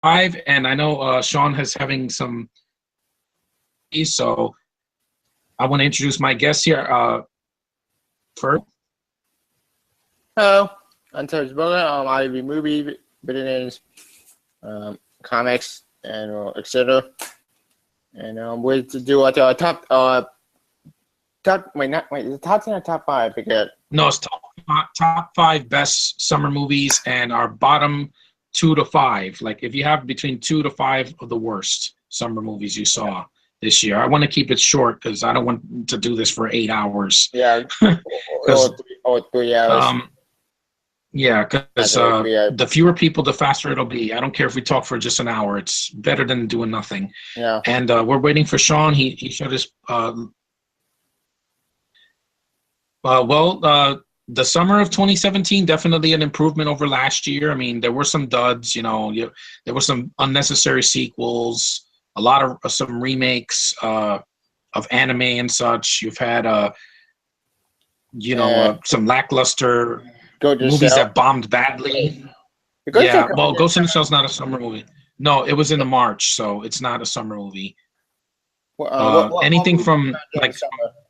5, and I know Sean is having some. So I want to introduce my guest here. First, Hello, I'm Terrence Bowler. I review movie, video games, comics, and etc. And we're to do the top the top 10 or top 5? I forget. no, it's top 5 best summer movies, and our bottom 2 to 5. Like if you have between 2 to 5 of the worst summer movies you saw this year. I want to keep it short because I don't want to do this for 8 hours. Yeah, or 3 hours. Yeah, because the fewer people, the faster it'll be. I don't care if we talk for just an hour. It's better than doing nothing. Yeah. And we're waiting for Sean. He showed his. The summer of 2017 definitely an improvement over last year. I mean, there were some duds. There were some unnecessary sequels. A lot of some remakes of anime and such. You've had some lackluster movies that bombed badly. Yeah, well, Ghost in the Shell's not a summer movie. No, it was in the March, so it's not a summer movie. Anything from like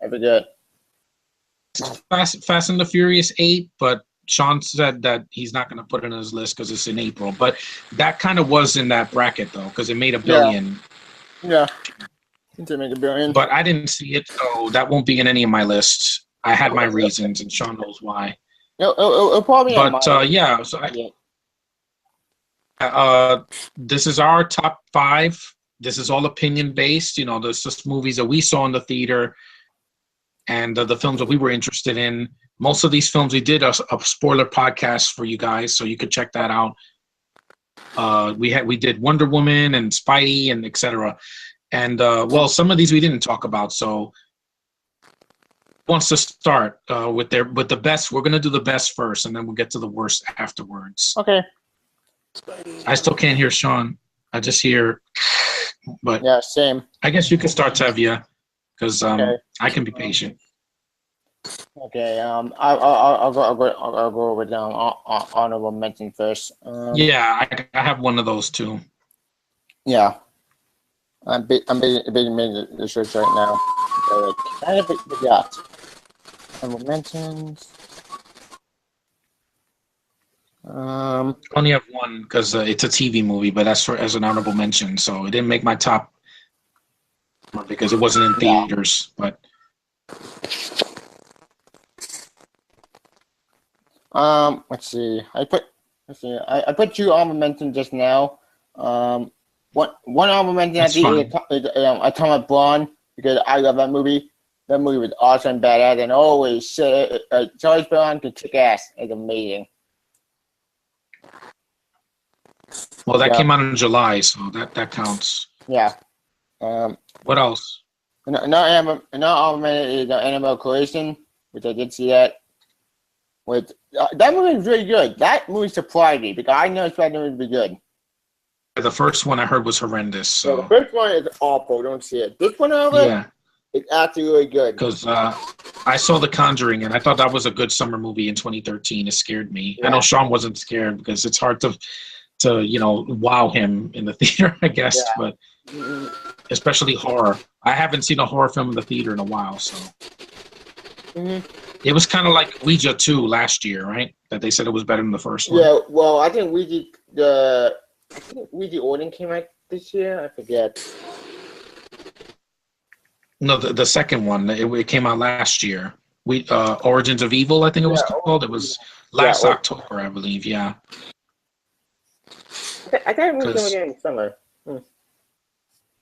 I forget. Fast and the Furious 8, but Sean said that he's not going to put it on his list because it's in April. But that kind of was in that bracket though, because it made $1 billion. Yeah, it did make $1 billion. But I didn't see it, so that won't be in any of my lists. I had my reasons, and Sean knows why. It'll probably. But yeah, so this is our top 5. This is all opinion based. There's just movies that we saw in the theater, and the films that we were interested in. Most of these films, we did a spoiler podcast for you guys, so you could check that out. We did Wonder Woman and Spidey and etc. And some of these we didn't talk about. So wants to start with the best. We're gonna do the best first, and then we'll get to the worst afterwards. Okay. I still can't hear Sean. I just hear, but yeah, same. I guess you can start, Tevya, because I can be patient. Okay. I'll go over down honorable mention first. Yeah, I have one of those too. Yeah. I'm big the search right now. Okay, kind of forgot. Honorable mentions. I only have one because it's a TV movie, but that's as an honorable mention, so it didn't make my top because it wasn't in theaters. But let's see. I put 2 honorable mentions just now. One honorable mention at the Atomic Blonde, because I love that movie. That movie was awesome, badass, and always Charles Blonde can kick ass. It's amazing. Well, that came out in July, so that counts. Yeah. What else? Another honorable is Animal Collision, which I did see that. That movie was really good. That movie surprised me because I know that movie would be good. The first one I heard was horrendous. So the first one is awful. Don't see it. This one, however, it's actually really good. Because I saw The Conjuring, and I thought that was a good summer movie in 2013. It scared me. Yeah. I know Sean wasn't scared because it's hard to wow him in the theater, I guess. Yeah. But especially horror. I haven't seen a horror film in the theater in a while, so. Mm-hmm. It was kind of like Ouija 2 last year, right? That they said it was better than the first one. Yeah, well, I think Ouija Origin came out this year. I forget. No, the second one. It came out last year. Origins of Evil, I think it was called. It was last October, I believe. Yeah. I thought it was going in summer.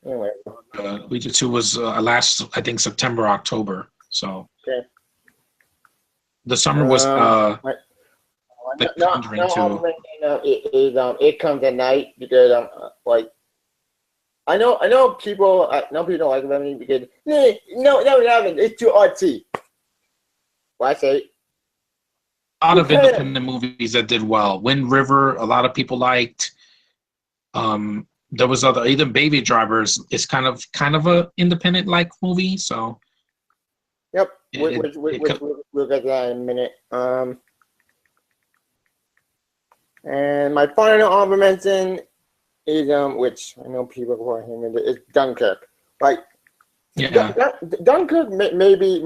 Anyway. Ouija 2 was last, I think, September, October. So. Okay. The summer was The Conjuring 2. It Comes at Night, because I know people don't like that because no, it haven't. It's too artsy. Why say? A lot of independent movies that did well. Wind River, a lot of people liked. There was even Baby Drivers is kind of a independent like movie. So. Yep. We'll get that in a minute. And my final honorable mention is which I know people call him is Dunkirk. Like Yeah. Dunkirk maybe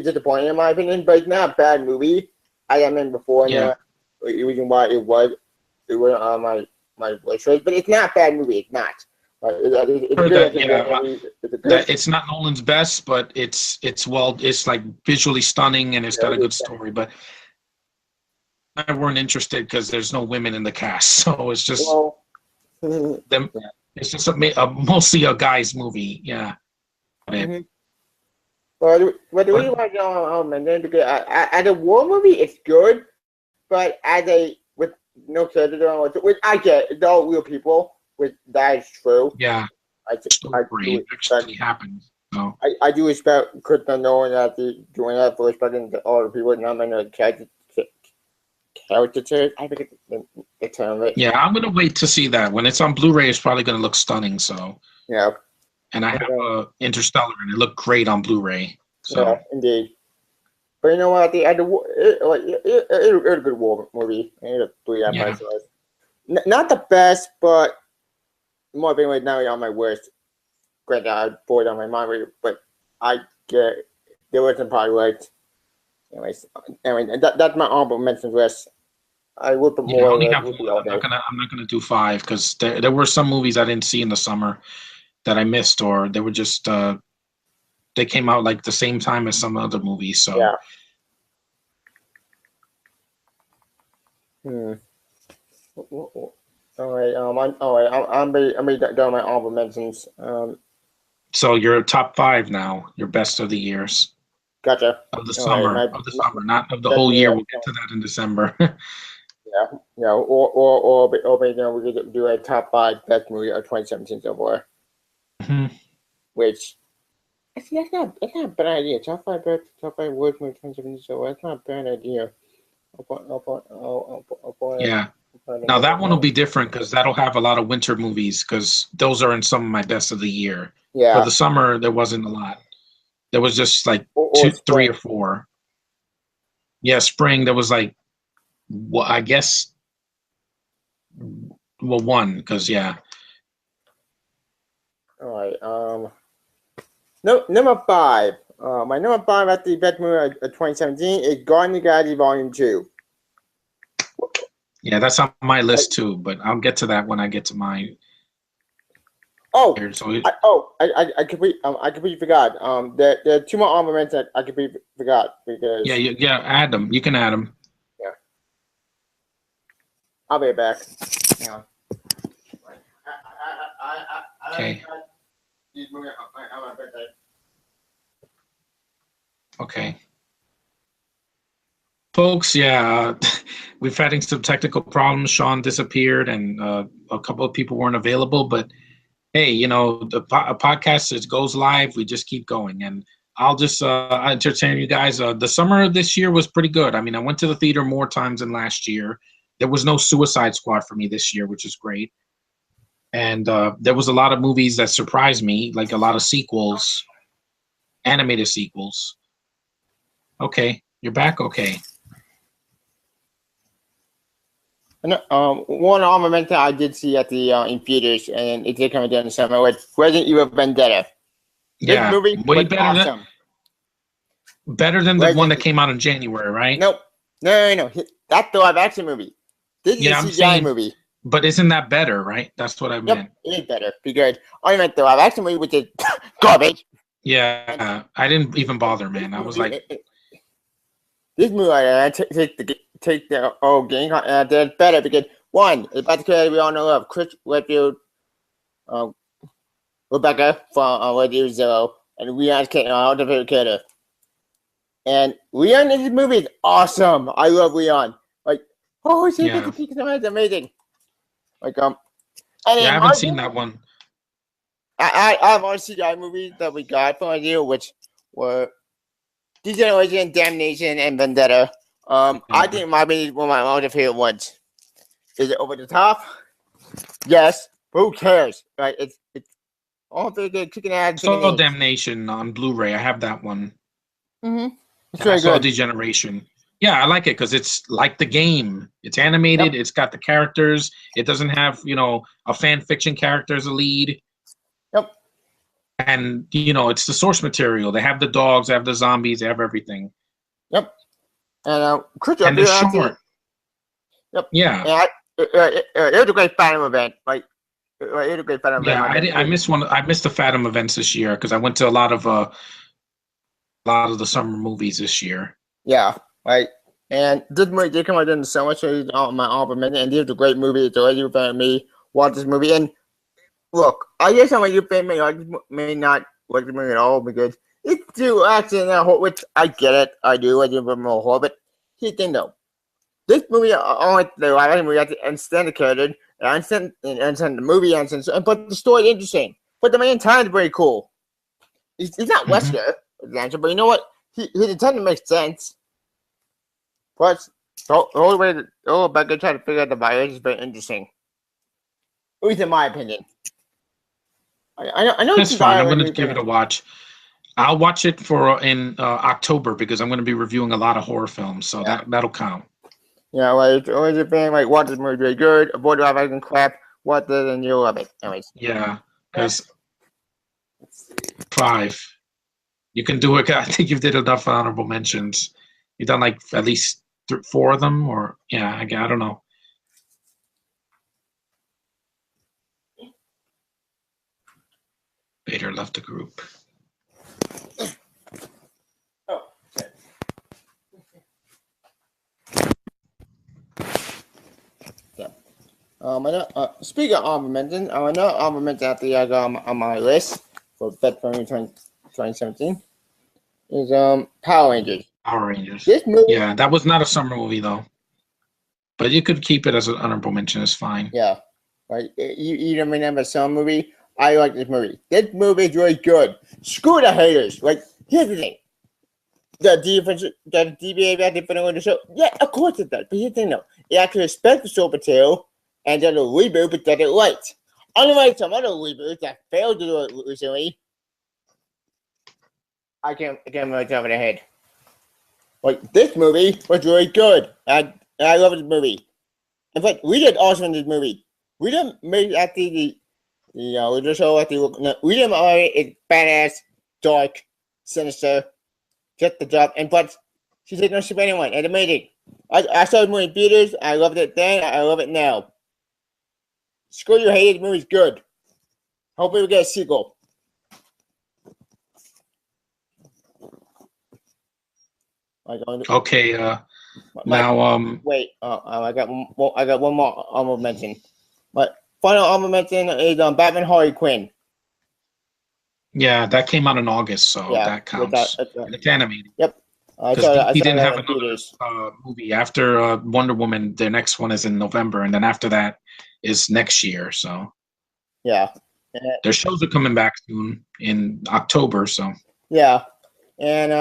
disappointing in my opinion, but it's not a bad movie. I mentioned before, Yeah. the reason why it was on my wish list, but it's not a bad movie. It's not. It's Heard good. that, yeah. That it's not Nolan's best, but it's like visually stunning and it's got a good story. But I weren't interested because there's no women in the cast, so it's just them. Yeah. It's just mostly a guy's movie. Yeah. Mm-hmm. But the reason why I mentioned because as a war movie, it's good, but with no characters, which I get, it's all real people, which that is true. Yeah. I Story actually happens. So. I do respect Christopher Nolan doing that for respecting all the people, not many caricatures. I forget the term of it. Yeah, I'm gonna wait to see that. When it's on Blu-ray, it's probably gonna look stunning. So. Yeah. And I have Interstellar, and it looked great on Blu-ray. So. Yeah, indeed. But you know what? It was a good war movie. It was 3 out of 5 stars. Not the best, but more being right now on my worst. Granted, I bored on my mind, but I get there was some probably right. Anyway, that's my honorable mentions list. I will put more. I'm not gonna do 5 because there were some movies I didn't see in the summer that I missed, or they were just they came out like the same time as some other movies. So yeah. All right. I'm done my honorable mentions. So you're top 5 now. Your best of the years. Gotcha. Of the summer, not of the whole year. We'll get to that in December. Yeah. Or we could do a top 5 best movie of 2017 so far. Mm-hmm. Which, actually, that's not a bad idea. Top 5 worst movie 2017 so far. That's not a bad idea. Yeah. Now that one will be different because that'll have a lot of winter movies because those are in some of my best of the year. Yeah. For the summer, there wasn't a lot. There was just like 3 or 4. Yeah, spring. There was like, well, I guess, one because yeah. All right. No, number 5. My number 5 at the best movie of 2017 is Guardians of the Galaxy Volume 2. Yeah, that's on my list too, but I'll get to that when I get to mine. I completely forgot. There are 2 more armaments that I completely forgot because. Yeah, add them. You can add them. Yeah. I'll be back. Hang on. Okay. Okay. Folks, yeah, we've having some technical problems. Sean disappeared, and a couple of people weren't available. But hey, the podcast goes live. We just keep going, and I'll just entertain you guys. The summer of this year was pretty good. I mean, I went to the theater more times than last year. There was no Suicide Squad for me this year, which is great. And there was a lot of movies that surprised me, like a lot of sequels, animated sequels. Okay, you're back? Okay. One armament I did see at the in theaters, and it did come down in the summer, was Resident Evil Vendetta. Yeah, this movie way was better awesome. Better than the one that came out in January, right? Nope. No. That's the live action movie. This is a CGI movie. But isn't that better, right? That's what I meant. Yep, it is better because I meant the live action movie, which is garbage. Yeah, I didn't even bother, man. I was like, this movie, I take the old game, and that's better because one, it's about the character we all know of, Chris Redfield, Rebecca from Resident Zero, and Leon's all the favorite character. And Leon in this movie is awesome. I love Leon. Like, oh, shit, it's amazing. Like, I haven't seen that one. I have all CGI movies that we got from you, which were Degeneration, Damnation, and Vendetta. I think my one of my other favorite ones. Is it over the top? Yes. But who cares? Right? It's all very good. Kicking ass. Saw Damnation on Blu-ray. I have that one. Mm-hmm. I saw Degeneration. Yeah, I like it because it's like the game. It's animated. Yep. It's got the characters. It doesn't have, a fan fiction character as a lead. Yep. And, it's the source material. They have the dogs, they have the zombies, they have everything. Yep. And Chris, And they're short. Yep. Yeah. And it was a great Phantom event. It was a great Phantom Yeah, event. I missed one. I missed the Fathom events this year because I went to a lot of the summer movies this year. Yeah, right. And this movie did come out in the summer, so it's on my honorable mention. And this was a great movie. It's already for me. Watch this movie. And look, I guess some of you may not like the movie at all because it's too action and which I get it. I do. I do a bit more horror. But here's the thing, though. This movie, I like the writing. We have to understand the character, and understand the movie, but the story is interesting. But the main time is very cool. He's not Wesker, but you know what? His intent makes sense. Plus, the whole way about trying to figure out the virus is very interesting. At least in my opinion. I know That's fine. I'm going to give it a watch. I'll watch it in October because I'm going to be reviewing a lot of horror films, so that'll count. Yeah, like always a fan. Like, watch this movie really good. Avoid the fucking crap. Watch it and you'll love it. Anyways. Yeah, because 5. You can do it. I think you've did enough honorable mentions. You've done like at least 4 of them, or I don't know. Vader left the group. Oh, yeah. Speaking of honorable mention, another honorable mention after I got on my list for February 2017 is Power Rangers. Power Rangers. This movie, yeah, that was not a summer movie though, but you could keep it as an honorable mention. It's fine. Yeah, right. You don't remember some movie? I like this movie. This movie is really good. Screw the haters. Like, here's the thing. The DBA about different on the show. Yeah, of course it does. But here's the thing, though. It actually respects the soul material and does a reboot, but does it right. Unlike some other reboots that failed to do it recently, I can't remember top of the head. Like, this movie was really good. And I love this movie. In fact, we did awesome in this movie. We didn't make after we just show at we didn't already it's badass, dark, sinister, just the job, but she did no ship anyone, and amazing. I saw the movie in theaters, I loved it then, I love it now. Screw you hated the movie's good. Hopefully we get a sequel. Okay, now wait, I got one more honorable mention. But final honorable mention is Batman Harley Quinn. Yeah, that came out in August, so that counts. It's animated. Yep. He didn't have another movie after Wonder Woman. Their next one is in November, and then after that is next year. So yeah, their shows are coming back soon in October. So yeah, and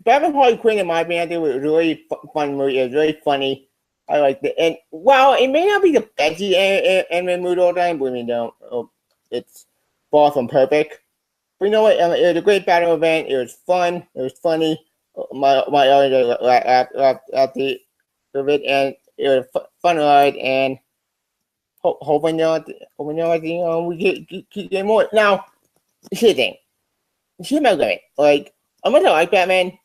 Batman Harley Quinn, in my opinion, I think was a really fun movie. It was really funny. I liked it, and while it may not be the best anime movie all the time, but it's far from perfect. But you know what? It was a great battle event. It was fun. It was funny. My audience at the of it, and it was a fun ride. And hoping we keep getting more. Now, here's the thing. Here's my limit. Like, I'm gonna like Batman.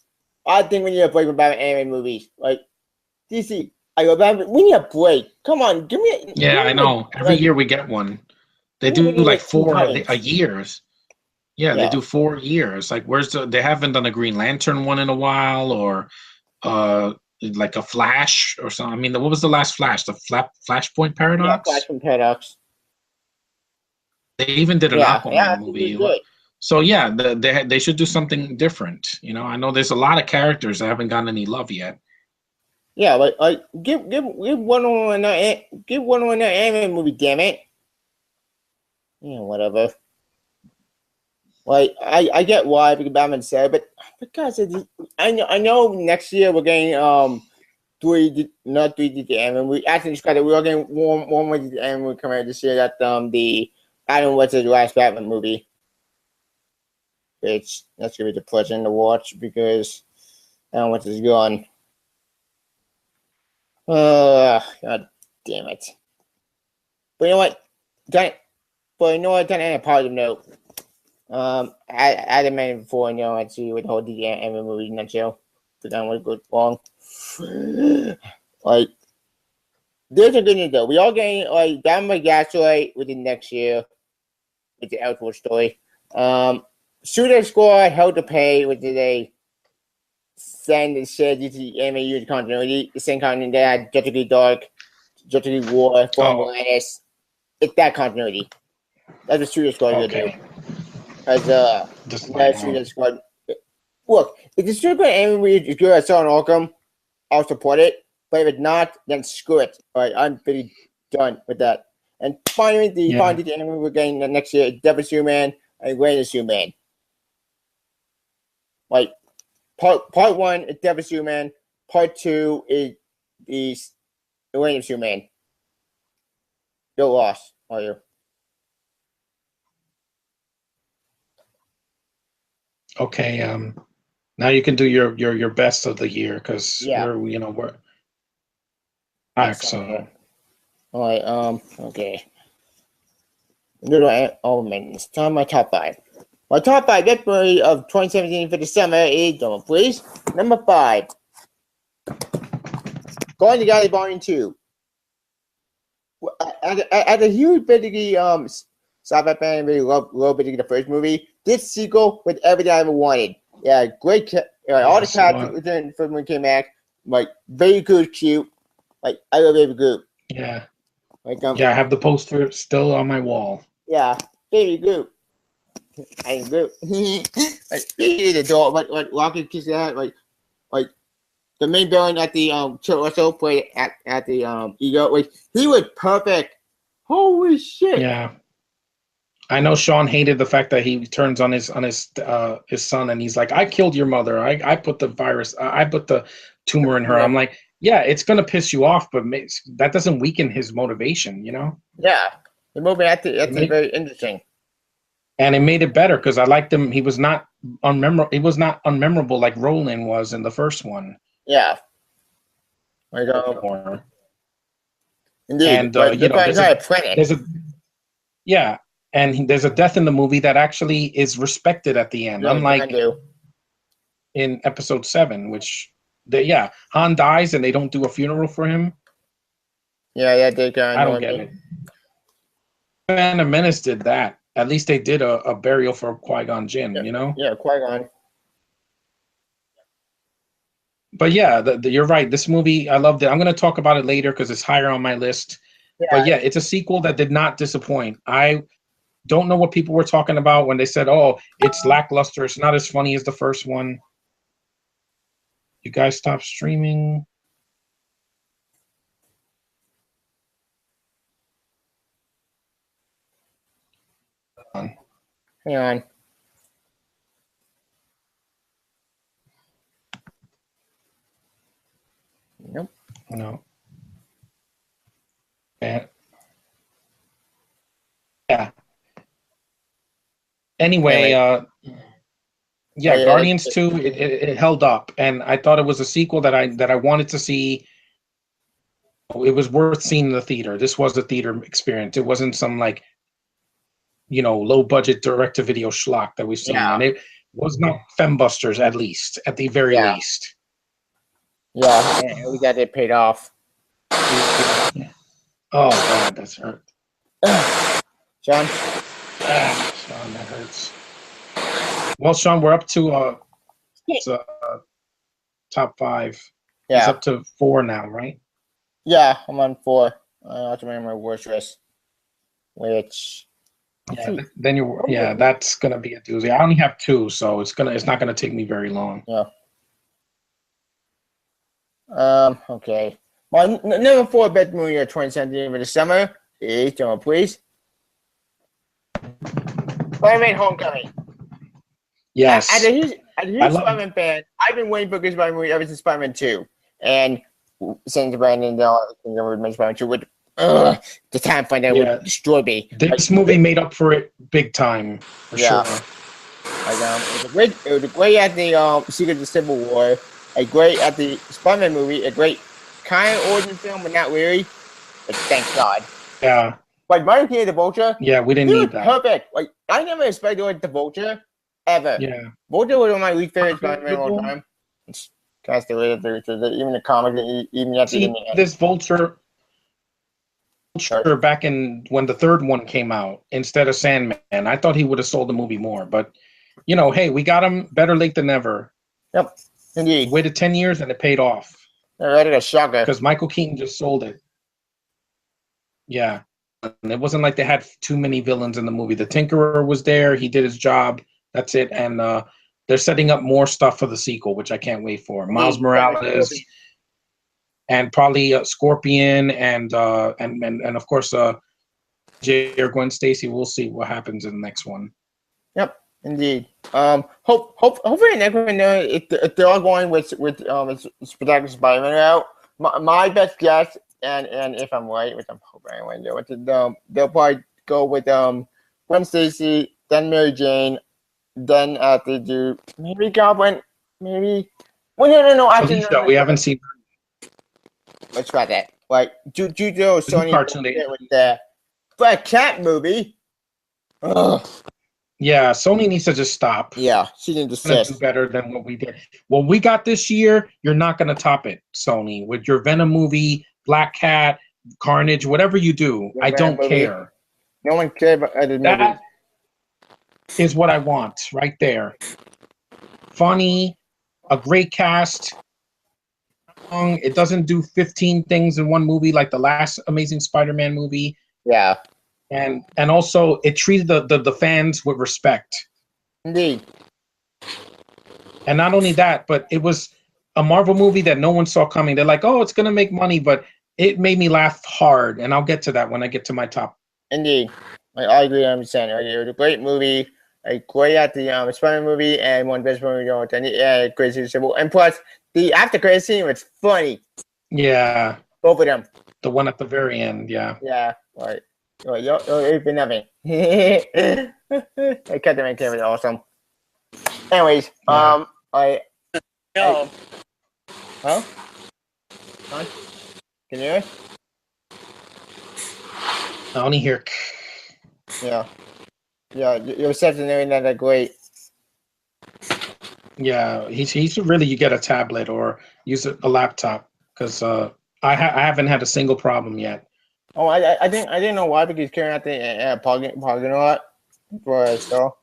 I think we need a break from Batman anime movies. Like, DC. I go, Batman, we need a break. Come on, give me. Yeah, I know. Every year we get one. They do like 4 a year. Yeah, they do 4 years. Like, they haven't done a Green Lantern one in a while, or like a Flash or something. I mean, what was the last Flash? The Flashpoint Paradox? Yeah, Flashpoint Paradox. They even did an Aquaman movie. So yeah, they should do something different. I know there's a lot of characters that haven't gotten any love yet. Yeah, like give one on that anime movie, damn it. Yeah, whatever. Like I get why because Batman said, but because I know next year we're getting 3D, not 3D anime. We actually just got it. We're getting one more anime coming out this year. That the Adam West the last Batman movie. That's gonna be depressing to watch because Adam West is gone. God damn it. But you know what? On a positive note, I mentioned before, I'd see with the whole the anime movie in that show. But I want to go wrong. Like, there's a good news though. We all getting like Diamond Gaslight within next year with the Outward story. Suicide Squad Hell to Pay, which is a send and share due to the anime use continuity. The same continuity that had Justice League Dark, Justice League War, Form Atlantis. It's that continuity. That's what Suicide Squad is going to do. Because Suicide Squad. Look, if the Suicide Squad anime movie is good as Son Arkham, I'll support it. But if it's not, then screw it. All right, I'm pretty done with that. And finally, the anime we're getting next year is Devil Superman and Greatest Superman. Like, part 1 is Devil Superman. Part 2 is the Greatest Superman. You're lost, are you? Okay. Now you can do your best of the year because we're. Excellent. All right. Okay. Little element. It's time my top 5. My top 5 best movie of 2017 for the summer is, please, number 5. Guardians of the Galaxy Volume 2. As a huge basically sci-fi fan, really love basically the first movie. This sequel with everything I ever wanted. Yeah, great. All the characters within the first movie came back. Like very good, cute. Like I love every group. Yeah. Like I have the poster still on my wall. Yeah, baby group. I group. Like the door, like Rocket kisses out, like the main villain at the Kurt Russell played at the Ego. Like he was perfect. Holy shit. Yeah. I know Sean hated the fact that he turns on his son and he's like, I killed your mother. I put the virus. I put the tumor in her. Yeah. I'm like, yeah, it's gonna piss you off, but that doesn't weaken his motivation, Yeah, the movie that's very interesting. And it made it better because I liked him. He was not unmemorable. He was not unmemorable like Roland was in the first one. Yeah. Indeed. And there's a death in the movie that actually is respected at the end, unlike in episode 7, which Han dies and they don't do a funeral for him. Yeah, they kind I don't get it. Phantom Menace did that. At least they did a burial for Qui-Gon Jinn, Yeah, Qui-Gon. But yeah, you're right. This movie, I loved it. I'm going to talk about it later because it's higher on my list. Yeah. But yeah, it's a sequel that did not disappoint. I don't know what people were talking about when they said, oh, it's lackluster. It's not as funny as the first one. You guys stop streaming. Hang on. Nope. No. Yeah. Anyway, Guardians 2, it held up, and I thought it was a sequel that I wanted to see. It was worth seeing in the theater. This was a theater experience. It wasn't some low budget direct to video schlock that we've seen, and it was not Fembusters at the very least. Yeah, and we got it paid off. Yeah. Oh God, that's hurt. Sean, that hurts. Well, Sean, we're up to top 5. Yeah, it's up to 4 now, right? Yeah, I'm on 4. I have to remember my worst list, which. Then that's gonna be a doozy. I only have 2, so it's not gonna take me very long. Yeah. Okay. My number 4 best movie of 2017 for the summer is, please, Spider-Man: Homecoming. Yes. As a huge Spider-Man fan, I've been waiting for this Spider-Man movie ever since Spider-Man 2, and since Brandon mentioned Spider-Man 2 with. The time find out would destroy me. This movie made up for it big time, for sure. It was great at the Secret of the Civil War, a great at the Spider-Man movie, a great kind of origin film, but not really. But thank God. Yeah. Like Martin King the Vulture. Yeah, we didn't need that. Perfect. Like I never expected like the Vulture ever. Yeah. Vulture was one of my least favorite Spider-Man of all time. It's kind of the way even the comic, even at the end. This Vulture back in when the third one came out instead of Sandman. I thought he would have sold the movie more, but you know, hey, we got him better late than never. Yep, indeed. Waited 10 years and it paid off. Already a shocker. Because Michael Keaton just sold it. Yeah. And it wasn't like they had too many villains in the movie. The Tinkerer was there. He did his job. That's it. And they're setting up more stuff for the sequel, which I can't wait for. Miles Morales and probably Scorpion and of course Jay or Gwen Stacy. We'll see what happens in the next one. Yep, indeed. Hopefully next one if they're all going with Spectacular Spider-Man out. My best guess, and if I'm right, which I'm hoping I won't do it, they'll probably go with Gwen Stacy, then Mary Jane, then they do maybe Goblin, maybe. Well, no. Actually, no, we haven't seen. Let's try that. Like Juju Sony with the Black Cat movie. Ugh. Yeah, Sony needs to just stop. Yeah, she needs to do better than what we did. What we got this year, you're not going to top it, Sony, with your Venom movie, Black Cat, Carnage, whatever you do. I don't care. No one cares about other movies. That is what I want right there. Funny, a great cast. It doesn't do 15 things in one movie like the last Amazing Spider-Man movie. Yeah. And also it treated the fans with respect. Indeed. And not only that, but it was a Marvel movie that no one saw coming. They're like, oh, it's gonna make money, but it made me laugh hard, and I'll get to that when I get to my top. Indeed. I agree 100%. It was a great movie, a great at the Spider-Man movie, and one best movie great symbol. And plus the after credit scene was funny. Yeah. Both of them. The one at the very end, yeah. Yeah, right. It's been nothing. I cut them in camera, awesome. Anyways, yeah. Huh? Can you hear me? I only hear. Yeah. Yeah, your reception and that are great. Yeah, he should really you get a tablet or use a laptop because I haven't had a single problem yet. Oh, I didn't know why because he's carrying out the parking lot for so.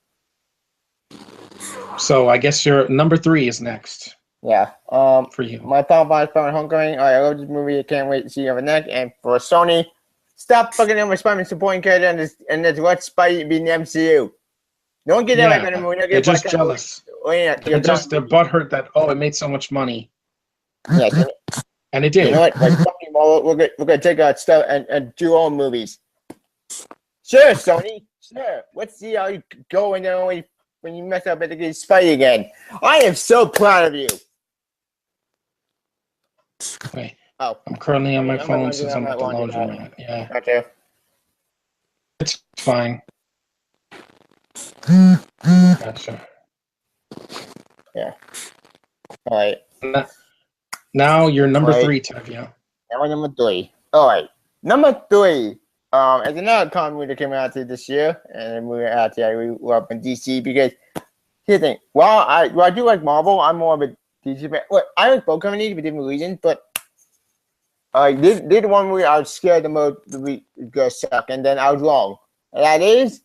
So I guess your number 3 is next. Yeah. For you. My top 5 from Homecoming. I love this movie. I can't wait to see it over next. And for Sony, stop fucking them with Spider-Man supporting character and let's let Spidey be in the MCU. Don't get that right anymore. They're just jealous. They're butthurt that it made so much money. Yeah. And it did. You know what? Like, we're gonna take our stuff and do all movies. Sure, Sony. Sure. Let's see how you go and then when you mess up at the Spidey again. I am so proud of you. Wait. Oh. I'm currently on my phone since I'm at the laundromat. Yeah. Gotcha. It's fine. Gotcha. Yeah. All right. Now you're number 3, Tavia. Now number 3. All right. Number 3. Is another comic movie that came out this year, and we were up in DC because here's the thing. While I do like Marvel, I'm more of a DC fan. Well, I like both companies for different reasons, but did one movie I was scared the most to go suck, and then I was wrong. And that is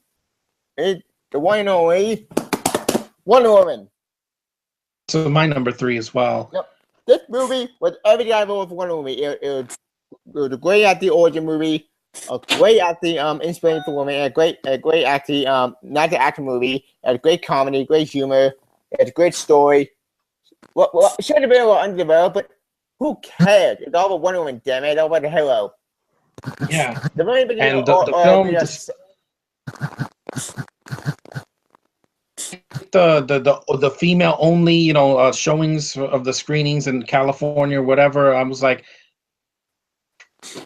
the one and only Wonder Woman. So my number 3 as well. Yep. This movie was everything I wrote for Wonder Woman. It was a great at the origin movie, a great at the inspiration for women, a great at the not the action movie, a great comedy, great humor, it's a great story. Well, should have been a little underdeveloped, but who cares? It's all about Wonder Woman, damn it! It's all about the hero. Yeah. The very beginning and the film. The female only showings of the screenings in California or whatever, I was like,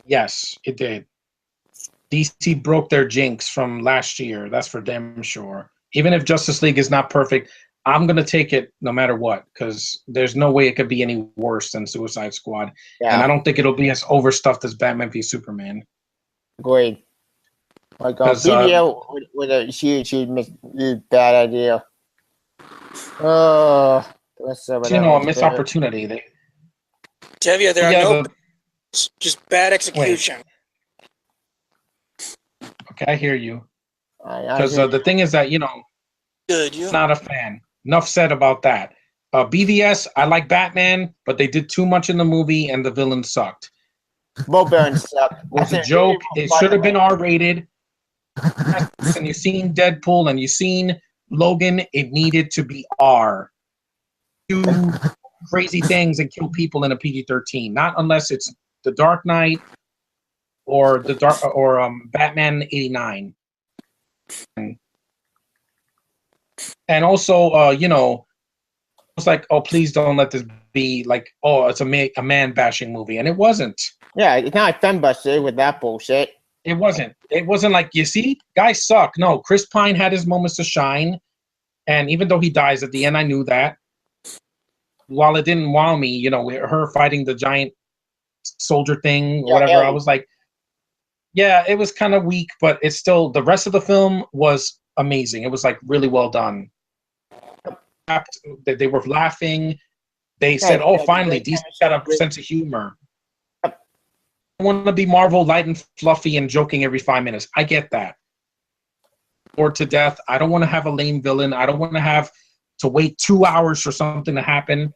yes, it did. DC broke their jinx from last year, that's for damn sure. Even if Justice League is not perfect, I'm gonna take it no matter what, because there's no way it could be any worse than Suicide Squad, and I don't think it'll be as overstuffed as Batman v Superman. Agreed. Like BBO with a huge bad idea. Oh, a missed opportunity. Tevye, there are just bad execution. Okay, I hear you. Because the thing is that not a fan. Enough said about that. BVS, I like Batman, but they did too much in the movie, and the villain sucked. Both villains sucked. That's a joke. It should have been R-rated. And you've seen Deadpool, and you've seen Logan. It needed to be R. Do crazy things and kill people in a PG-13. Not unless it's The Dark Knight or Batman '89. And also, it's like, oh, please don't let this be like, oh, it's a man-bashing movie, and it wasn't. Yeah, it's not like Fembuster with that bullshit. It wasn't. It wasn't like, you see, guys suck. No, Chris Pine had his moments to shine, and even though he dies at the end, I knew that. While it didn't wow me, with her fighting the giant soldier thing, or whatever, I was like, yeah, it was kind of weak, but it's still, the rest of the film was amazing. It was like really well done. They were laughing. They said, "Oh, finally, DC got a sense of humor." I want to be Marvel, light and fluffy and joking every 5 minutes. I get that. Or to death. I don't want to have a lame villain. I don't want to have to wait 2 hours for something to happen.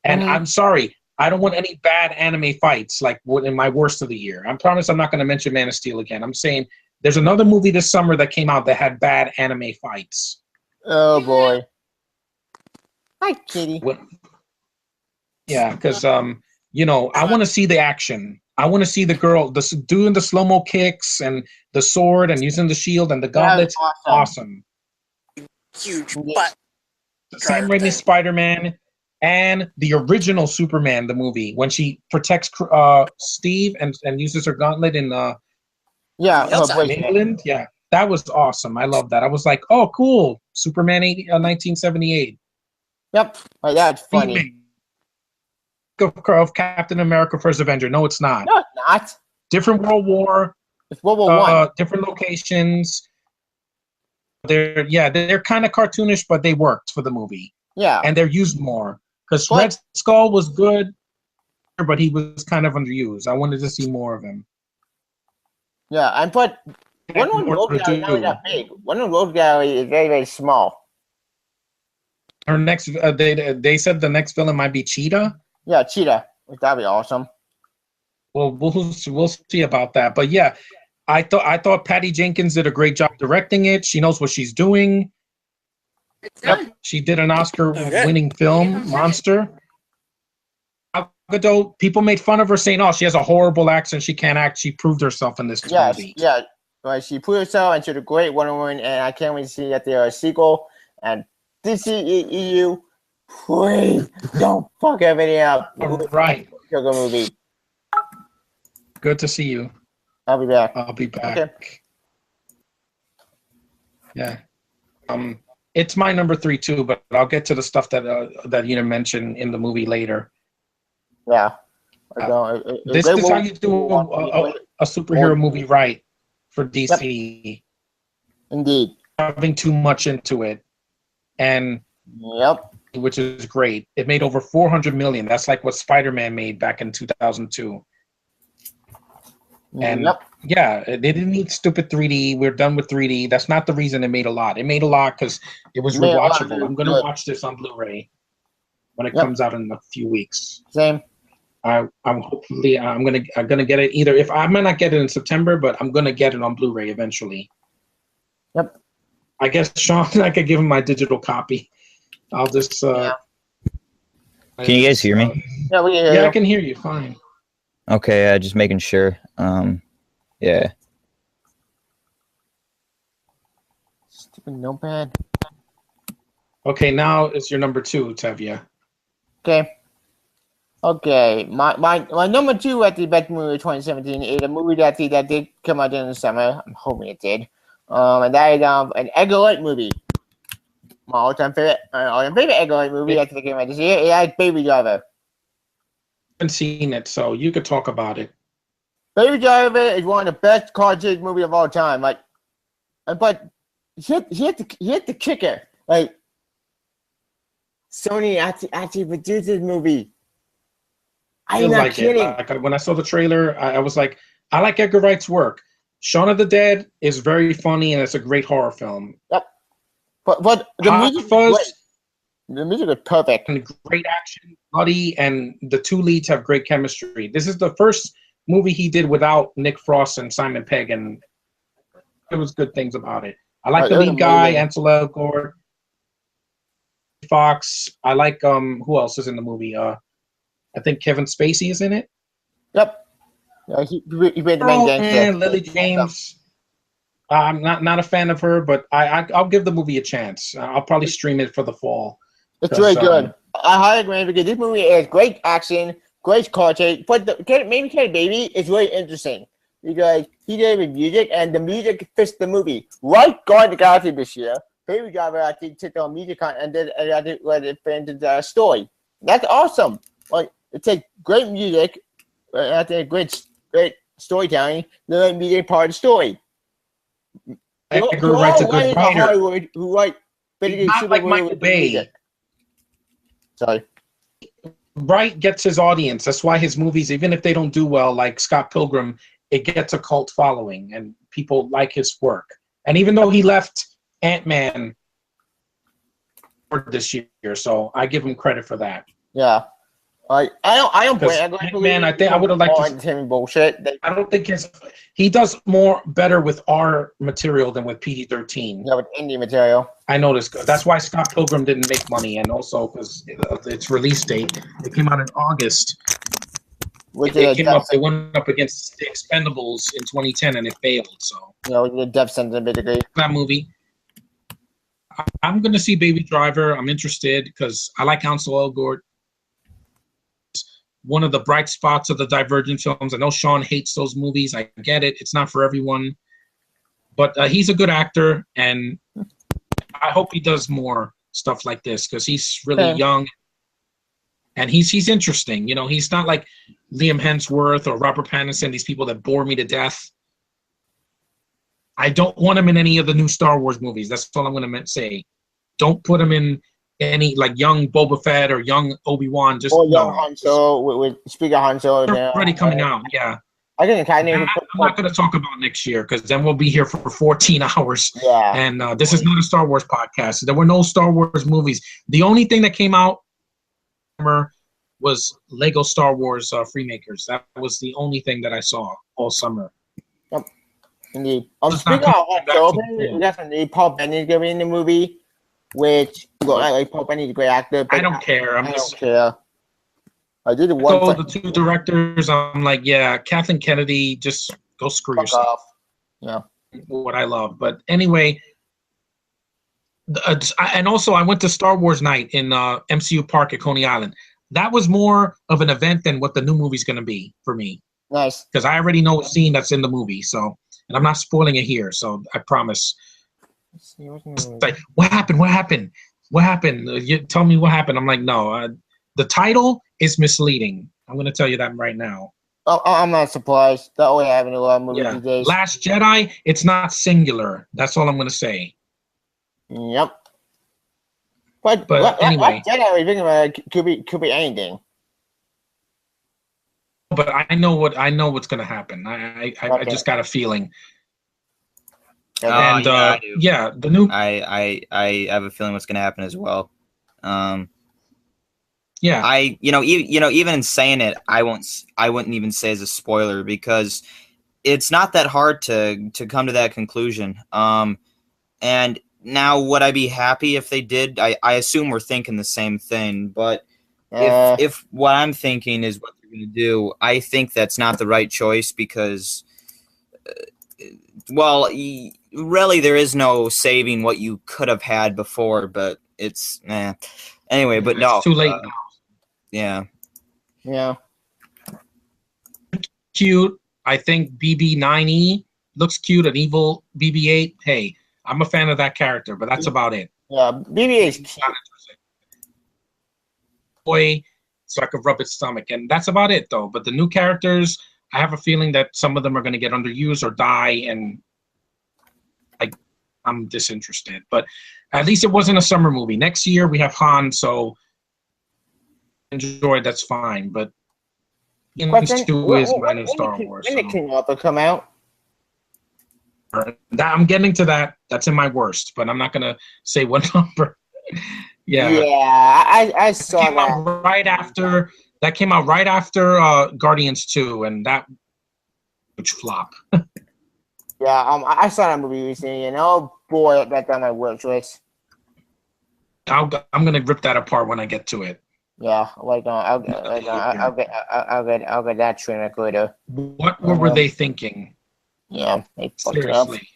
And I'm sorry, I don't want any bad anime fights like in my worst of the year. I promise I'm not going to mention Man of Steel again. I'm saying there's another movie this summer that came out that had bad anime fights. Oh boy. Hi, kitty. Yeah, because I want to see the action. I want to see the girl doing the slow-mo kicks and the sword and using the shield and the gauntlets. Awesome. Huge butt. Sam Raimi's Spider-Man and the original Superman, the movie, when she protects Steve and uses her gauntlet in England. Yeah, that was awesome. I love that. I was like, oh, cool. Superman 1978. Yep. Oh, that's funny. Of Captain America First Avenger. No, it's not. No, it's not. Different World War. It's World War One. Different locations. They're kind of cartoonish, but they worked for the movie. Yeah. And they're used more. Because Red Skull was good, but he was kind of underused. I wanted to see more of him. Yeah, and but Wonder Woman Road Gallery is not that big. Wonder Woman Road Gallery is very, very small. Her next, they said the next villain might be Cheetah. Yeah, Cheetah. That'd be awesome. Well, we'll see about that. But yeah, I thought Patty Jenkins did a great job directing it. She knows what she's doing. Yep. She did an Oscar-winning film, Monster. Though people made fun of her, saying, "Oh, she has a horrible accent. She can't act." She proved herself in this movie. Yeah, right. She proved herself, and she's a great Wonder Woman. And I can't wait to see that there is a sequel. And DCEU, please don't fuck everything up. Right. Sugar movie. Good to see you. I'll be back. Okay. Yeah. It's my number 3 too, but I'll get to the stuff that you mentioned in the movie later. Yeah. This is how you do a superhero movie right for DC. Yep. Indeed. Having too much into it, and which is great. It made over $400 million. That's like what Spider-Man made back in 2002. And they didn't need stupid 3D. We're done with 3D. That's not the reason it made a lot. It made a lot because it was rewatchable. I'm gonna watch this on Blu-ray when it comes out in a few weeks. Same. I'm gonna get it either. If I might not get it in September, but I'm gonna get it on Blu-ray eventually. Yep. I guess Sean, I could give him my digital copy. I'll just. Can you guys hear me? Yeah, we can hear you. I can hear you fine. Okay, just making sure. Yeah. Stupid notepad. Okay, now it's your number 2, Tevye. Okay. My number 2 at the best movie of 2017 is a movie that did come out in the summer. I'm hoping it did. And that is an Edgar Wright movie. my all-time favorite Edgar Wright movie that came out this year. It had Baby Driver. I haven't seen it, so you could talk about it. Baby Driver is one of the best car chase movies of all time. Like, but he had the kicker. Like, Sony actually produced this movie. I'm not like kidding. Like when I saw the trailer, I was like, I like Edgar Wright's work. Shaun of the Dead is very funny and it's a great horror film. Yep. But the music was great. The music is perfect. And great action, bloody, and the two leads have great chemistry. This is the first movie he did without Nick Frost and Simon Pegg, and there was good things about it. I like the lead guy, Ansel Elgort, Fox. I like who else is in the movie? I think Kevin Spacey is in it. Yep. Yeah, he played the main gangster. Lily James. I'm not a fan of her, but I'll give the movie a chance. I'll probably stream it for the fall. It's really good. I highly recommend it because this movie has great action, great car chase. But Maybe Cat Baby is really interesting because he did it with music, and the music fits the movie. Like Guardians of the Galaxy this year, Baby Driver actually took on music and let it fit into the story. That's awesome. Like, it takes great music, great storytelling, then let music part of the story. Edgar Wright's a good writer. Hollywood who write not like Michael Bay. Sorry. Wright gets his audience. That's why his movies, even if they don't do well, like Scott Pilgrim, it gets a cult following and people like his work. And even though he left Ant-Man this year, so I give him credit for that. Yeah. I don't blame Man, I think I would have liked to bullshit. I don't think he does better with R material than with PG-13. Yeah, with indie material. I noticed. That's why Scott Pilgrim didn't make money, and also because of its release date. It came out in August. They went up against the Expendables in 2010, and it failed. So yeah, with the death sentence, basically. That movie. I'm going to see Baby Driver. I'm interested because I like Ansel Elgort. One of the bright spots of the Divergent films. I know Sean hates those movies. I get it. It's not for everyone. But he's a good actor, and I hope he does more stuff like this because he's really young. And he's interesting. You know, he's not like Liam Hemsworth or Robert Pattinson, these people that bore me to death. I don't want him in any of the new Star Wars movies. That's all I'm going to say. Don't put him in any like young Boba Fett or young Obi-Wan. Just young Han Solo with Speaker Han Solo. They're already coming out. Yeah. I think I'm not going to talk about next year because then we'll be here for 14 hours. Yeah. And this is not a Star Wars podcast. There were no Star Wars movies. The only thing that came out was Lego Star Wars Freemakers. That was the only thing that I saw all summer. Yep. Indeed. Speaking of Han Solo, definitely Paul Bettany's going to be in the movie. Which like Paul Bettany's a great actor. But I don't care. I don't care. I did the two directors. I'm like, yeah, Kathleen Kennedy, just go screw yourself. Off. Yeah. What I love, but anyway, and also I went to Star Wars Night in MCU Park at Coney Island. That was more of an event than what the new movie's going to be for me. Nice. Because I already know a scene that's in the movie, so and I'm not spoiling it here, so I promise. Like, what happened? What happened? What happened? You tell me what happened. I'm like, no. The title is misleading. I'm going to tell you that right now. Oh, I'm not surprised. That way I have in a lot of movies these days. Last Jedi, it's not singular. That's all I'm going to say. Yep. But anyway, Last Jedi, thinking about it, could be anything. But I know what's going to happen. I just got a feeling. And I do. Yeah, the new. I have a feeling what's going to happen as well. Yeah. Even in saying it, I wouldn't even say as a spoiler because it's not that hard to come to that conclusion. And now would I be happy if they did? I assume we're thinking the same thing, but if what I'm thinking is what they're going to do, I think that's not the right choice because, really there is no saving what you could have had before, but it's anyway. But no, it's too late now. Yeah. Yeah. Cute. I think BB-9E looks cute. An evil BB-8. Hey, I'm a fan of that character, but that's about it. Yeah, BB-8 is It's not interesting. Boy, so I could rub its stomach, and that's about it though. But the new characters, I have a feeling that some of them are going to get underused or die, and I'm disinterested. But at least it wasn't a summer movie. Next year we have Han, so enjoy. That's fine. But Question, 2 is my new Star Wars. When did King Arthur come out? I'm getting to that. That's in my worst, but I'm not gonna say what number. Yeah, I saw came out that. right after. That came out right after Guardians 2, and that which flop. Yeah, I saw that movie recently, and oh boy, that's on my watch list. I'm gonna rip that apart when I get to it. Yeah, I'll get that train recorder. What were they thinking? Yeah, they fucked it up. Seriously.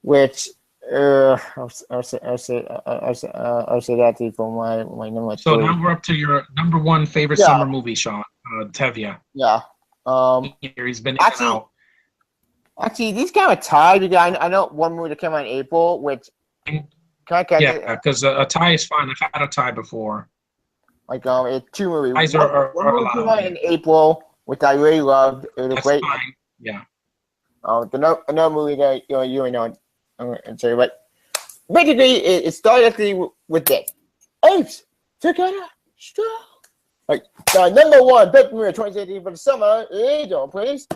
Which I'll say that for my number 3. So now we're up to your number 1 favorite summer movie, Sean. Tevya. Yeah. He's been in Actually, and out. Actually, these kind of tied because I know one movie that came out in April, which Yeah, because a tie is fine. I've had a tie before. It's 2 movies. Ties One are movie came allowed. out in April, which I really loved. It was That's great. fine. Yeah. Another movie that you know, I'm sorry, but basically it started actually with this: apes together strong. Like the number 1 best movie of 2018 for the summer is please.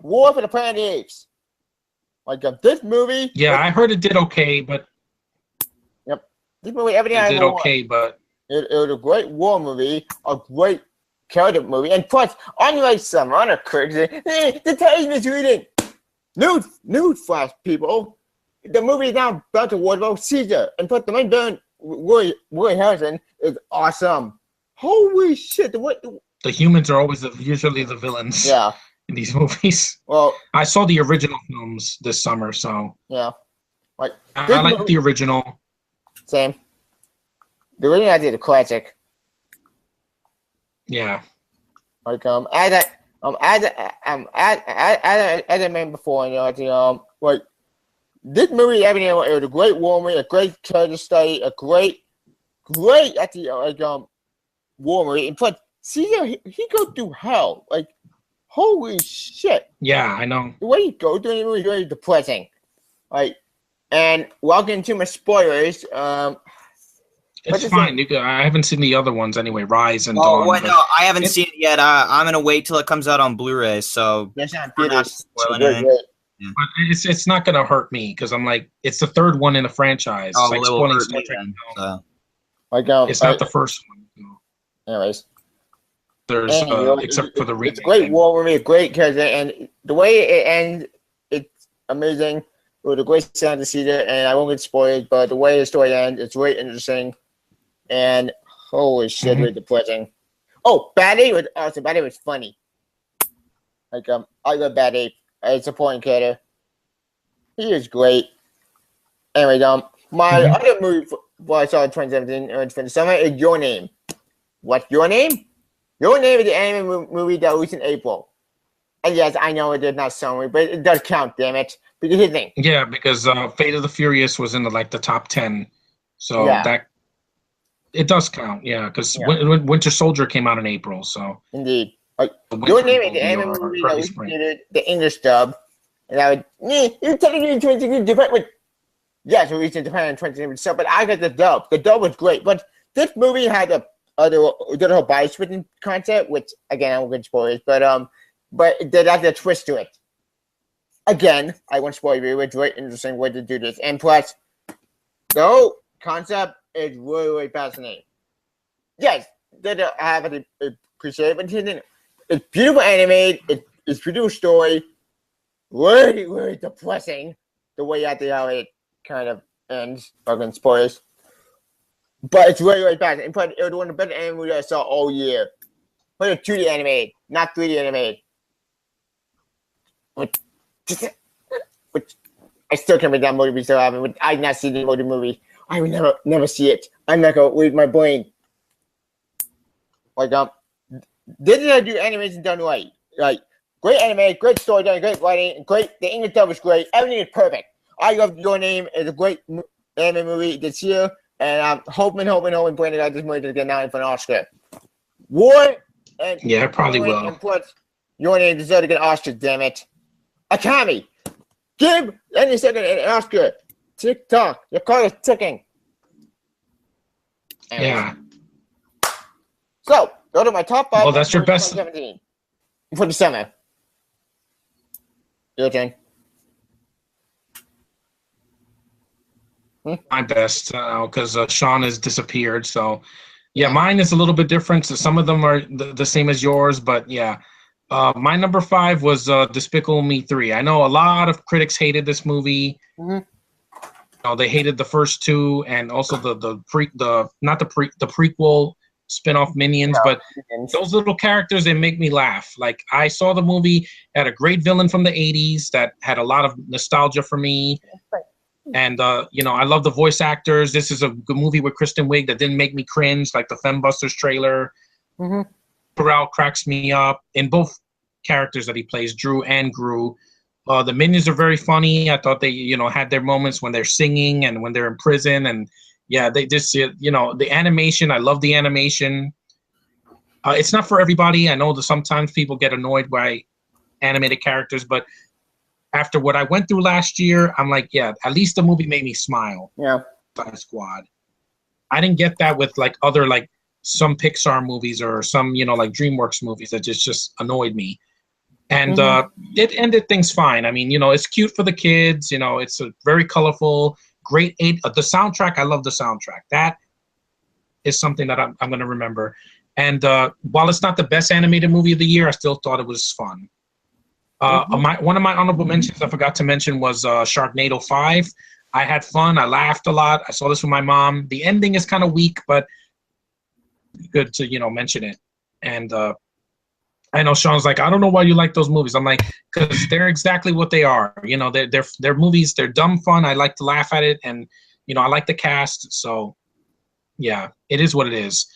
War for the Planet of the Apes. This movie. Yeah, I heard it did okay, but This movie, everything it I did want. okay, but It was a great war movie, a great character movie, and plus, unlike some other critics, the television is reading. Nude flash, people. The movie is now about to war about Caesar, and plus, the main villain, Roy Harrison, is awesome. Holy shit! the humans are always usually the villains. Yeah. In these movies. Well, I saw the original films this summer, so yeah. I like the original. Same. The original I did a classic. Yeah. As I mentioned before, this movie, everything, it was a great war movie, a great character study, a great war movie. And plus, Caesar, he goes through hell. Holy shit. Yeah, I know. The way he goes through the movie is really depressing. And welcome to my spoilers. It's fine. I haven't seen the other ones anyway, Rise and Dawn. But no, I haven't seen it yet. I'm gonna wait till it comes out on Blu-ray. So I'm not spoiling anything. But it's not gonna hurt me because I'm like it's the 3rd one in the franchise. Oh, it's like spoiling Star Trek. It's not the first one. Anyways. There's except for the remake. It's a great war movie, a great character, and the way it ends, it's amazing. It was a great sound to see there, and I won't get spoiled, but the way the story ends, it's really interesting. And holy shit, really depressing. Oh, Bad Ape was awesome. Bad Ape was funny. I love Bad Ape. It's a point character. He is great. Anyway, my other movie I saw in 2017 for the summer is Your Name. What's Your Name? Your Name is the anime movie that released in April. And yes, I know it is not summer, but it does count, damn it. Because here's the thing. Yeah, because Fate of the Furious was in the top 10. So that it does count, yeah, because Winter Soldier came out in April, so indeed. Your Name is the anime movie that was the English dub, and I would you're technically in 2016 Japan, but yes, we reached in Japan in 2016, but I got the dub. The dub was great, but this movie had a whole body switching concept, which again I won't get spoilers, but they had a twist to it. Again, I won't spoil you. It's a very interesting way to do this, and plus, the whole concept is really, really fascinating. Yes, they have to appreciate it, but it's beautiful animated. It's beautiful story. Really, really depressing the way how it kind of ends. Fucking spoilers. But it's really, really fascinating. In fact, it was one of the better anime movies I saw all year. But it's 2D animated, not 3D animated. Which I still can't make that movie so happen. But I've not seen the movie. I would never see it. I'm not gonna read my brain. Didn't I do animation done right? Great anime, great story done, great writing, great. The English dub was great. Everything is perfect. I Love Your Name is a great anime movie this year, and I'm hoping Brandon got this movie to get nominated for an Oscar. War and Yeah, it probably will. And plus, Your Name deserves to get an Oscar. Damn it, Akami, give any second an Oscar. Tick tock, your clock is ticking. Anyways. Yeah. So, go to my top 5. Well, that's your best. 2017 for the summer. Your turn. My best, because Sean has disappeared. So, yeah, mine is a little bit different. So some of them are the same as yours, but yeah. My number 5 was Despicable Me 3. I know a lot of critics hated this movie. Mm-hmm. They hated the first 2 and also the prequel spin-off Minions, but those little characters, they make me laugh. Like, I saw the movie, had a great villain from the 80s that had a lot of nostalgia for me. And, I love the voice actors. This is a good movie with Kristen Wiig that didn't make me cringe, like the Fembusters trailer. Mm-hmm. Corral cracks me up in both characters that he plays, Drew and Gru. The Minions are very funny. I thought they, had their moments when they're singing and when they're in prison. And, yeah, they just, the animation, I love the animation. It's not for everybody. I know that sometimes people get annoyed by animated characters, but after what I went through last year, I'm like, yeah, at least the movie made me smile. Yeah. Squad. I didn't get that with like other like some Pixar movies or some like DreamWorks movies that just annoyed me. And it ended things fine. I mean, it's cute for the kids. It's a very colorful, great. The soundtrack, I love the soundtrack. That is something that I'm going to remember. And while it's not the best animated movie of the year, I still thought it was fun. One of my honorable mentions I forgot to mention was Sharknado 5. I had fun. I laughed a lot. I saw this with my mom. The ending is kind of weak, but good to mention it. And I know Sean's like, I don't know why you like those movies. I'm like, because they're exactly what they are. They're movies. They're dumb fun. I like to laugh at it, and I like the cast. So yeah, it is what it is.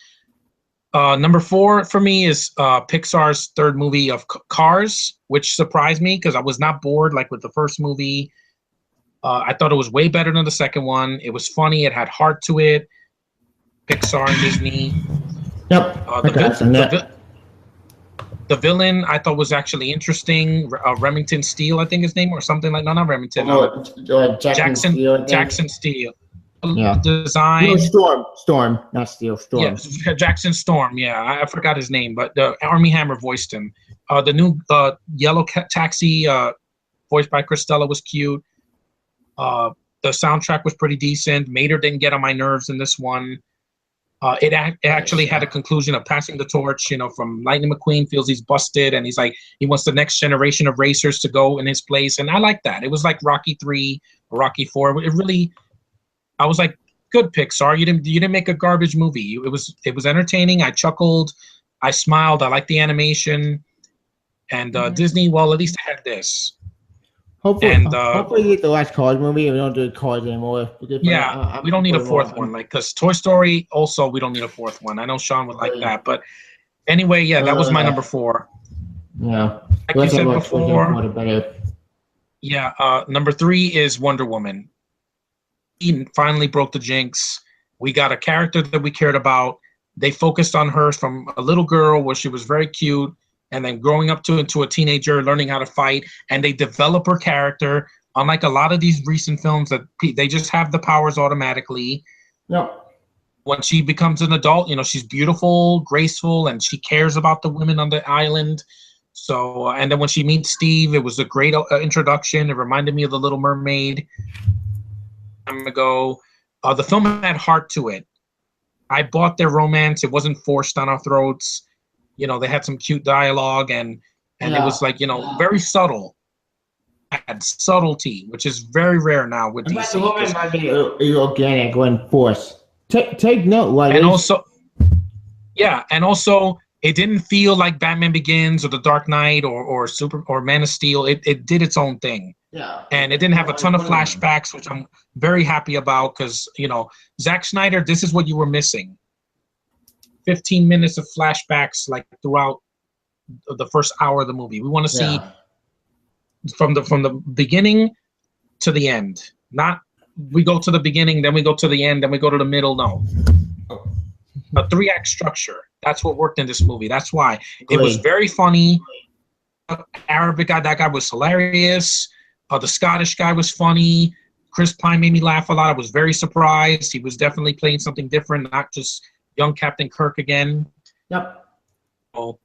Number 4 for me is Pixar's third movie of Cars, which surprised me because I was not bored like with the first movie. I thought it was way better than the second one. It was funny. It had heart to it. Pixar and Disney. Yep. The villain I thought was actually interesting. Remington Steele, I think his name, or something like. No, not Remington. Jackson Steele. Yeah. Design. No, Storm, not Steel. Storm. Yeah, Jackson Storm. Yeah, I forgot his name, but Armie Hammer voiced him. The new Yellow Taxi, voiced by Christella, was cute. The soundtrack was pretty decent. Mater didn't get on my nerves in this one. It actually had a conclusion of passing the torch. From Lightning McQueen feels he's busted, and he's like he wants the next generation of racers to go in his place, and I like that. It was like Rocky 3 or Rocky 4. It really. I was like, good Pixar. You didn't make a garbage movie. It was entertaining. I chuckled, I smiled. I liked the animation. And Disney, well, at least I had this. Hopefully you get the last Cars movie. We don't do Cars anymore. Yeah, we don't need a fourth one. Because Toy Story, also, we don't need a fourth one. I know Sean would like that, but anyway, yeah, that was my number 4. Yeah, like you said before. Yeah, number 3 is Wonder Woman. He finally broke the jinx. We got a character that we cared about. They focused on her from a little girl where she was very cute, and then growing up into a teenager, learning how to fight, and they develop her character. Unlike a lot of these recent films that they just have the powers automatically. No. When she becomes an adult, she's beautiful, graceful, and she cares about the women on the island. So, and then when she meets Steve, it was a great introduction. It reminded me of The Little Mermaid. Ago, the film had heart to it. I bought their romance. It wasn't forced on our throats. They had some cute dialogue, and it was like very subtle. Had subtlety, which is very rare now with DC. The woman might be organic when forced. Take note, like, and also it didn't feel like Batman Begins or The Dark Knight or Man of Steel. It did its own thing. Yeah. And it didn't have a ton of flashbacks, which I'm very happy about because, Zack Snyder, this is what you were missing. 15 minutes of flashbacks like throughout the first hour of the movie. We want to see from the beginning to the end. Not we go to the beginning, then we go to the end, then we go to the middle. No. A 3-act structure. That's what worked in this movie. That's why. It was very funny. Arabic guy, that guy was hilarious. The Scottish guy was funny. Chris Pine made me laugh a lot. I was very surprised. He was definitely playing something different, not just young Captain Kirk again. Yep. So,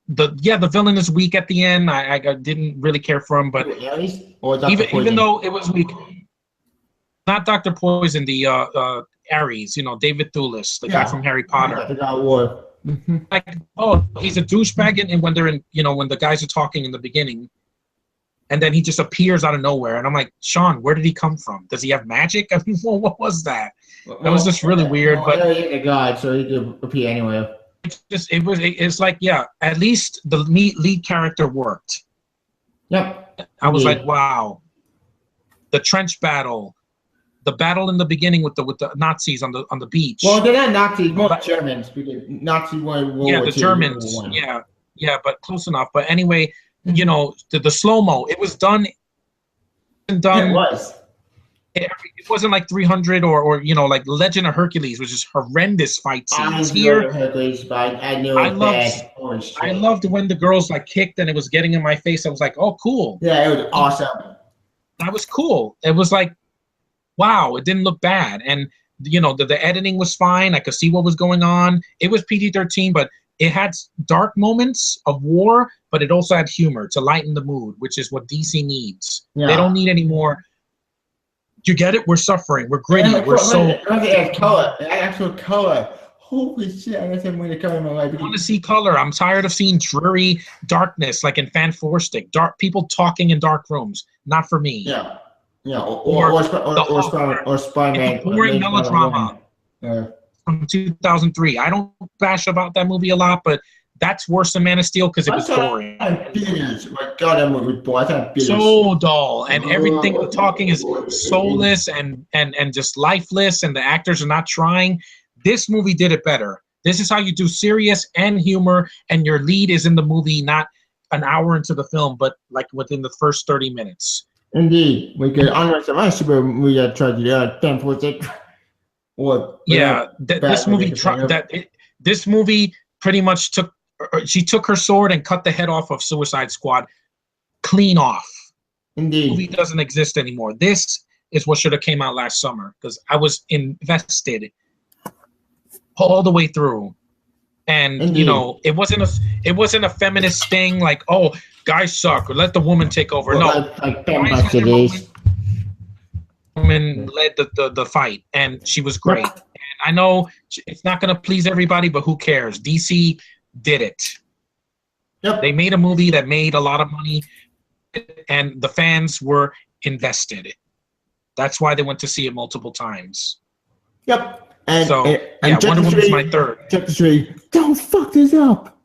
the villain is weak at the end. I didn't really care for him, but even though it was weak, not Dr. Poison, the Ares, David Thewlis, the guy from Harry Potter. Like, oh, he's a douchebag, and when they're in, when the guys are talking in the beginning, and then he just appears out of nowhere, and I'm like, Sean, where did he come from? Does he have magic? I mean, what was that? That was just really weird. But a god, so he could appear anywhere. It's like, yeah, at least the lead character worked. Yep. I was like, wow. The trench battle. The battle in the beginning with the Nazis on the beach. Well, they're not Nazis, more Germans. Because Nazis won World War II. The Germans. Yeah, but close enough. But anyway, the slow mo. It was done. Yeah, it was. It wasn't like 300 or like Legend of Hercules, which is horrendous fight scenes. Here, Hercules, but I knew it bad. I loved when the girls like kicked and it was getting in my face. I was like, oh, cool. Yeah, it was awesome. That was cool. It was like, wow, it didn't look bad. And, the editing was fine. I could see what was going on. It was PG-13, but it had dark moments of war, but it also had humor to lighten the mood, which is what DC needs. Yeah. They don't need any more. You get it? We're suffering. We're gritty. We're so... It color. Actual color. Holy shit, I guess I'm going to color in my life. I want to see color. I'm tired of seeing dreary darkness like in Fan Four Stick. Dark people talking in dark rooms. Not for me. Yeah. Yeah, or Spider-Man. Boring melodrama from 2003. I don't bash about that movie a lot, but that's worse than Man of Steel because it was boring. My God, that movie was boring. So dull, and everything the talking is soulless and just lifeless, and the actors are not trying. This movie did it better. This is how you do serious and humor, and your lead is in the movie, not an hour into the film, but like within the first 30 minutes. Indeed, we could honor some other super movie that tried to do Fan Four Stick. This movie pretty much took. She took her sword and cut the head off of Suicide Squad, clean off. Indeed, the movie doesn't exist anymore. This is what should have came out last summer because I was invested all the way through. And Indeed. It wasn't a feminist thing like, oh, guys suck or let the woman take over. Well, no, woman led the fight and she was great. And I know it's not going to please everybody, but who cares? DC did it. Yep. They made a movie that made a lot of money, and the fans were invested. That's why they went to see it multiple times. Yep. Wonder Woman's my third. Don't fuck this up.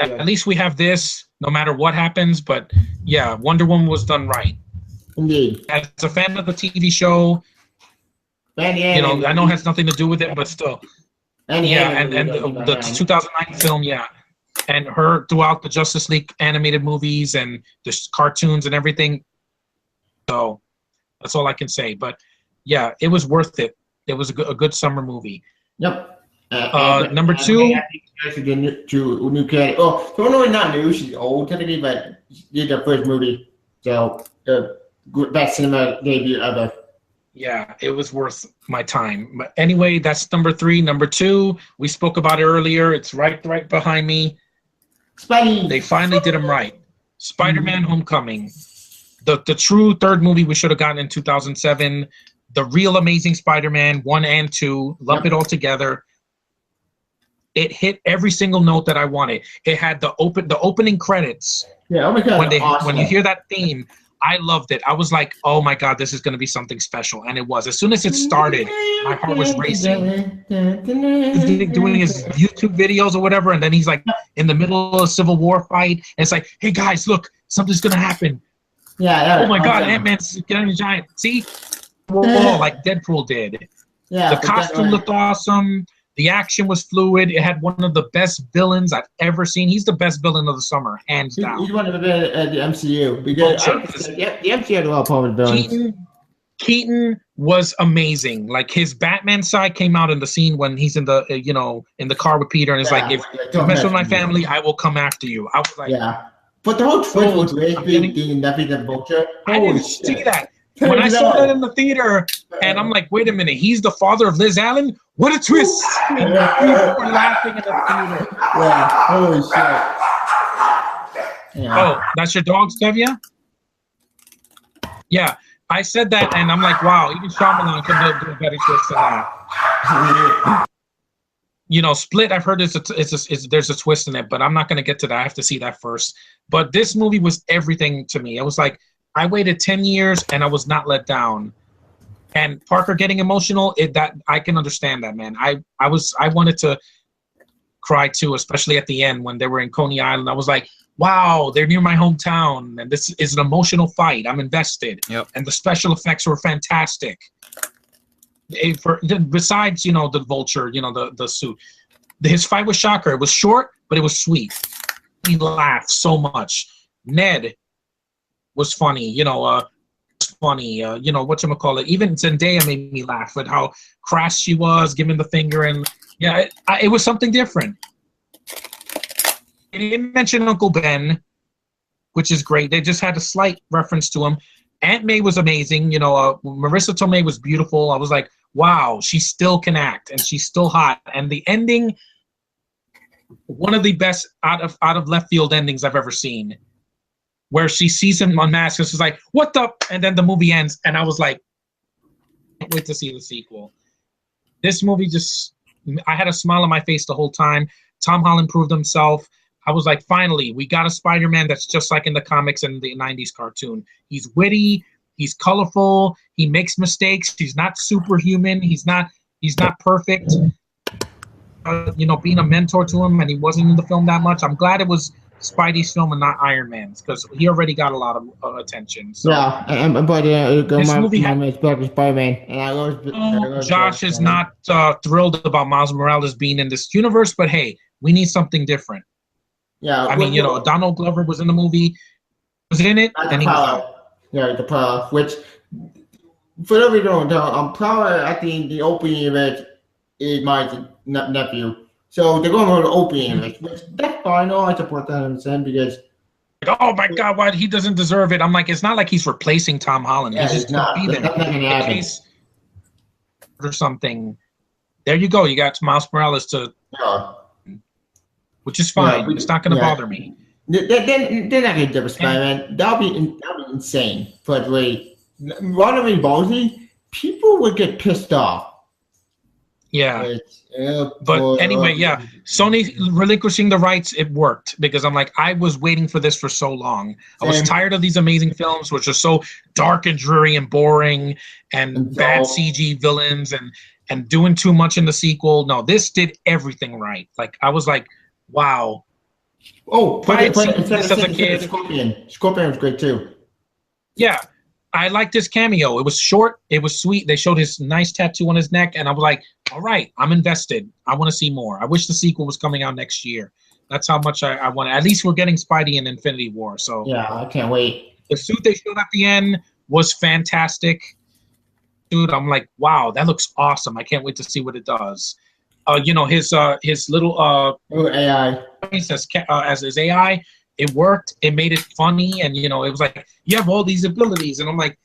At least we have this, no matter what happens. But yeah, Wonder Woman was done right. Indeed. As a fan of the TV show, I know it has nothing to do with it, but still. And the 2009 film, yeah. And her throughout the Justice League animated movies and the cartoons and everything. So that's all I can say. But yeah, it was worth it. It was a good summer movie. Yep. Number two. New cat. Oh, so no, not new. She's old technically, but she did the first movie. So the best cinema debut ever. Yeah, it was worth my time. But anyway, that's number 3. Number 2, we spoke about it earlier. It's right behind me. Spidey. They finally did them right. Spider-Man: Homecoming. The true third movie we should have gotten in 2007. The real Amazing Spider-Man 1 and 2. Lump it all together. It hit every single note that I wanted. It had the opening credits. Yeah, oh my God. When you hear that theme, I loved it. I was like, oh my God, this is going to be something special. And it was. As soon as it started, my heart was racing. He's doing his YouTube videos or whatever, and then he's like in the middle of a Civil War fight. And it's like, hey guys, look, something's going to happen. Yeah. Oh my God, Ant-Man's getting a giant. See? Like Deadpool did. Yeah. The costume looked awesome. The action was fluid. It had one of the best villains I've ever seen. He's the best villain of the summer, hands down. He's one of the best at the MCU because the MCU had a lot of powerful villains. Keaton was amazing. Like his Batman side came out in the scene when he's in the in the car with Peter, and it's like, if you mess with my family, I will come after you. I was like, but the whole twist was being nothing than Vulture. I didn't see that. When I saw that in the theater, and I'm like, wait a minute, he's the father of Liz Allen? What a twist! And people were laughing in the theater. Yeah, holy shit. Yeah. Oh, that's your dog, Stevia? Yeah, I said that, and I'm like, wow, even Shyamalan could do a better twist than that. Split, I've heard there's a twist in it, but I'm not going to get to that. I have to see that first. But this movie was everything to me. It was like, I waited 10 years and I was not let down. And Parker getting emotional, that I can understand that, man. I wanted to cry too, especially at the end when they were in Coney Island. I was like, wow, they're near my hometown, and this is an emotional fight. I'm invested. Yep. And the special effects were fantastic. Besides, the Vulture, the suit. His fight with Shocker, it was short, but it was sweet. He laughed so much. Ned was funny, whatchamacallit. Even Zendaya made me laugh at how crass she was, giving the finger, and it was something different. They didn't mention Uncle Ben, which is great. They just had a slight reference to him. Aunt May was amazing. Marissa Tomei was beautiful. I was like, wow, she still can act, and she's still hot. And the ending, one of the best out of left field endings I've ever seen, where she sees him unmasked and she's like, what the? And then the movie ends, and I was like, can't wait to see the sequel. This movie I had a smile on my face the whole time. Tom Holland proved himself. I was like, finally, we got a Spider-Man that's just like in the comics and the 90s cartoon. He's witty. He's colorful. He makes mistakes. He's not superhuman. He's not perfect. Being a mentor to him, and he wasn't in the film that much. I'm glad it was Spidey's film and not Iron Man's, because he already got a lot of attention. So. Yeah, but my Spider-Man, and I love Josh is not thrilled about Miles Morales being in this universe, but hey, we need something different. Yeah, I mean, Donald Glover was in the movie, was in it, and he was out. Yeah, the power, which for those who don't know, Power at the opening event is my nephew. So they're going to the opening event, which that's fine. I support that in a sense because. Oh my God! Why he doesn't deserve it? I'm like, it's not like he's replacing Tom Holland. Yeah, he's just going to be there in case or something. There you go. You got Miles Morales which is fine. It's not going to bother me. They're not going to do Spider-Man. That'll be insane. But Ronald Ballsy, people would get pissed off. Yeah. But anyway, Sony relinquishing the rights, it worked, because I'm like, I was waiting for this for so long. I was tired of these amazing films, which are so dark and dreary and boring and bad CG villains and doing too much in the sequel. No, this did everything right. Like, I was like, wow. Oh, but this as a kid. Scorpion was great too. Yeah. I liked his cameo. It was short. It was sweet. They showed his nice tattoo on his neck, and I was like, all right, I'm invested. I want to see more. I wish the sequel was coming out next year. That's how much I want. At least we're getting Spidey in Infinity War. So yeah, I can't wait. The suit they showed at the end was fantastic. Dude, I'm like, wow, that looks awesome. I can't wait to see what it does. His little AI as his AI. It worked. It made it funny, and it was like, you have all these abilities, and I'm like,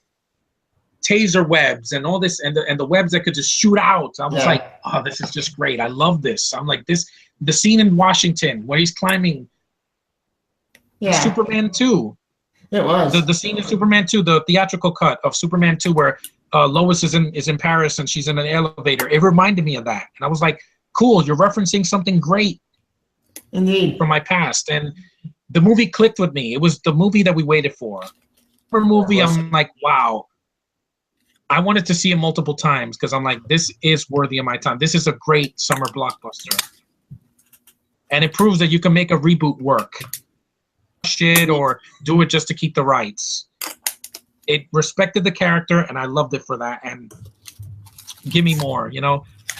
taser webs and all this, and the webs that could just shoot out. I was like, oh, this is just great. I love this. I'm like, the scene in Washington where he's climbing. Yeah. Superman 2. It was the scene in Superman 2, the theatrical cut of Superman 2, where Lois is in Paris and she's in an elevator. It reminded me of that, and I was like, cool. You're referencing something great, indeed, from my past, and. The movie clicked with me. It was the movie that we waited for. For a movie, I'm like, wow. I wanted to see it multiple times because I'm like, this is worthy of my time. This is a great summer blockbuster. And it proves that you can make a reboot work. Shit, or do it just to keep the rights. It respected the character, and I loved it for that. And give me more,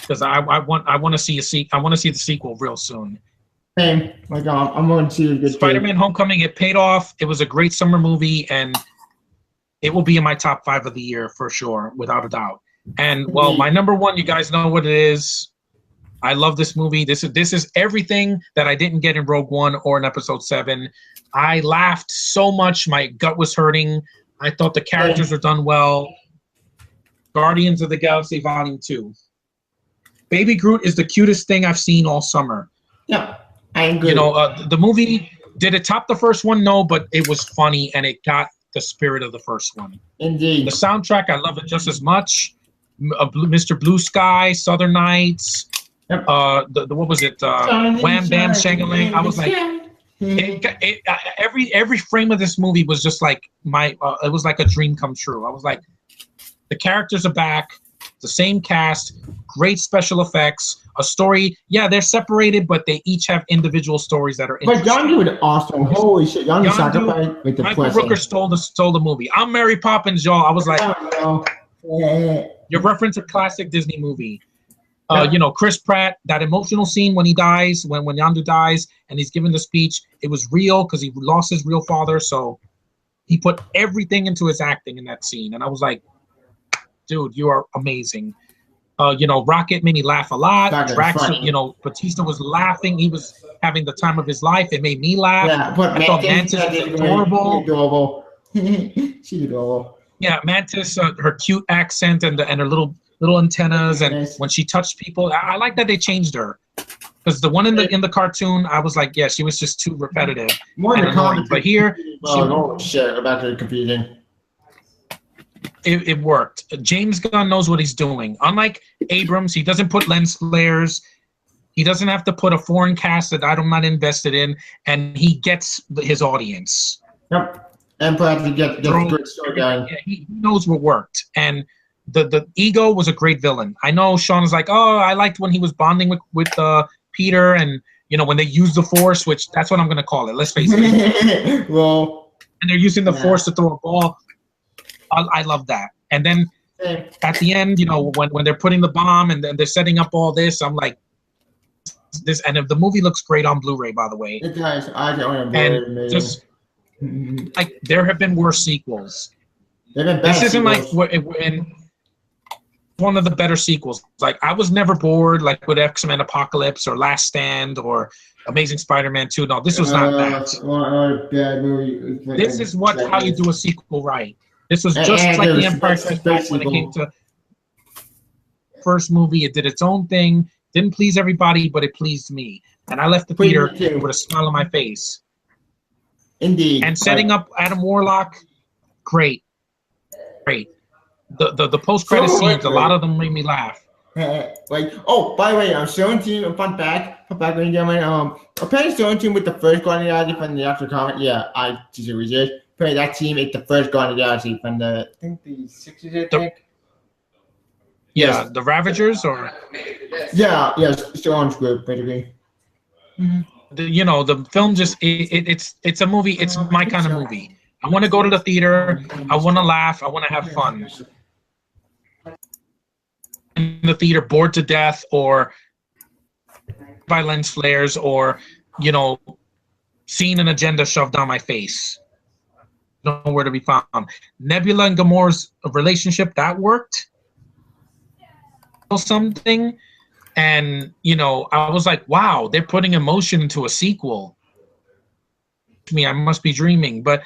because I want to see I want to see the sequel real soon. Same. Like I'm going to see a good Spider-Man: Homecoming. It paid off. It was a great summer movie, and it will be in my top 5 of the year for sure, without a doubt. And well, my number one, you guys know what it is. I love this movie. This is everything that I didn't get in Rogue One or in Episode 7. I laughed so much, my gut was hurting. I thought the characters were done well. Guardians of the Galaxy Volume 2. Baby Groot is the cutest thing I've seen all summer. Yeah, I agree. You know, the movie, did it top the first one? No, but it was funny and it got the spirit of the first one. Indeed. The soundtrack, I love it just as much. Mr. Blue Sky, Southern Nights, Yep. What was it? Wham Bam Shangalang. I was like, every frame of this movie was just like it was like a dream come true. I was like, the characters are back, the same cast, great special effects, a story. Yeah, they're separated, but they each have individual stories that are But interesting. Yondu was awesome. Holy shit, Yondu sacrificed with the Michael blessing. Rooker stole the movie. I'm Mary Poppins, y'all. I was like, you reference a classic Disney movie. You know, Chris Pratt, that emotional scene when he dies, when Yondu dies, and he's giving the speech, it was real because he lost his real father. So he put everything into his acting in that scene. And I was like, dude, you are amazing. You know, Rocket made me laugh a lot. Drax, you know, Batista was laughing. He was having the time of his life. It made me laugh. Yeah, but I thought Mantis was adorable. She's adorable. Yeah, Mantis, her cute accent and her little antennas, and when she touched people, I like that they changed her. Because the one in the cartoon, I was like, yeah, she was just too repetitive. More in the comics, but here, oh shit, about to confusing. It worked. James Gunn knows what he's doing. Unlike Abrams, he doesn't put lens flares. He doesn't have to put a foreign cast that I'm not invested in, and he gets his audience. Yep. And perhaps he gets a good story done. Yeah, he knows what worked. And the Ego was a great villain. I know Sean is like, oh, I liked when he was bonding with Peter, and you know when they use the Force, which that's what I'm gonna call it. Let's face it. Well, and they're using the Force to throw a ball. I love that. And then at the end, you know, when they're putting the bomb and then they're setting up all this, I'm like, this. And if the movie looks great on Blu-ray, by the way. It does. I don't and just like there have been worse sequels. This isn't like in one of the better sequels. Like I was never bored, like with X-Men Apocalypse or Last Stand or Amazing Spider-Man 2. No, this was not that. Bad movie. This is how you do a sequel right. This was just like The Empire Strikes Back when it came to first movie. It did its own thing. Didn't please everybody, but it pleased me. And I left the theater with a smile on my face. Indeed. And setting up Adam Warlock, great. The post-credit scenes, a lot of them made me laugh. Like, oh, by the way, Stone Team, fun fact, ladies and gentlemen, apparently Stone Team with the first Guardian of the Galaxy from the after comment, yeah, I disagree with this. Apparently that team is the first Guardian of the Galaxy from the, I think the 60s, I think. Yeah, the Ravagers or? Yeah, Stone's group, basically. You know, the film just, it's a movie, it's my kind of movie. I want to go to the theater, I want to laugh, I want to have fun. In the theater, bored to death or by lens flares or, you know, seeing an agenda shoved down my face. Nowhere to be found. Nebula and Gamora's relationship, that worked. Something. And, you know, I was like, wow, they're putting emotion into a sequel. I must be dreaming. But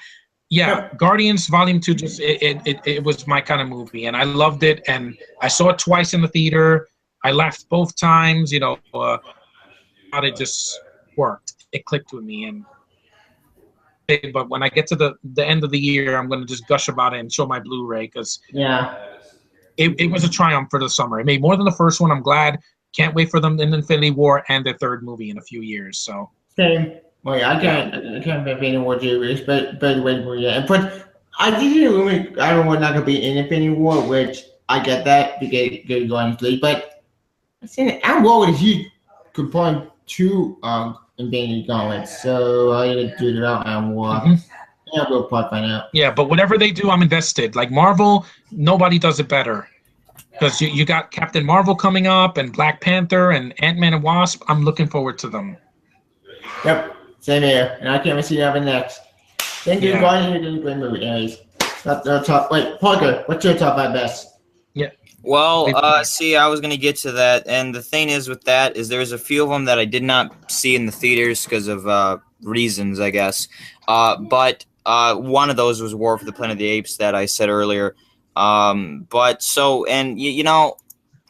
yeah, Guardians Volume 2 just it was my kind of movie, and I loved it. And I saw it twice in the theater. I laughed both times. You know, how it just worked. It clicked with me. And but when I get to the end of the year, I'm going to just gush about it and show my Blu-ray because it was a triumph for the summer. It made more than the first one. I'm glad. Can't wait for them in Infinity War and their third movie in a few years. So same. Well, yeah, I can't have any more J-Race, but wait for yeah. But I did I don't want not gonna be in Infinity War, which I get that because you're going to sleep. But I said I'm well with a huge component to Infinity Gauntlets, so I need to do it out and war. Yeah, we'll probably find out. Yeah, but whatever they do, I'm invested. Like Marvel, nobody does it better. because you got Captain Marvel coming up and Black Panther and Ant-Man and Wasp. I'm looking forward to them. Yep, same here, and I can't wait to see what happens next. Thank you, Yeah. Brian. You're doing a great movie, anyways. Wait, Parker, what's your top 5 best? Well, see, I was gonna get to that, and the thing is with that is there's a few of them that I did not see in the theaters because of reasons, I guess. But one of those was War for the Planet of the Apes that I said earlier. But so, and you know,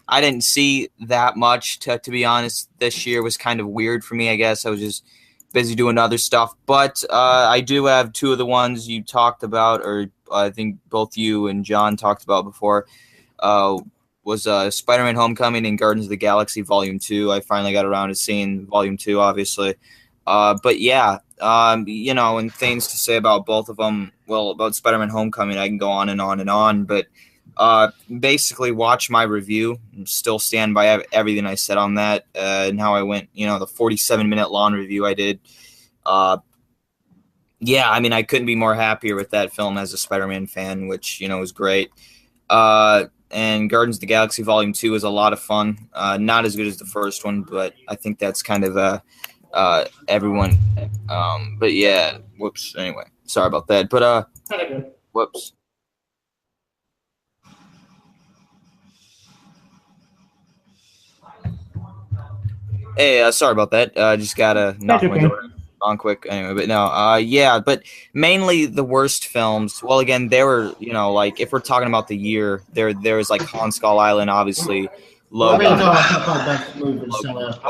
I didn't see that much to be honest. This year was kind of weird for me, I guess. I was just busy doing other stuff. But I do have two of the ones you talked about, or I think both you and John talked about before. Was Spider-Man Homecoming and Guardians of the Galaxy Volume 2. I finally got around to seeing Volume 2, obviously. But yeah, you know, and things to say about both of them. Well, about Spider-Man Homecoming, I can go on and on and on. But basically, watch my review and still stand by everything I said on that and how I went, you know, the 47-minute long review I did. Yeah, I mean, I couldn't be more happier with that film as a Spider-Man fan, which, you know, was great. And Guardians of the Galaxy Volume 2 is a lot of fun. Not as good as the first one, but I think that's kind of everyone. But yeah, whoops. Anyway, sorry about that. But whoops. Hey, sorry about that. Just gotta knock my door on quick. Anyway, but no, yeah, but mainly the worst films. Well, again, there were, you know, like if we're talking about the year, there was like Han Skull Island, obviously. Logan. I'm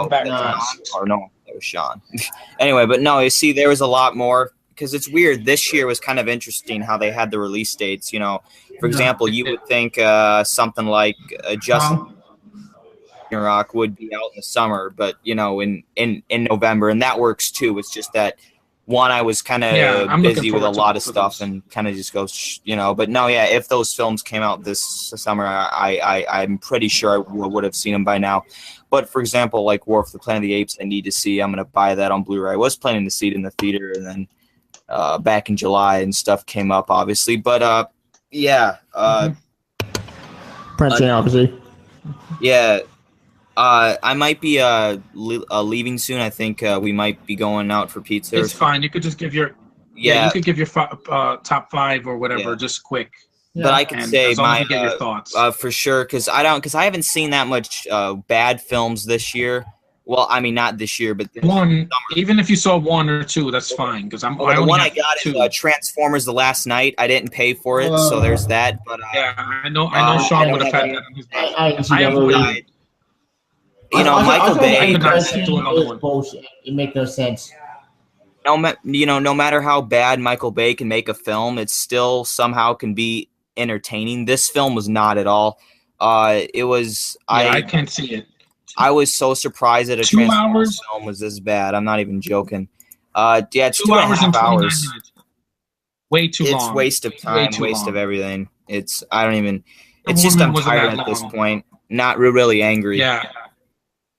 back. Or no, that was Sean. Anyway, but no, you see, there was a lot more because it's weird. This year was kind of interesting how they had the release dates. You know, for example, you would think something like Just Rock would be out in the summer, but you know, in November, and that works too. It's just that one, I was kind of busy with a lot of stuff and kind of just goes, you know. But no, yeah, if those films came out this summer, I'm pretty sure I would have seen them by now. But for example, like War for the Planet of the Apes, I need to see. I'm gonna buy that on Blu-ray. I was planning to see it in the theater, and then back in July and stuff came up, obviously. But yeah, Princeton, obviously. Yeah. I might be leaving soon. I think we might be going out for pizza. It's fine. You could just give your you could give your top 5 or whatever, just quick. Yeah. But I could say my get your thoughts. For sure, because I haven't seen that much bad films this year. Well, I mean not this year, but one. Even if you saw 1 or 2, that's fine. Because the one I got is Transformers: The Last Night. I didn't pay for it, so there's that. But yeah, I know Sean would have had that on his list. I didn't see that movie. You know, Michael Bay. Bullshit. It makes no sense. No matter how bad Michael Bay can make a film, it still somehow can be entertaining. This film was not at all. It was. I can't see it. I was so surprised that a 2 hours film was this bad. I'm not even joking. Yeah, it's 2 hours and 29 hours. minutes. Way too long. It's waste of time, waste of everything. It's just I'm tired at this point. Not really angry. Yeah.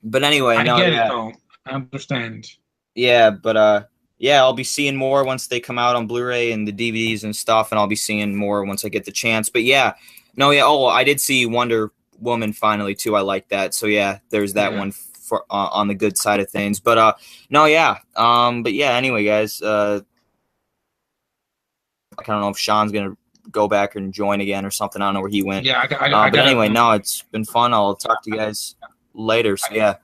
But anyway, I get it though. I understand. Yeah, but yeah, I'll be seeing more once they come out on Blu-ray and the DVDs and stuff, and I'll be seeing more once I get the chance. But yeah, no, yeah. Oh, I did see Wonder Woman finally too. I like that. So yeah, there's that one for on the good side of things. But no, yeah. But yeah. Anyway, guys. I don't know if Sean's gonna go back and join again or something. I don't know where he went. Yeah, but anyway, no, it's been fun. I'll talk to you guys later. So yeah. It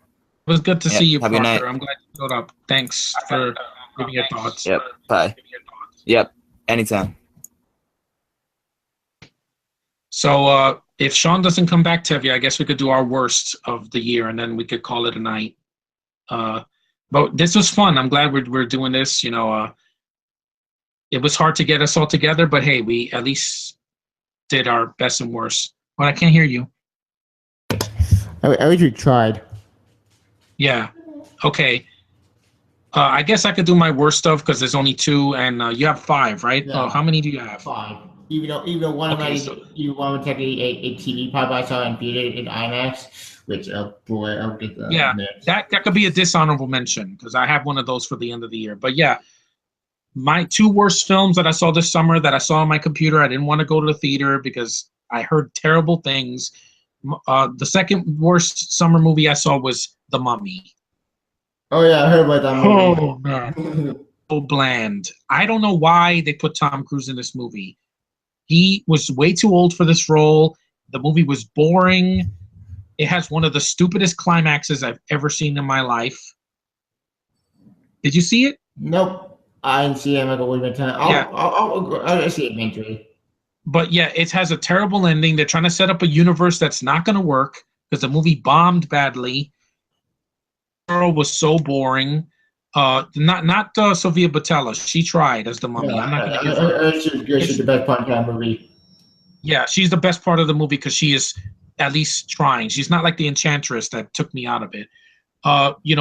was good to see you, Have a good night. Parker. I'm glad you showed up. Thanks for giving your thoughts. Yep. Bye. Yep. Anytime. So if Sean doesn't come back, Tevye, I guess we could do our worst of the year, and then we could call it a night. But this was fun. I'm glad we're doing this. You know, it was hard to get us all together, but hey, we at least did our best and worst. But I can't hear you. I wish we tried. Yeah. Okay. I guess I could do my worst stuff because there's only 2, and you have 5, right? Yeah. How many do you have? 5. Even though one of my you want to take a TV pop I saw in theater in IMAX, which boy, I'll get that. Yeah, that could be a dishonorable mention because I have one of those for the end of the year. But yeah, my 2 worst films that I saw this summer that I saw on my computer, I didn't want to go to the theater because I heard terrible things. The second worst summer movie I saw was The Mummy. Oh yeah, I heard about that movie. Oh man, so bland. I don't know why they put Tom Cruise in this movie. He was way too old for this role. The movie was boring. It has one of the stupidest climaxes I've ever seen in my life. Did you see it? Nope, I didn't see it. I'm like a weird time. I'll see it eventually. But yeah, it has a terrible ending. They're trying to set up a universe that's not going to work because the movie bombed badly. Girl was so boring. Not Sofia Boutella. She tried as the Mummy. Yeah, I'm not going to give her. She's the best part of that movie. Yeah, she's the best part of the movie because she is at least trying. She's not like the Enchantress that took me out of it.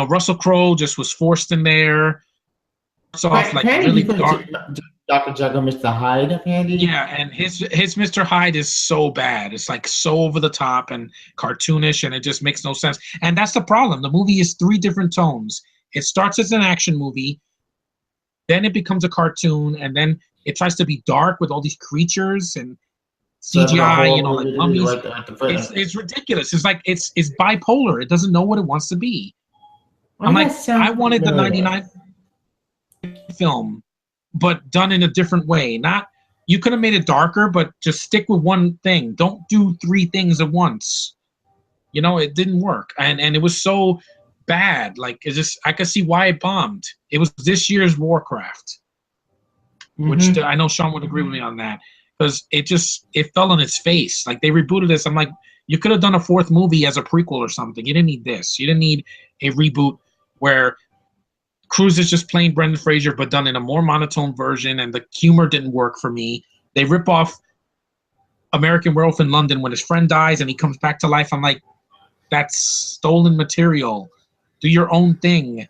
Russell Crowe just was forced in there. It's off like really dark. Dr. Jekyll, Mr. Hyde, apparently. Yeah, and his Mr. Hyde is so bad. It's like so over the top and cartoonish, and it just makes no sense. And that's the problem. The movie is 3 different tones. It starts as an action movie, then it becomes a cartoon, and then it tries to be dark with all these creatures and CGI, like mummies. It's ridiculous. It's like it's bipolar. It doesn't know what it wants to be. I'm like, I wanted the 99 film, but done in a different way. You could have made it darker, but just stick with one thing. Don't do 3 things at once. It didn't work, and it was so bad. Like, it's just, I could see why it bombed. It was this year's Warcraft, which I know Sean would agree with me on that, because it fell on its face. Like, they rebooted this. I'm like, you could have done a 4th movie as a prequel or something. You didn't need this. You didn't need a reboot where Cruise is just playing Brendan Fraser, but done in a more monotone version, and the humor didn't work for me. They rip off American Werewolf in London when his friend dies and he comes back to life. I'm like, that's stolen material. Do your own thing.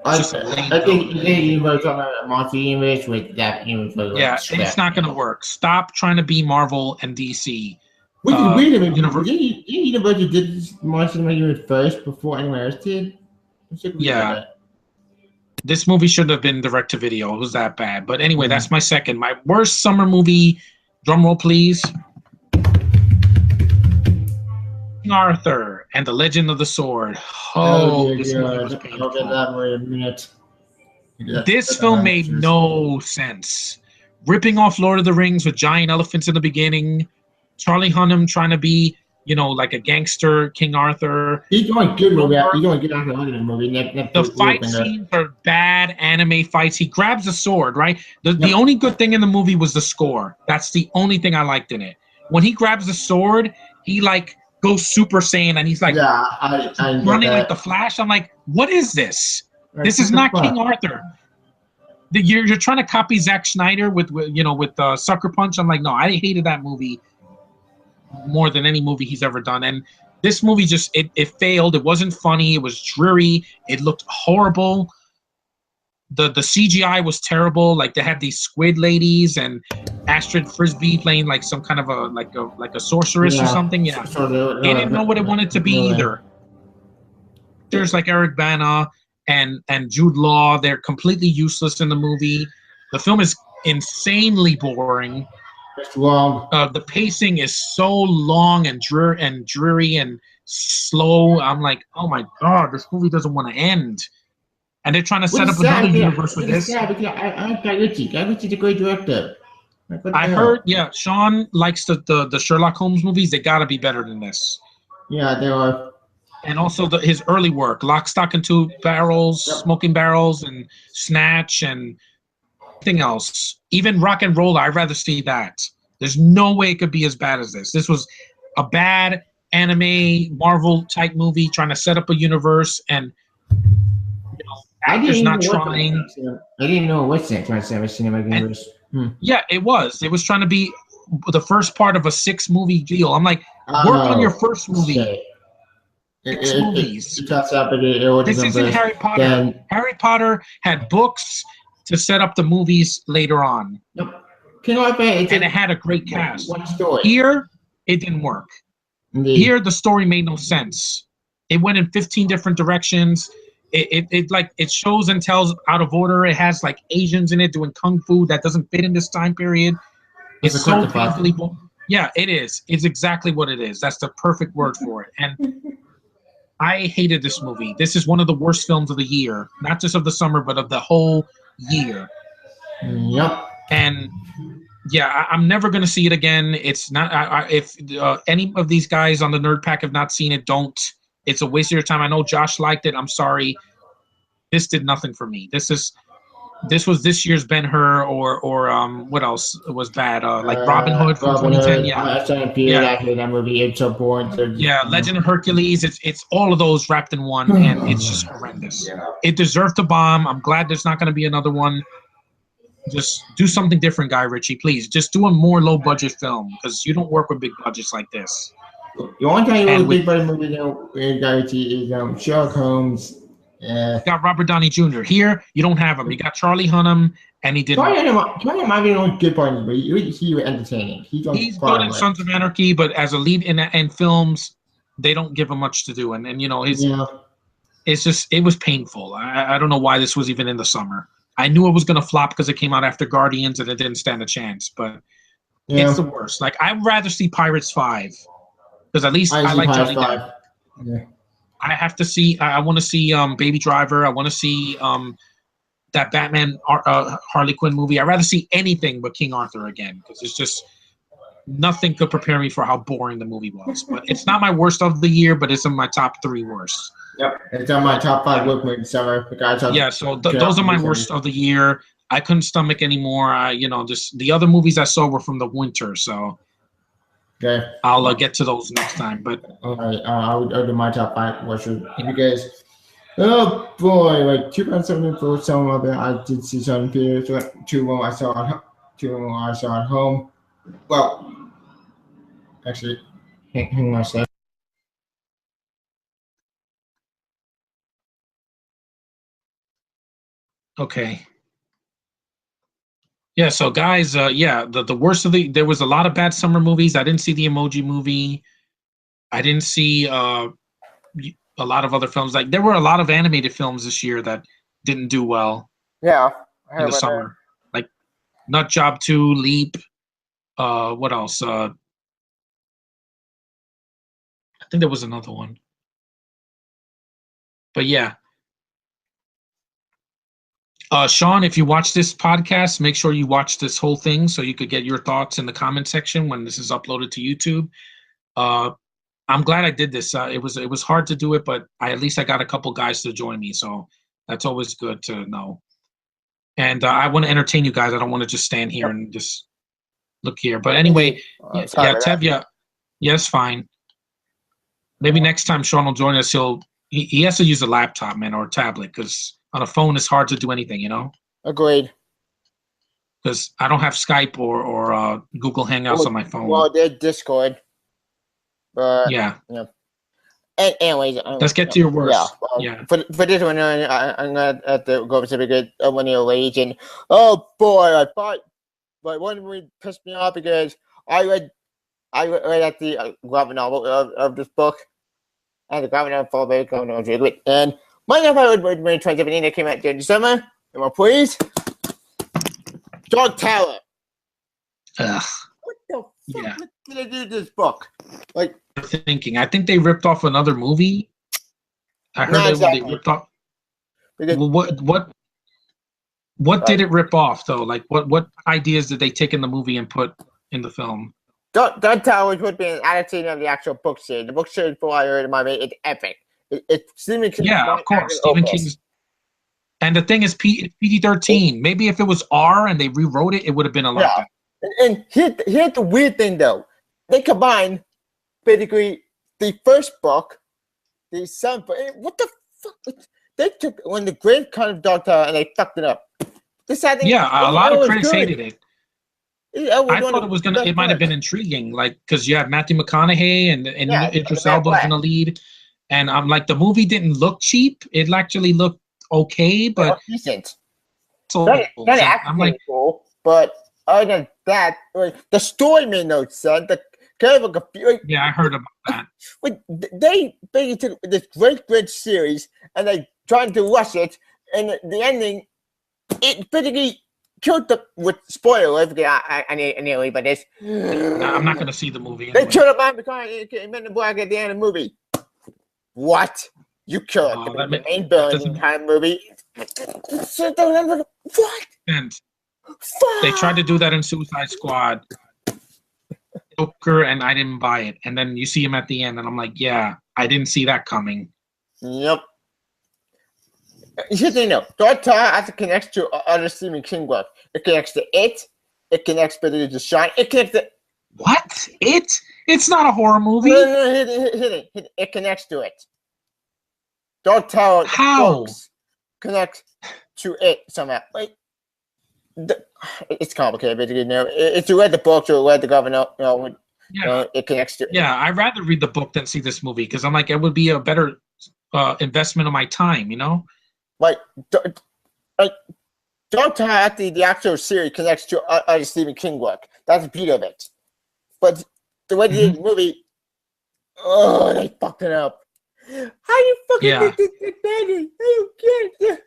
I think you were talking about Monster Universe with that universe. Yeah, it's not going to work. Stop trying to be Marvel and DC. Wait a minute. Universe did this Monster Universe first before anyone else did? Yeah. This movie should have been direct to video. It was that bad. But anyway, that's my second. My worst summer movie, drum roll please. King Arthur and the Legend of the Sword. This movie was painful. I'll get that in a minute. This film made no sense. Ripping off Lord of the Rings with giant elephants in the beginning. Charlie Hunnam trying to be, like a gangster, King Arthur. He's doing good movie. He's doing good after the movie. The fight scenes are bad anime fights. He grabs a sword, right? The only good thing in the movie was the score. That's the only thing I liked in it. When he grabs the sword, he goes Super Saiyan and he's like running like the Flash. I'm like, what is this? Right, this is not King Arthur. You're trying to copy Zack Snyder with Sucker Punch. I'm like, no, I hated that movie more than any movie he's ever done. And this movie just it failed. It wasn't funny. It was dreary. It looked horrible. The CGI was terrible. Like, they had these squid ladies and Astrid Frisbee playing like some kind of a sorceress or something. Yeah, they didn't know what it wanted to be either. There's like Eric Bana and Jude Law. They're completely useless in the movie. The film is insanely boring. It's long. The pacing is so long and dreary and slow. I'm like, oh my god, this movie doesn't want to end. And they're trying to set up another universe with this. I like Guy Ritchie. Guy Ritchie's a great director. I heard, Sean likes the Sherlock Holmes movies. They got to be better than this. Yeah, they are. And also his early work, Lock, Stock, and Two Barrels, Smoking Barrels, and Snatch, and everything else. Even Rock and Roller, I'd rather see that. There's no way it could be as bad as this. This was a bad anime, Marvel-type movie trying to set up a universe, and actors not trying. I didn't know what's that trying to set up a cinematic universe. Yeah, it was. It was trying to be the first part of a 6-movie deal. I'm like, work on your first movie. Six movies. This isn't Harry Potter. Harry Potter had books to set up the movies later on. Nope. And it had a great cast. One story. Here, it didn't work. Indeed. Here, the story made no sense. It went in 15 different directions. It shows and tells out of order. It has like Asians in it doing kung fu that doesn't fit in this time period. It's so painfully Yeah, it is. It's exactly what it is. That's the perfect word for it. And I hated this movie. This is one of the worst films of the year, not just of the summer, but of the whole year. Yep. And yeah, I'm never going to see it again. It's not. If any of these guys on the Nerd Pack have not seen it, don't. It's a waste of your time. I know Josh liked it. I'm sorry. This did nothing for me. This was this year's Ben-Hur or what else was bad? Like Robin Hood from Robin 2010. Hood. Yeah, I started feeling I hate that movie. It's so boring. yeah. Legend of Hercules. It's all of those wrapped in one, and it's just horrendous. It deserved to bomb. I'm glad there's not going to be another one. Just do something different, Guy Ritchie, please. Just do a more low-budget film because you don't work with big budgets like this. The only time you really big budget movie though is Sherlock Holmes. You got Robert Downey Jr. Here, you don't have him. You got Charlie Hunnam, and he didn't. Charlie might be the only good part, but he was entertaining. He's good in Sons of Anarchy, but as a lead in films, they don't give him much to do. And you know, it's just it was painful. I don't know why this was even in the summer. I knew it was going to flop because it came out after Guardians and it didn't stand a chance. But it's the worst. Like I'd rather see Pirates 5 because at least I like Johnny Depp. Yeah. I have to see. I want to see Baby Driver. I want to see that Batman Harley Quinn movie. I'd rather see anything but King Arthur again because it's just nothing could prepare me for how boring the movie was. But it's not my worst of the year, but it's in my top 3 worst. Yep, it's on my top 5 work movie summer. So those are my worst of the year. I couldn't stomach anymore. Just the other movies I saw were from the winter. So. Okay. I'll get to those next time. But all right, I'll do my top 5 watches. You guys, oh boy, like 2007 some of it I did see some theaters. 2 I saw at home. Well, actually, hang on a second. Okay. Yeah, so guys, the worst of there was a lot of bad summer movies. I didn't see the Emoji Movie. I didn't see a lot of other films. Like there were a lot of animated films this year that didn't do well. Yeah, in the summer, like Nut Job 2, Leap. What else? I think there was another one. But yeah. Sean, if you watch this podcast, make sure you watch this whole thing so you could get your thoughts in the comment section when this is uploaded to YouTube. I'm glad I did this. It was hard to do it, but at least I got a couple guys to join me, so that's always good to know. And I want to entertain you guys. I don't want to just stand here and just look here. But anyway, Tevya, yes, fine. Maybe next time Sean will join us. He has to use a laptop, man, or a tablet because. On a phone, it's hard to do anything, you know? Agreed. Because I don't have Skype or Google Hangouts on my phone. Well, they're Discord. But, yeah. Anyways. Let's get to your worst. Yeah. For this one, I'm going to have to go over to the one of your rage. And, oh, boy, I thought. But one movie pissed me off because I read at the graphic novel of this book. And the graphic novel for very graphic novel really good. And my favorite movie 2017 that came out during the summer. Come on, please. Dark Tower. Ugh. What the fuck did they do to this book? Like, thinking. I think they ripped off another movie. I heard they ripped off. What did it rip off though? Like what ideas did they take in the movie and put in the film? Dark Tower would be an adaptation of the actual book series. The book series, for I heard in my opinion, it's epic. It's Stephen King. Yeah, of course. Stephen King's. And the thing is, PG-13. Maybe if it was R and they rewrote it, it would have been a lot better. And here's the weird thing, though. They combined basically the first book, the seventh book. What the fuck? They took one of the great kind of Dark Tower and they fucked it up. A lot of critics hated it. I thought it might have been intriguing, like because you have Matthew McConaughey and Idris Elba in the lead. And I'm like, the movie didn't look cheap. It actually looked okay, but decent. So I'm like, cool, but other than that, the story made no sense. The kind of I heard about that. They basically took this great series and they tried to rush it, and the ending, it basically killed the with spoiler. I need to leave by this. No, I'm not gonna see the movie. They Anyway. killed a bomb because Men in Black at the end of the movie. What? You killed the main villain in the entire movie? What? And they tried to do that in Suicide Squad. Joker, and I didn't buy it. And then you see him at the end, and I'm like, yeah, I didn't see that coming. Yep. Here's the thing, though. Dark Tower actually connects to other Stephen King work. It connects to It. It connects to The Shine. It connects to... What? It? It's not a horror movie. No, it connects to it. Dark Tower books connect to it somehow. Like, it's complicated, but you know, if you read the book or read the governor, it connects to it. Yeah, I'd rather read the book than see this movie because I'm like, it would be a better investment of my time, you know? Like Dark Tower, actually, the actual series connects to other Stephen King work. That's the beauty of it. But the way they did the movie, they fucked it up. How you fucking think it's better? I don't get it.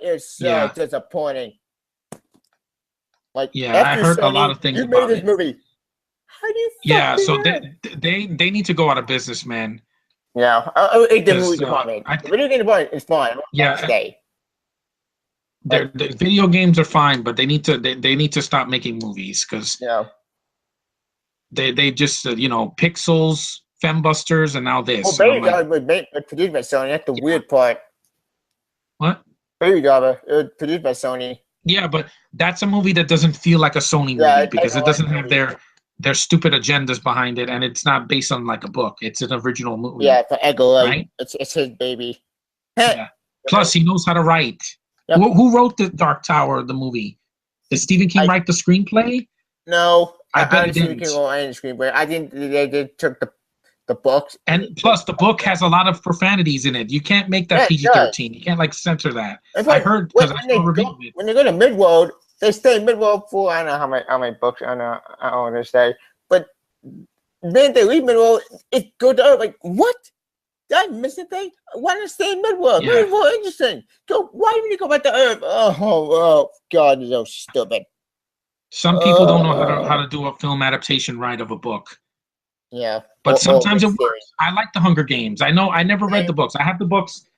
It's so disappointing. Like, I heard a lot of things you about made this it. movie. How do you? So they need to go out of business, man. Yeah, I hate the movie department. The video game department is fine. The video games are fine, but they need to stop making movies because they just Pixels, Fembusters, and now this. Oh, Baby Driver was produced by Sony. That's the weird part. What? Baby Driver, it was produced by Sony. Yeah, but that's a movie that doesn't feel like a Sony movie because it doesn't have their stupid agendas behind it, and it's not based on like a book. It's an original movie. Yeah, for Edgar Wright. Right? It's his baby. Yeah. Plus, he knows how to write. Yep. Who wrote the Dark Tower, the movie? Did Stephen King write the screenplay? No, I bet he Stephen didn't. King wrote any screenplay. I think they took the books. And plus, the book has a lot of profanities in it. You can't make that PG-13. You can't like censor that. I heard because I saw a review of it. When they go to Midworld, they stay in Midworld for I don't know how many books I don't want to say, but then they leave Midworld. It goes to Earth. Like what? Did I miss a thing? Why not stay in Midworld? Yeah. More interesting. Why didn't you go back to Earth? Oh God, you're so stupid. Some people don't know how to do a film adaptation right of a book. Yeah. But sometimes it works. I like the Hunger Games. I know I never read the books. I have the books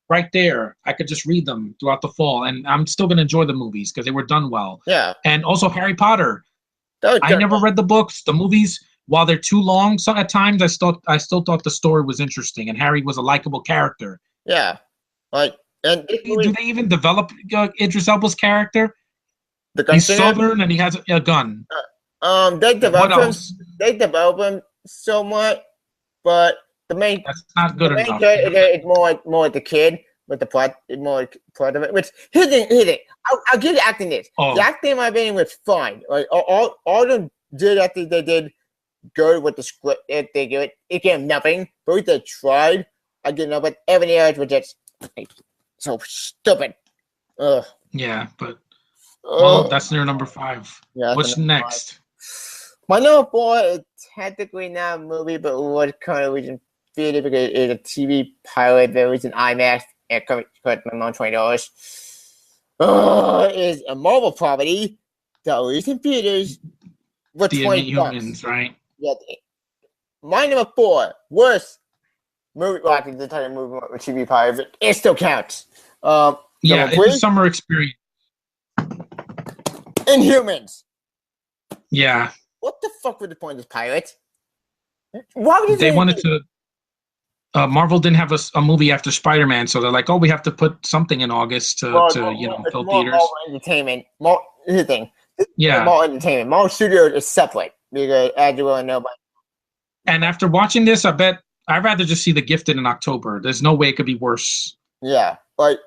right there. I could just read them throughout the fall, and I'm still going to enjoy the movies because they were done well. Yeah. And also Harry Potter. I never read the books. The movies, while they're too long, so at times I still thought the story was interesting, and Harry was a likable character. Yeah. Like, and do they even develop Idris Elba's character? He's Southern and he has a gun. They develop him somewhat, but that's not good enough. It's more like the kid with the plot, more part of it. Which here's the I'll give you acting this. The acting in my opinion was fine. Like all of them did after they did good with the script. They did it gave nothing. But they tried. I didn't know, but everything else was just so stupid. Ugh. Yeah, but well, that's their number 5. Yeah, what's next? 5. My number 4 is technically not a movie, but was kind of in theater because it's a TV pilot that was in IMAX and cost around $20. Is a Marvel property that was in theaters with The $20. Inhumans, right? Yeah. My number 4 worst movie. Well, I think the type of movie with TV pilot, but it still counts. It's a summer experience. Inhumans. Yeah. What the fuck was the point of this pilot? Why would they wanted to? Marvel didn't have a movie after Spider-Man, so they're like, "Oh, we have to put something in August to fill theaters." More entertainment. Here's the thing. Yeah. More entertainment. More Studios is separate because as you well know. And after watching this, I bet I'd rather just see The Gifted in October. There's no way it could be worse. Yeah, like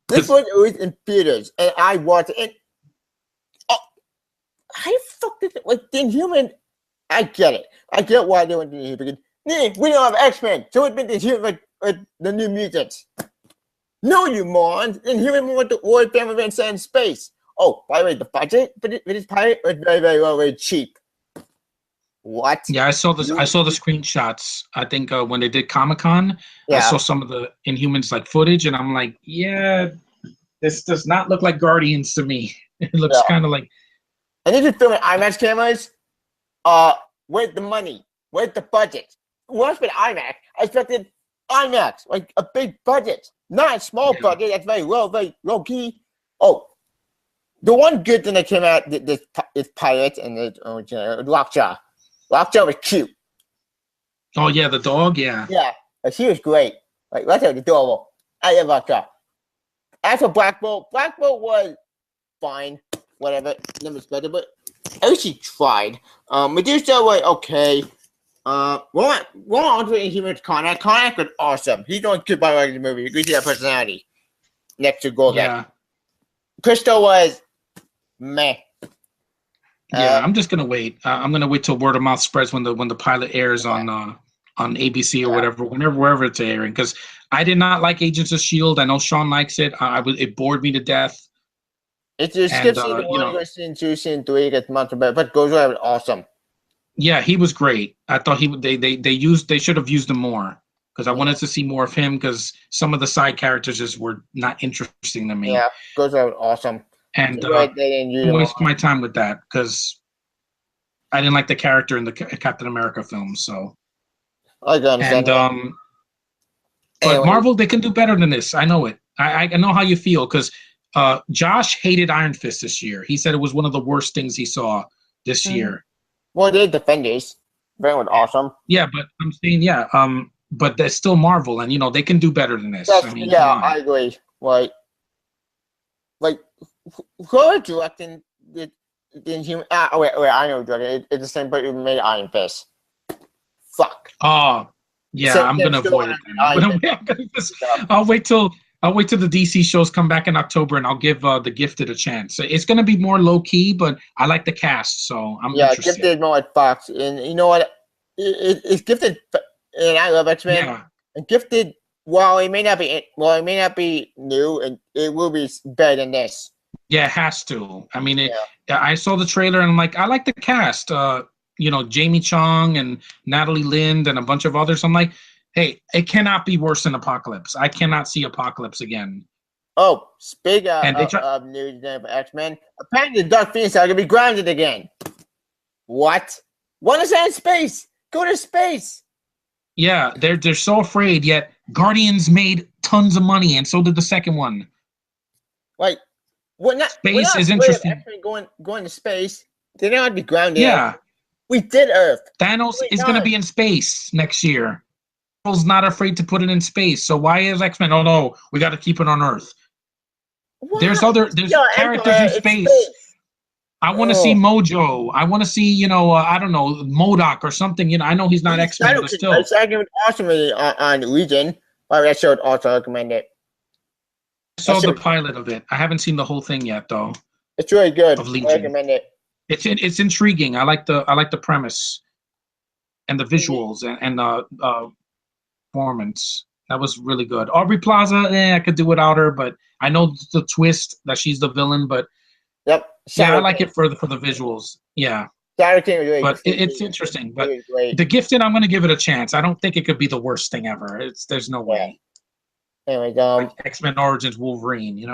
this was in theaters, and I watched it. How the fuck did like the Inhuman? I get it. I get why they went to the Inhuman. We don't have X-Men, so it's been the Inhuman like the New Mutants. No, you morons! Inhuman went to World Family Event in space. Oh, by the way, the budget for this pilot was very, very low, very cheap. What? Yeah, I saw this. I saw the screenshots. I think when they did Comic-Con, I saw some of the Inhumans like footage, and I'm like, yeah, This does not look like Guardians to me. It looks kind of like. And they just film with IMAX cameras. Where's the money? Where's the budget? Once with IMAX, I expected IMAX, like a big budget, not a small budget. That's very low key. Oh, the one good thing that came out this Pirate and the Lockjaw. Lockjaw was cute. Oh yeah, the dog. Yeah. Yeah, she was great. Like Lockjaw was adorable. I love Lockjaw. As for Black Bolt was fine. Whatever, never better, but at least she tried. Medusa was okay. Roland Andre and Human Conrad. Conrad was awesome. He's doing good by the movie. You can see that personality next to Golden. Yeah. Crystal was meh. Yeah, I'm just gonna wait. I'm gonna wait till word of mouth spreads when the pilot airs on ABC or whatever, wherever it's airing. Because I did not like Agents of S.H.I.E.L.D. I know Sean likes it. It bored me to death. It's just skip season 1, season 2, season 3 gets much better, but Ghost Rider was awesome. Yeah, he was great. I thought they should have used him more because I wanted to see more of him because some of the side characters just were not interesting to me. Yeah, Ghost Rider was awesome. And I didn't waste my time with that because I didn't like the character in the Captain America film. So I can understand. And but Marvel, they can do better than this. I know it. I know how you feel because Josh hated Iron Fist this year. He said it was one of the worst things he saw this year. Well, they're Defenders. That was awesome. Yeah, but I'm saying, but they're still Marvel, and they can do better than this. I agree. Like who directing the Inhuman? Wait, I know directing. It's the same, but it made Iron Fist. Fuck. Oh, yeah, I'm gonna avoid it. I'll wait till the DC shows come back in October, and I'll give the Gifted a chance. It's gonna be more low key, but I like the cast, so I'm interested. Gifted is more like Fox, and you know what? It's Gifted, and I love X-Men. Yeah. And Gifted, while it may not be new, and it will be better than this. Yeah, it has to. I mean, I saw the trailer, and I'm like, I like the cast. Jamie Chung and Natalie Lind and a bunch of others. I'm like, hey, it cannot be worse than Apocalypse. I cannot see Apocalypse again. Oh, speaking of news for X-Men, apparently the Dark Phoenix are going to be grounded again. What? Want to stay in space? Go to space. Yeah, they're so afraid, yet Guardians made tons of money, and so did the second one. Like, space is interesting. X-Men going to space. They don't have to be grounded. Yeah. We did Earth. Thanos is going to be in space next year. Marvel's not afraid to put it in space. So why is X-Men? Oh no, we got to keep it on Earth. What? There's characters in space. I want to see Mojo. I want to see, I don't know, MODOK or something. I know he's not X-Men, but still. It's awesomely on Legion. That show would also recommend it. I saw the pilot of it. I haven't seen the whole thing yet, though. It's really good. Of Legion. I recommend it. It's intriguing. I like the premise and the visuals and performance. That was really good. Aubrey Plaza, I could do without her, but I know the twist that she's the villain. But yep, I like it for the visuals. Yeah, really but it's interesting. But The Gifted, I'm going to give it a chance. I don't think it could be the worst thing ever. There's no way. Anyway, like X-Men Origins Wolverine,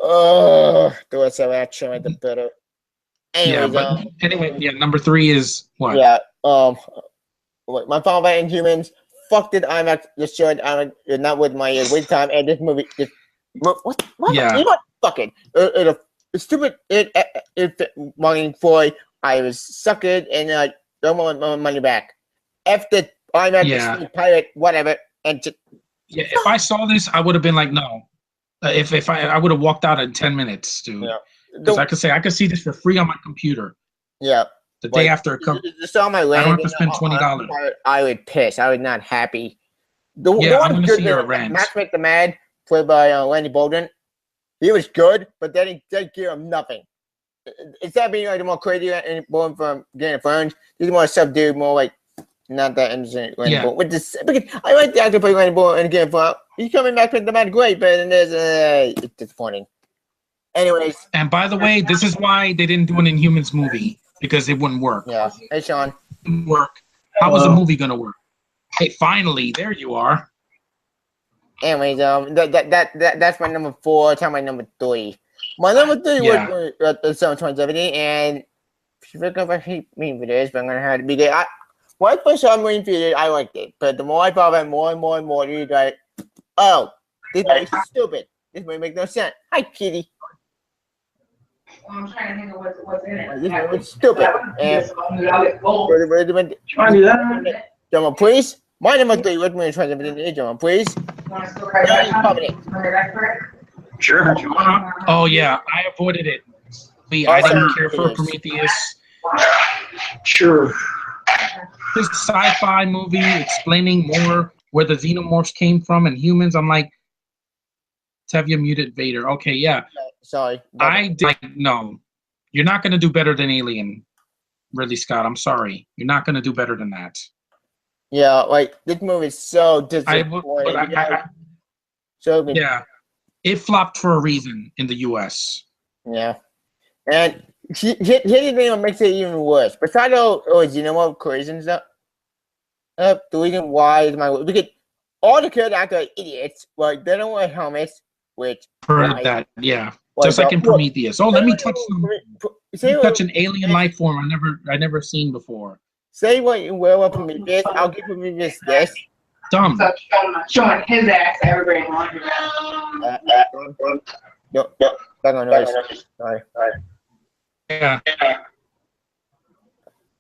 Oh, there was some action at the better. Anyway, number 3 is what? Yeah, my final fight Inhumans. Fuck did IMAX just showed IMAX not with my wait time and this movie. What? Yeah. You know what? Fuck it. It's stupid. It marketing ploy. I was sucked and I don't want my money back. After IMAX pirate whatever and just. Yeah, if I saw this, I would have been like, no. If I would have walked out in 10 minutes, dude. Yeah. Because I could see this for free on my computer. Yeah. The day after it comes. I don't have to spend $20. I would piss. I was not happy. The I'm one good thing, Max Make the Mad, played by Randy Bolden. He was good, but they didn't give him nothing. Instead of being like the more crazy and born from Game of Thrones, he's more subdued, more like not that interesting. I like the actor playing Randy Bolden in Game of Thrones. He's coming back with the Mad great, but then it's disappointing. Anyways. And by the way, this is why they didn't do an Inhumans movie. Because it wouldn't work. Yeah. Hey, Sean. It wouldn't work. How was the movie going to work? Hey, finally, there you are. Anyways, that's my number 4. Time my number 3. My number 3 was the summer 2017, and if you're gonna hate me for this, but I'm gonna have to be there. When I first saw Marine Theater, I liked it, but the more I thought about it, more and more, you're like, oh, this movie is stupid. This movie makes no sense. Hi, Kitty. Well, I'm trying to think of what's in it. This movie is stupid. And Trying to do that. Gentlemen, please. My number 3 with me in 2017, gentlemen, please. Sure. Oh yeah, I avoided it. I didn't care for Prometheus. Sure. This sci-fi movie explaining more where the xenomorphs came from and humans. I'm like, Tevye muted Vader. Okay, yeah. Sorry. No. You're not going to do better than Alien, Ridley Scott. I'm sorry. You're not going to do better than that. Yeah, like, this movie is so disappointing. Yeah. It flopped for a reason in the U.S. Yeah. And here's the thing that makes it even worse. Besides all xenomorph creation stuff, the reason why is because all the characters act like idiots. Like, they don't wear helmets, which... Heard that, yeah. Just like in Prometheus. Oh, let me touch an alien life form I never seen before. Say what you will about Prometheus. I'll give Prometheus this. Dumb. So showing his ass to everybody. No, noise. Sorry. Yeah.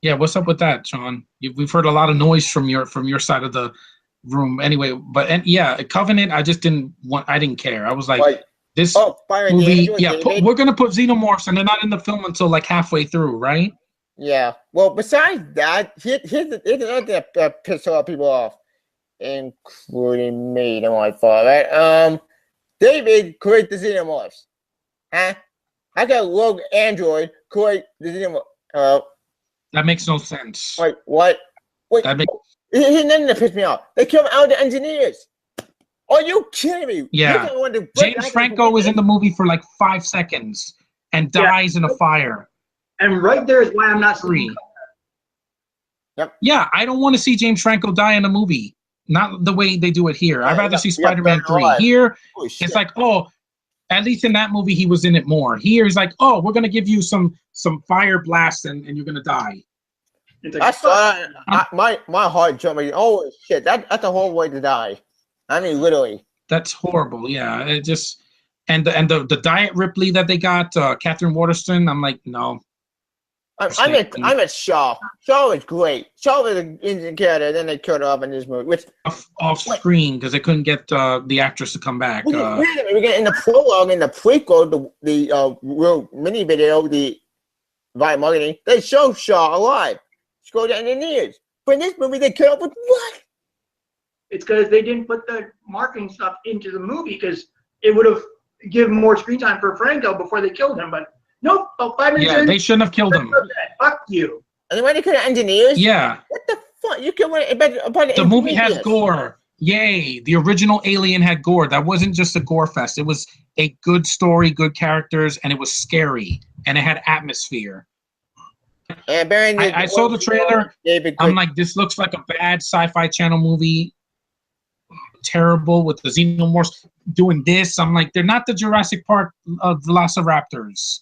Yeah, what's up with that, Sean? We've heard a lot of noise from your side of the room. Anyway, Covenant. I didn't care. I was like this movie. Yeah, we're gonna put xenomorphs, and they're not in the film until like halfway through, right? Yeah. Well, besides that, here's another thing that pissed a lot of people off, including me. And my fault, right? David created the xenomorphs. Huh? I got a rogue android create the xenomorphs. That makes no sense. Wait, what? Wait, here's nothing that pissed me off. They killed out the engineers. Are you kidding me? Yeah. James Franco was in the movie for like 5 seconds and dies in a fire. And right there is why I'm not free. Yep. Yeah, I don't want to see James Franco die in a movie. Not the way they do it here. I'd rather see Spider-Man 3. Here, it's like, at least in that movie, he was in it more. Here, he's like, we're going to give you some fire blasts and you're going to die. I saw my heart jumping. Oh, shit. That's a whole way to die. I mean, literally. That's horrible. Yeah. It just, and the Diet Ripley that they got, Catherine Waterston, I'm like, no. I'm at Shaw. Shaw was great. Shaw was an Indian character, then they killed her off in this movie. Which off screen because they couldn't get the actress to come back. Wait a minute, we get in the prologue, in the prequel, the real mini video, the via marketing, they show Shaw alive. Scroll down in the years. But in this movie, they killed up with what? It's because they didn't put the marketing stuff into the movie because it would have given more screen time for Franco before they killed him, but. Nope, 5 minutes. Yeah, they shouldn't have killed him. Fuck you. And why they kill engineers? Yeah. What the fuck? You killed the movie has gore. Yay. The original Alien had gore. That wasn't just a gore fest. It was a good story, good characters, and it was scary. And it had atmosphere. And I saw the trailer. I'm like, this looks like a bad sci-fi channel movie. Terrible with the xenomorphs doing this. I'm like, they're not the Jurassic Park Velociraptors.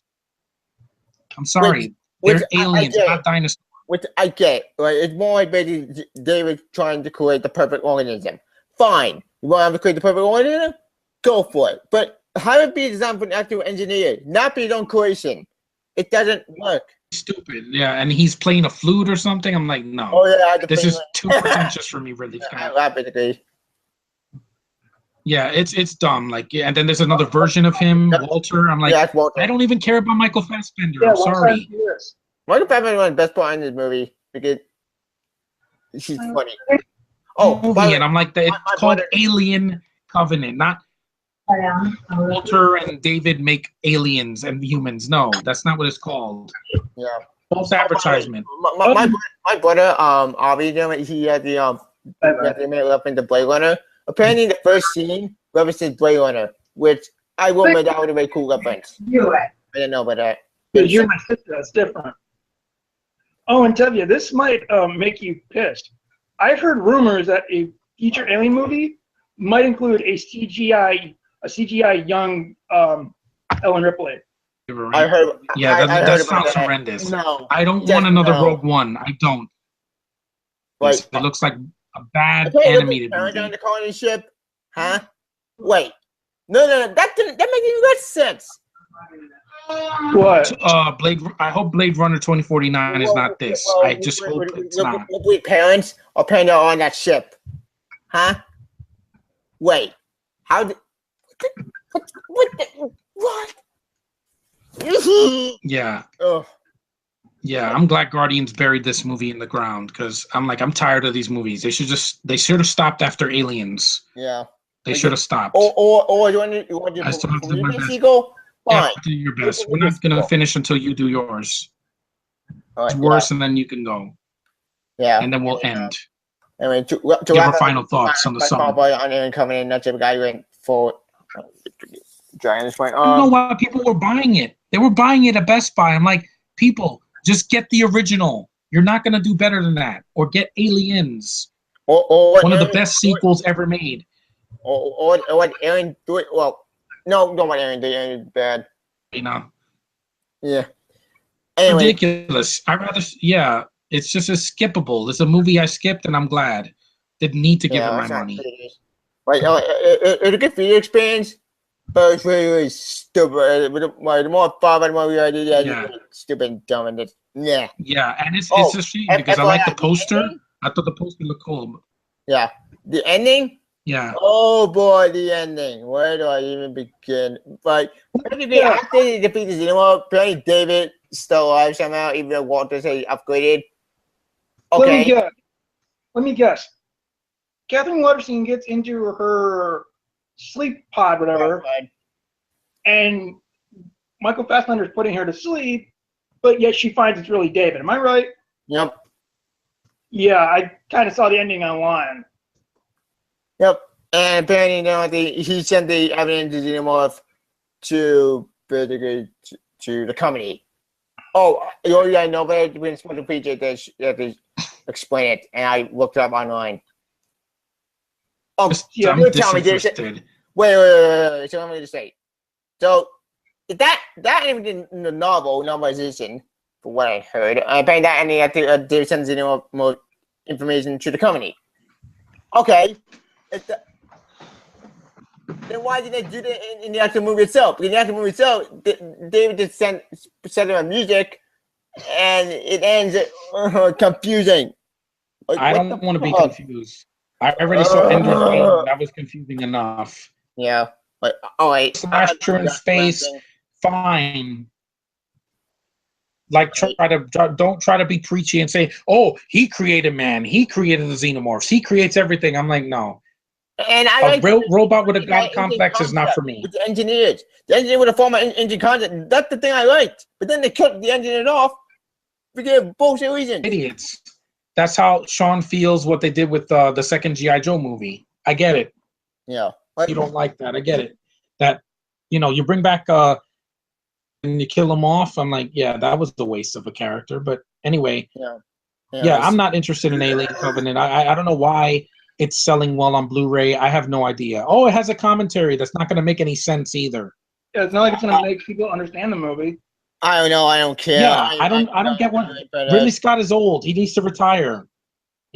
I'm sorry. They're aliens, not dinosaurs. Which I get. Right? It's more like basically David trying to create the perfect organism. Fine. You want to create the perfect organism? Go for it. But have it be designed for an actual engineer, not be his own creation. It doesn't work. Stupid. Yeah, and he's playing a flute or something. I'm like, no. Oh, yeah, this is too pretentious for me, Ridley Scott. I basically. Yeah, it's dumb. Like, and then there's another version of him, Walter. I'm like, I don't even care about Michael Fassbender. I'm sorry. Michael Fassbender was the best part in this movie because she's funny. And I'm like, it's called Alien Covenant, not Walter and David make aliens and humans. No, that's not what it's called. Yeah. False advertisement. My brother, Avi, he had the made up into Blade Runner. Apparently, the first scene references Blade Runner, which I will admit that would have been a cool reference. I didn't know about that. Because you're my sister, that's different. Oh, and Tevye, this might make you pissed. I've heard rumors that a future Alien movie might include a CGI young Ellen Ripley. I heard. Yeah, I that heard about sounds that. horrendous. No, I don't just want another no. Rogue One. I don't. Like, It looks like a bad okay, animated look, movie. on the colony ship, huh? Wait, no, that makes even less sense. What? I hope Blade Runner 2049 is not this. I just hope it's not. Wait, parents are parents are on that ship, huh? Wait, how did what? Yeah. Oh, Yeah, I'm glad Guardians buried this movie in the ground because I'm tired of these movies. They should have stopped after Aliens. yeah. They should have stopped. Or you want to I still have to do my best. sequel? Yeah, Fine. do your best. We're not gonna finish until you do yours. It's worse, and then you can go. Yeah. And then we'll end. Anyway, to Give wrap our up, final thoughts on the song. Cowboy on Aaron coming in, not the guy who went for drawing this point. I don't know why people were buying it. They were buying it at Best Buy. I'm like, people, just get the original. You're not gonna do better than that. Or get Aliens. Or one of the best sequels ever made. Or what Aaron do it? Well, no, don't want Aaron do it. Aaron is bad. You know. Yeah. Anyway. Ridiculous. Yeah, it's just skippable. It's a movie I skipped, and I'm glad. Didn't need to give her my money. Right, it's a good video experience, but it's really stupid. The more far, the more we already did, stupid and dumb, and yeah. Yeah, and it's a shame because I like the poster. I thought the poster looked cool. Yeah, the ending. Yeah. Oh boy, the ending. Where do I even begin? Like, after they defeat the Xenomorph, apparently David still alive somehow, even though Walter said he upgraded. Okay. Let me guess. Catherine Waterston gets into her sleep pod, whatever, and Michael Fassbender's putting her to sleep, but yet she finds it's really David. Am I right? Yep. Yeah, I kind of saw the ending online. Yep. And apparently, he sent the evidence to Xenomorph to basically to the company. Oh, you already know, but we're supposed to feature this. You have to explain it, and I looked it up online. Oh, yeah, I'm disinterested. Wait. So let me just say. So that even in the novelization, for what I heard, apparently that ending after they send more information to the company. Okay. Then why did they do that in the actual movie itself? In the actual movie itself, David just set on music, and it ends confusing. Like, I don't want to be confused. I already saw Ender's Game. That was confusing enough. Yeah. Like, all right. Slasher in space, fine. Like, don't try to be preachy and say, "Oh, he created man. He created the xenomorphs. He creates everything." I'm like, no. And a real robot with a god complex is not for me. With the engineers, with a former engine concept, that's the thing I liked. But then they cut the engineers off because of bullshit reasons. Idiots. That's how Sean feels. What they did with the second G.I. Joe movie. I get it. Yeah. You don't like that. I get it. That you bring back and you kill him off. I'm like, yeah, that was the waste of a character. But anyway, yeah, I'm not interested in Alien Covenant. I don't know why it's selling well on Blu-ray. I have no idea. Oh, it has a commentary that's not going to make any sense either. Yeah, it's not like it's going to make people understand the movie. I don't know. I don't care. Yeah, I don't get what Ridley Scott is old. He needs to retire.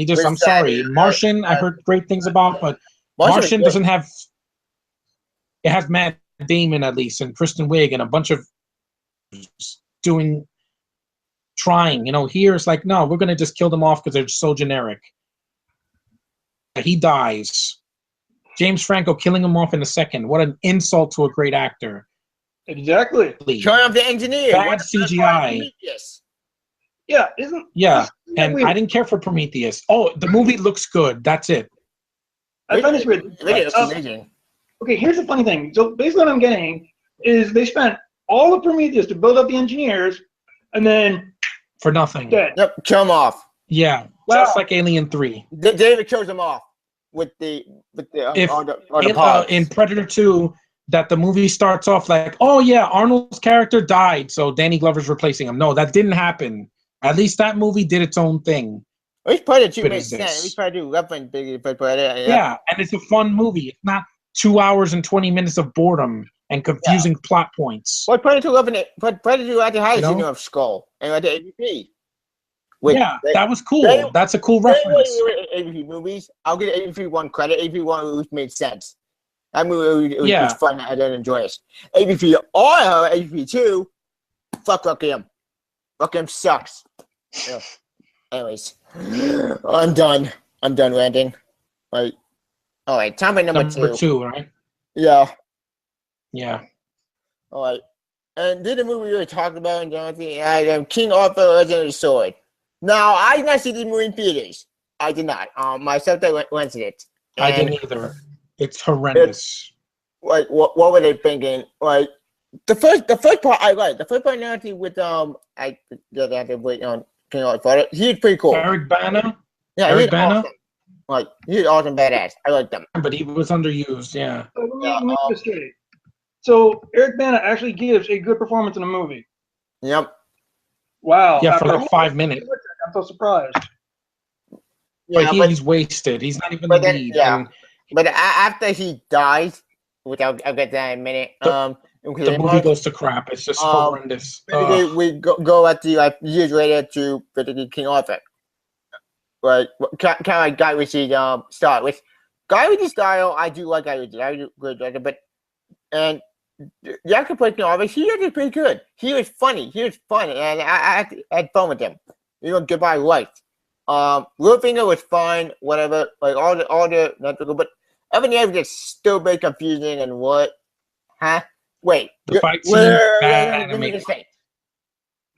I'm sorry. Martian, I heard great things about, but Martian doesn't have. It has Matt Damon at least and Kristen Wiig and a bunch of trying. Here it's like, no, we're going to just kill them off because they're so generic. He dies. James Franco killing him off in a second. What an insult to a great actor. Exactly. Turn off the engineer. Bad CGI. Yeah, and weird. I didn't care for Prometheus. Oh, the movie looks good. That's it. I find this weird. Okay, here's the funny thing. So basically what I'm getting is they spent all of Prometheus to build up the engineers, and then for nothing. Dead. Yep, kill them off. Yeah, just like Alien 3. David kills them off with the in Predator 2, that the movie starts off like, oh yeah, Arnold's character died, so Danny Glover's replacing him. No, that didn't happen. At least that movie did its own thing. At least Predator 2 What makes is sense. this? At least Predator 2 reference big Predator. Yeah, and it's a fun movie. It's not 2 hours and 20 minutes of boredom and confusing plot points. But Predator 2 reference, Predator 2 actually has You know? of Skull and the AVP. Yeah, that was cool. That's a cool reference. AVP movies, I'll give AVP 1 credit. AVP 1 which made sense. That movie was fun. I didn't enjoy it. AVP or AVP 2, fuck Rockham. Rockham sucks. Yeah. Anyways, I'm done. I'm done ranting. Like, all right, time for number two. Right? Yeah. Yeah. All right. And did the movie we were talking about, Jonathan? King Arthur, Legend of the Sword. Now, I did not see this movie in theaters. I did not. My stepdad went to it. I didn't either. It's horrendous. Like, what were they thinking? Like, the first part I liked. The first part narrative with I have to wait on King Arthur. He was pretty cool. Eric Bana. Yeah, Eric Bana. Awesome. Like, he's awesome, badass. I like them. But he was underused. Yeah. So let me just say. So Eric Bana actually gives a good performance in a movie. Yep. Wow. Yeah, for like 5 minutes. I'm so surprised. Yeah, but he's wasted. He's not even the lead. Yeah. But after he dies, which I'll get that in a minute. The movie goes to crap. It's just horrendous. We go at the years later to particularly King Arthur. Like kind of like Guy Ritchie style. Which Guy Ritchie style, I do like Guy Ritchie. I do good director, but and the actor played King Arthur. He did pretty good. He was funny. He was fun, and I had fun with him. Goodbye Life. Littlefinger was fine. Whatever. Like all the natural, but everything else is still very confusing and what? Huh? Wait. The fight scene, bad animation.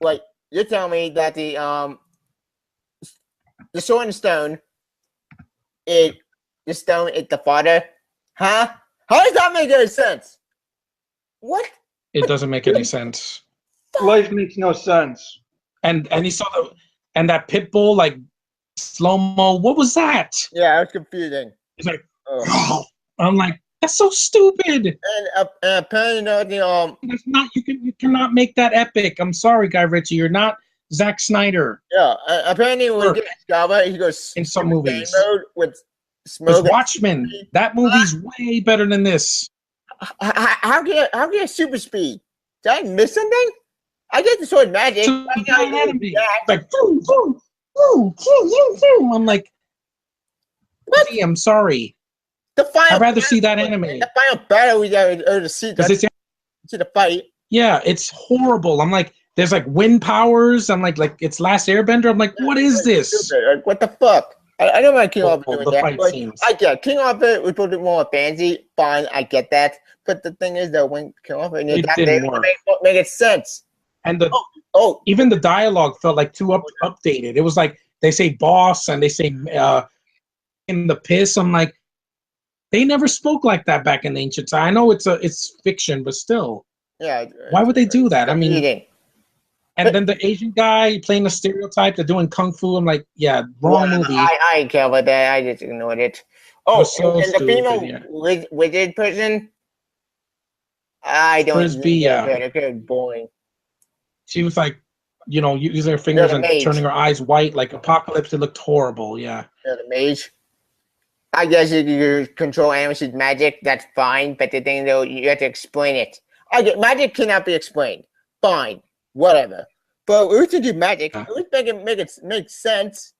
Like you're telling me that the Sword and Stone, the stone is the father, huh? How does that make any sense? What? It doesn't make any sense. Life makes no sense. And he saw that pit bull like slow mo. What was that? Yeah, it was confusing. It's like, I'm like, that's so stupid. And apparently, that's not you cannot make that epic. I'm sorry, Guy Ritchie. You're not Zack Snyder. Yeah, apparently when he gets Java, he goes in some movies mode with smoke. Watchmen. That movie's way better than this. How can you super speed? Did I miss something? I get the sword magic. Like boom, boom, boom, boom, boom. I'm like, what? I'm sorry. I'd rather see that anime. The final battle we got to see. Because it's the fight. Yeah, it's horrible. I'm like, there's like wind powers. I'm like it's Last Airbender. I'm like, what is this? Like, what the fuck? I don't mind King Arthur doing that. Like, I get King Arthur was a little bit more fancy. Fine, I get that. But the thing is, though, when King Arthur and it didn't work. Make it sense. And even the dialogue felt like too updated. It was like they say boss and they say in the piss. I'm like, they never spoke like that back in the ancient time. I know it's fiction, but still. Yeah. Why would they do that? I mean, and then the Asian guy playing a stereotype, they're doing kung fu. I'm like, yeah, wrong movie. I didn't care about that. I just ignored it. Oh, so and the female wizard person, I don't. Frisbee, yeah. Okay, boring. She was like, using her fingers and turning her eyes white like Apocalypse. It looked horrible. Yeah. Yeah, the mage. I guess if you control animals with magic, that's fine. But the thing, though, you have to explain it. I get magic cannot be explained. Fine, whatever. But we should do magic. At least make it make sense.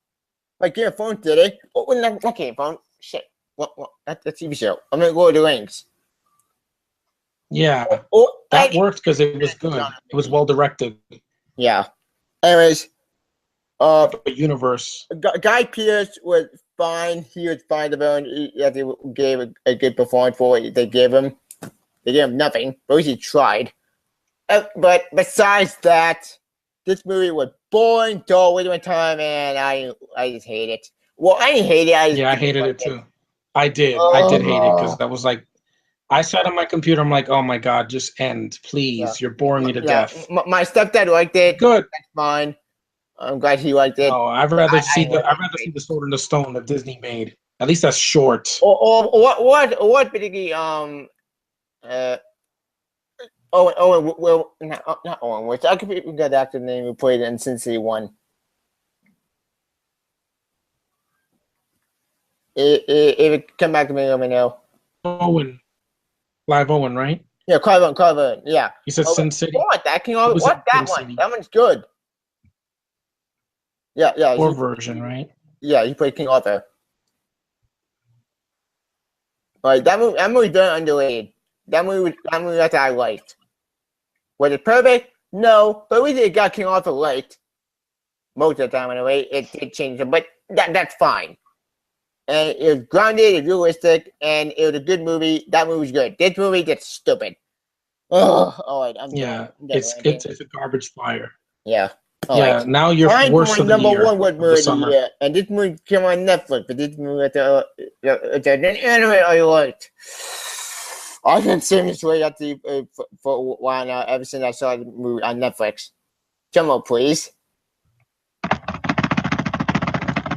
Like Game of Thrones did it. Oh, not Game of Thrones. Shit. What? That's a TV show. I'm gonna Lord of the Rings. Yeah, that worked because it was good. It was well directed. Yeah. Anyways, the universe. Guy Pearce was fine. He was fine about it. They gave a good performance for it. They gave him nothing. But at least he tried. But besides that, this movie was boring, dull, waste of my time, and I just hate it. Well, I didn't hate it. I hated it too. I did. I did hate it because that was like, I sat on my computer. I'm like, oh my god, just end, please. Yeah. You're boring me to death. My stepdad liked it. Good. That's fine. I'm glad he liked it. Oh, I'd rather see the Sword and the Stone that Disney made. At least that's short. Or what particularly Owen, well, not Owen, which I could forget the actor's name who played it in Sin City 1. If it come back to me, let me know. Owen, Clive Owen, right? Yeah, Carver, yeah. He said Sin City. What? That King Arthur? was What? in That Sin one? City. That one's good. Yeah. Or version, right? Yeah, he played King Arthur. Like that movie very underrated. That movie that I liked. Was it perfect? No, but we did got King Arthur liked. Most of the time, anyway. It did change them, but that's fine. And it was grounded, it was realistic, and it was a good movie. That movie was good. This movie gets stupid. Oh, all right. I'm done. It's a garbage fire. Yeah. Yeah. Now you're worst of the year. Number one movie of the year, and this movie came on Netflix. But this movie it's an anime I liked. I've been seeing this way at the for a while now. Ever since I saw the movie on Netflix. Come on, please.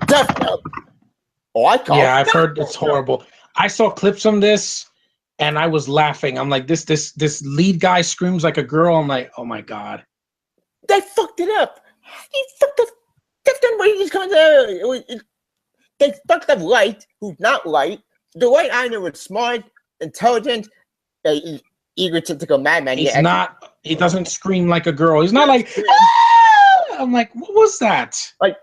Death Note. Oh, I've heard it's horrible. I saw clips from this, and I was laughing. I'm like, this lead guy screams like a girl. I'm like, oh my god. They fucked it up. He fucked up. That's the way he's going to. They fucked up Light, who's not Light. The Light I know was smart, intelligent, egotistical madman. He's not. He doesn't scream like a girl. He's not like. Ah! I'm like, what was that? Like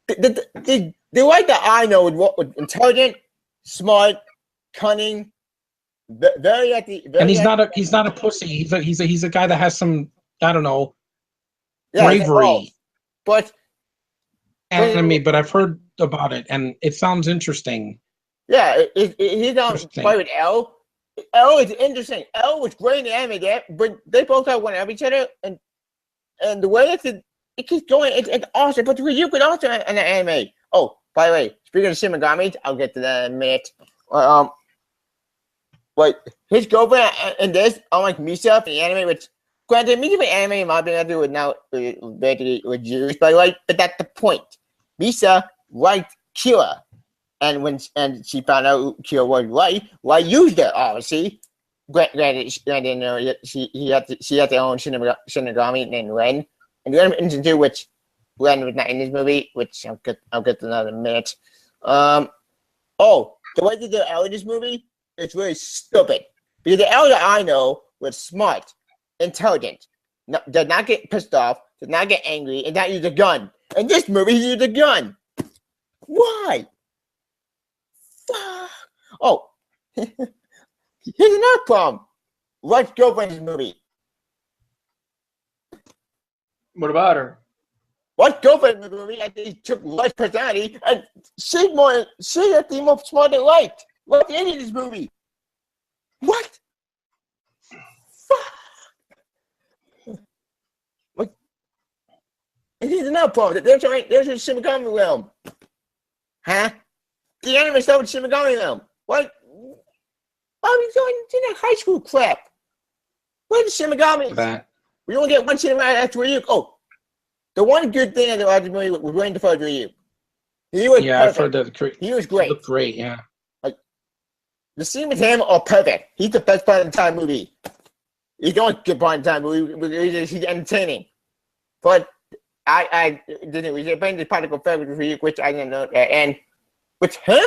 the Light that I know was intelligent, smart, cunning, very at the. Very and he's not a pussy. He's a guy that has some, I don't know, bravery. But I've heard about it, and it sounds interesting. Yeah, he's on play with L. L is interesting. L was great in the anime, but they both have one of each other, and the way it keeps going, it's awesome. But you could also in the anime. Oh, by the way, speaking of Shin Megami, I'll get to that in a minute. Like his girlfriend in this, unlike Misa in the anime, which granted, Misa in the anime might be able to do with now basically with Jews, but that's the point. Misa liked Kira, and she found out Kira was Light used her obviously. Granted, she had their own Shinigami named Ren, and the other instance too, which Ren was not in this movie, which I'll get to another minute. The way they did L in this movie, it's really stupid. Because the L that I know was smart, intelligent, did not get pissed off, did not get angry, and not use a gun. In this movie, he used a gun. Why? Oh, here's another problem. Light's girlfriend in this movie. What about her? Light's girlfriend in the movie, I think he took Light's personality, and she's the more smart than Light. What's in this movie? What? What? And here's another problem. There's a Shin Megami realm. Huh? The anime started with Shin Megami realm. What? Why are we going to that high school crap? Where's the Shin Megami? That. We only get one Shin Megami after Ryuk. Oh, the one good thing about the movie was Rain Deferred Ryuk. He was perfect. I've heard that. He was great. He looked great, yeah. The scene with him are perfect. He's the best part of the entire movie. He's the only good part of the entire movie. He's entertaining. But I didn't really bring the particle fair with Ryuk, which I didn't know. And with him,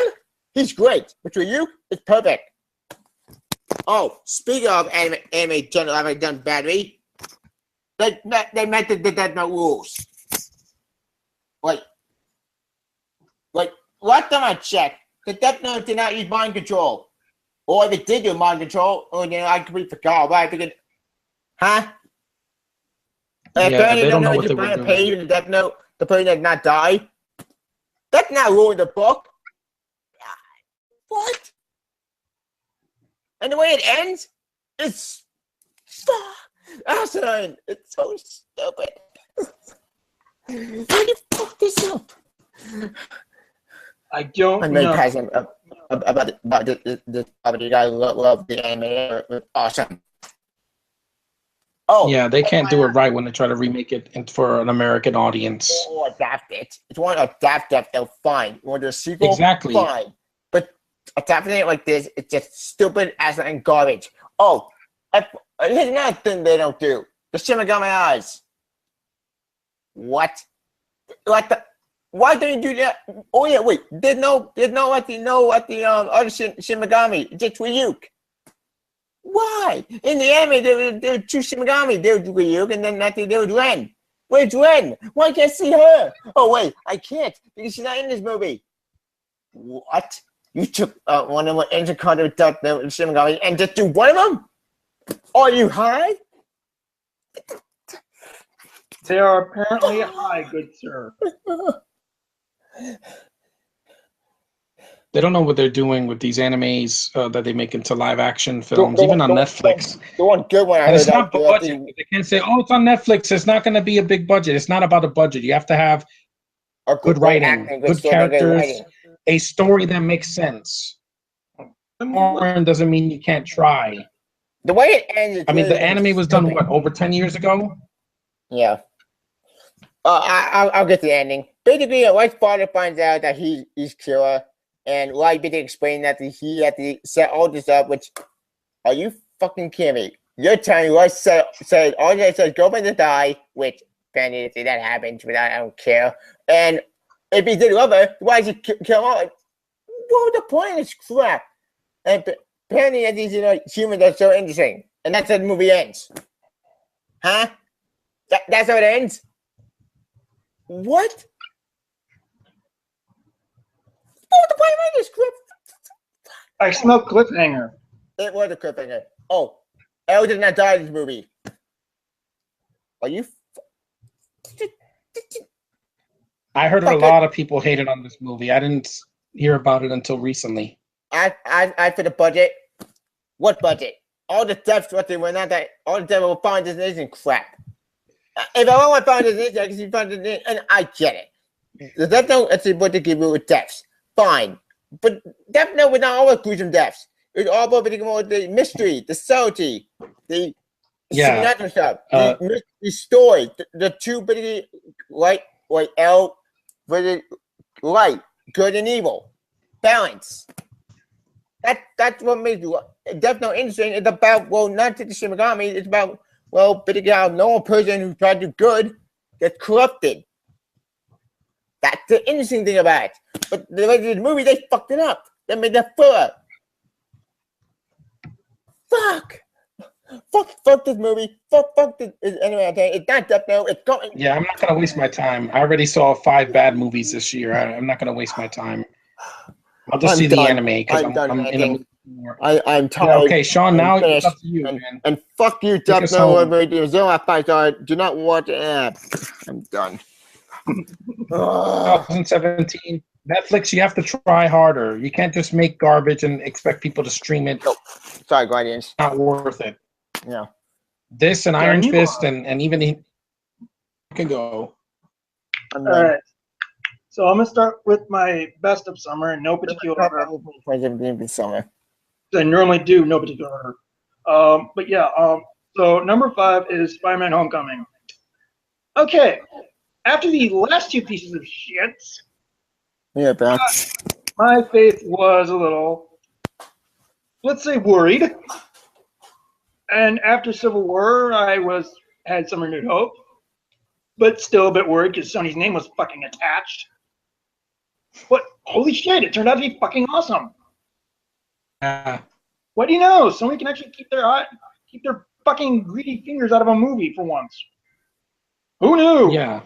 he's great. With Ryuk, it's perfect. Oh, speaking of anime general having done badly, they met the Death Note rules. Like last time I checked, the Death Note did not use mind control. Or if it did do mind control, I completely forgot about it because, huh? They don't know what they were doing. Page in the Death Note, the person does not die. That's not ruining the book. What? And the way it ends, it's asinine. It's so stupid. How you fuck this up? I don't I'm know. very passionate about the property. I love the anime. It's awesome. Oh yeah, they can't do it right when they try to remake it for an American audience. Or adapt it. If you want to adapt it, they'll fine. You want to do a sequel? Exactly. Fine. But adapting it like this, it's just stupid as and garbage. Oh, here's another thing they don't do. The Shin Megami eyes. What? Like Why don't you do that? Oh yeah, wait. There's no at the other Shin Megami. Just Ryuk. Why? In the anime, there were two Shin Megami. There was Ryuk, and then there was Ren. Where's Ren? Why can't I see her? Oh wait, I can't because she's not in this movie. What? You took one of my engine card without the Shin Megami and just do one of them? Are you high? They are apparently high, good sir. They don't know what they're doing with these animes that they make into live action films, even on Netflix. The one good one I and heard it's not budget. They can't say, "Oh, it's on Netflix." It's not going to be a big budget. It's not about a budget. You have to have good writing, good characters, a story that makes sense. Foreign doesn't mean you can't try. The way it ends. I mean, the anime was done what, over 10 years ago? Yeah. I'll get to the ending. Basically, White's father finds out that he's killer, and White basically explained that he had to set all this up. Which, are you fucking kidding me? You're telling me White said all that says go back to die, which apparently if that happens, but I don't care. And if he did love her, why did he kill her? What was the point of this crap? And apparently, these humans are so interesting, and that's how the movie ends. Huh? That's how it ends. What? What was the point of this script? I smell cliffhanger. It was a cliffhanger. Oh, Elle did not die in this movie. Are you? I heard a lot of people hated on this movie. I didn't hear about it until recently. I for the budget. What budget? All the deaths, what they were not that. All the deaths were found this isn't crap. If I want to find this, I can find it, and I get it. The Death Note, that's what they give you with deaths. Fine, but Death Note was not always gruesome deaths. It was all about the mystery, the subtlety, the supernatural stuff, the story, the two basically light, L, light, good and evil, balance. That's what makes Death Note interesting. It's about not just the Shin Megami. It's about basically how a normal person who tried to do good gets corrupted. That's the interesting thing about it. But the rest of the movie, they fucked it up. They made that filler. Fuck this movie. Fuck this. Anyway, okay, it's not Death Note. It's going. Yeah, I'm not gonna waste my time. I already saw 5 bad movies this year. I'm not gonna waste my time. I'll just see the anime because I'm in a mood more. I'm tired. Yeah, okay, Sean. Now it's up to you, man. And fuck you, Death Note. Zero out of 5 stars. Do not watch it. I'm done. 2017 Netflix. You have to try harder. You can't just make garbage and expect people to stream it. Nope. Sorry, Guardians. Not worth it. Yeah. This and Iron Fist and even you can go. All right. So I'm gonna start with my best of summer in no particular order. Summer. I normally do no particular order. But yeah. So number 5 is Spider-Man: Homecoming. Okay. After the last 2 pieces of shit, yeah, bro. My faith was a little, let's say, worried. And after Civil War, I had some renewed hope, but still a bit worried because Sony's name was fucking attached. But holy shit, it turned out to be fucking awesome. What do you know? Sony can actually keep their fucking greedy fingers out of a movie for once. Who knew? Yeah.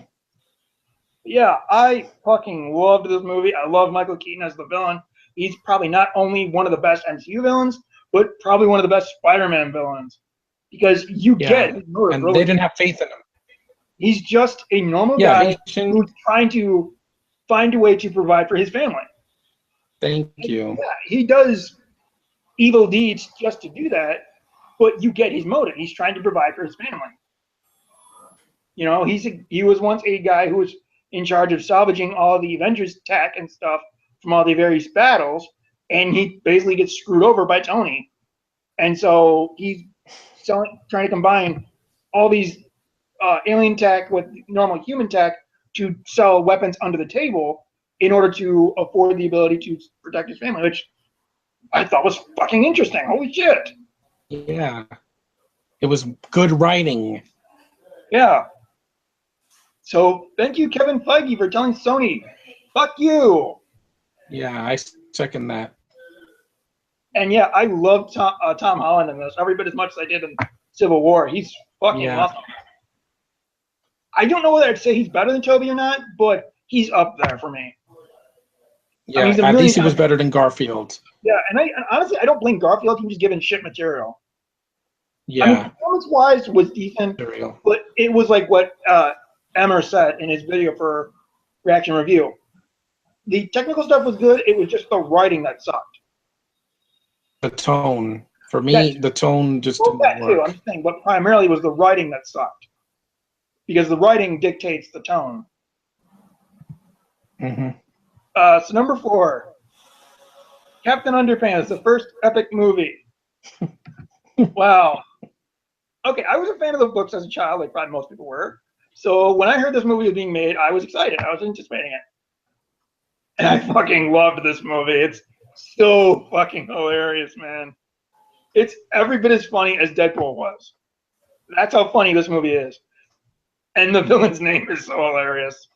Yeah, I fucking loved this movie. I love Michael Keaton as the villain. He's probably not only one of the best MCU villains, but probably one of the best Spider-Man villains. Because you get his motive. And they didn't have faith in him. He's just a normal guy who's trying to find a way to provide for his family. Thank you. Yeah, he does evil deeds just to do that, but you get his motive. He's trying to provide for his family. You know, he was once a guy who was in charge of salvaging all the Avengers tech and stuff from all the various battles, and he basically gets screwed over by Tony. And so he's trying to combine all these alien tech with normal human tech to sell weapons under the table in order to afford the ability to protect his family, which I thought was fucking interesting. Holy shit. Yeah. It was good writing. Yeah. So thank you, Kevin Feige, for telling Sony, fuck you. Yeah, I second that. And yeah, I love Tom Holland in this every bit as much as I did in Civil War. He's fucking awesome. I don't know whether I'd say he's better than Toby or not, but he's up there for me. Yeah, I mean, at least he was better than Garfield. Yeah, and honestly, I don't blame Garfield. He was given shit material. Yeah. I mean, performance-wise was decent, but it was like what Emmer said in his video for Reaction Review. The technical stuff was good. It was just the writing that sucked. The tone. For me, the tone just didn't that work. too, I'm saying, but primarily it was the writing that sucked. Because the writing dictates the tone. Mm-hmm. So number 4, Captain Underpants, the first epic movie. Wow. Okay, I was a fan of the books as a child, like probably most people were. So when I heard this movie was being made, I was excited. I was anticipating it. And I fucking loved this movie. It's so fucking hilarious, man. It's every bit as funny as Deadpool was. That's how funny this movie is. And the villain's name is so hilarious.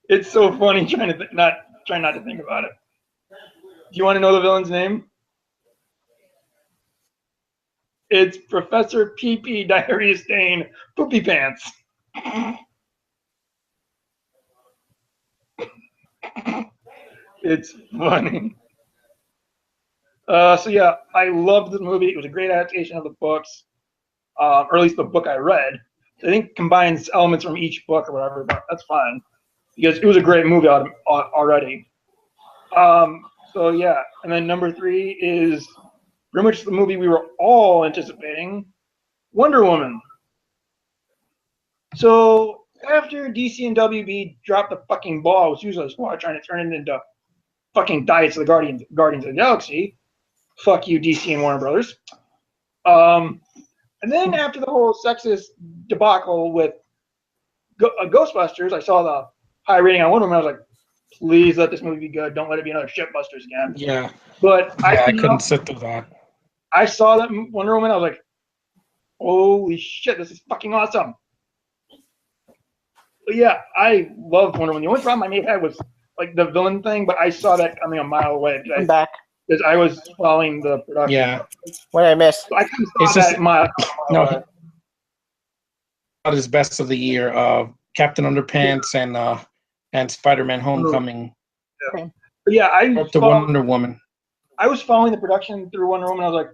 It's so funny trying not to think about it. Do you want to know the villain's name? It's Professor Pee-Pee Diarrhea Stain Poopy Pants. It's funny. So yeah, I loved the movie. It was a great adaptation of the books, or at least the book I read. I think combines elements from each book or whatever, but that's fine because it was a great movie already. So yeah, and then number 3 is pretty much the movie we were all anticipating, Wonder Woman. So after DC and WB dropped the fucking ball with Suicide Squad trying to turn it into fucking Diets of the Guardians of the Galaxy, fuck you, DC and Warner Brothers. And then after the whole sexist debacle with Ghostbusters, I saw the high rating on Wonder Woman. I was like, please let this movie be good. Don't let it be another Shitbusters again. Yeah. But I couldn't sit through that. I saw that Wonder Woman. I was like, holy shit, this is fucking awesome. But yeah, I loved Wonder Woman. The only problem I may have had was like the villain thing, but I saw that coming a mile away. I'm back. Because I was following the production. Yeah. What did I miss? So I kind of saw that a mile away. Not his best of the year. Captain Underpants and Spider-Man: Homecoming. Yeah. But yeah, Up to Wonder Woman. I was following the production through Wonder Woman. I was like,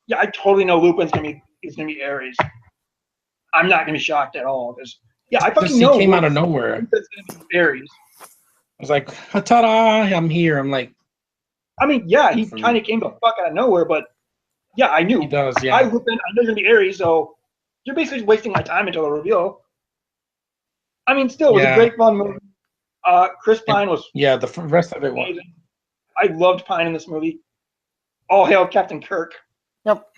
yeah, I totally know Lupin's gonna be Ares. I'm not gonna be shocked at all because I fucking know. He came out of nowhere. It's gonna be Ares. I was like, ta-da! I'm here. I'm like. I mean, yeah, he kind of came the fuck out of nowhere, but yeah, I knew. He does, yeah. I know it's gonna be Ares, so you're basically wasting my time until the reveal. I mean, still, it was a great fun movie. Chris Pine was the rest of it was. amazing. I loved Pine in this movie. All hail Captain Kirk. Yep.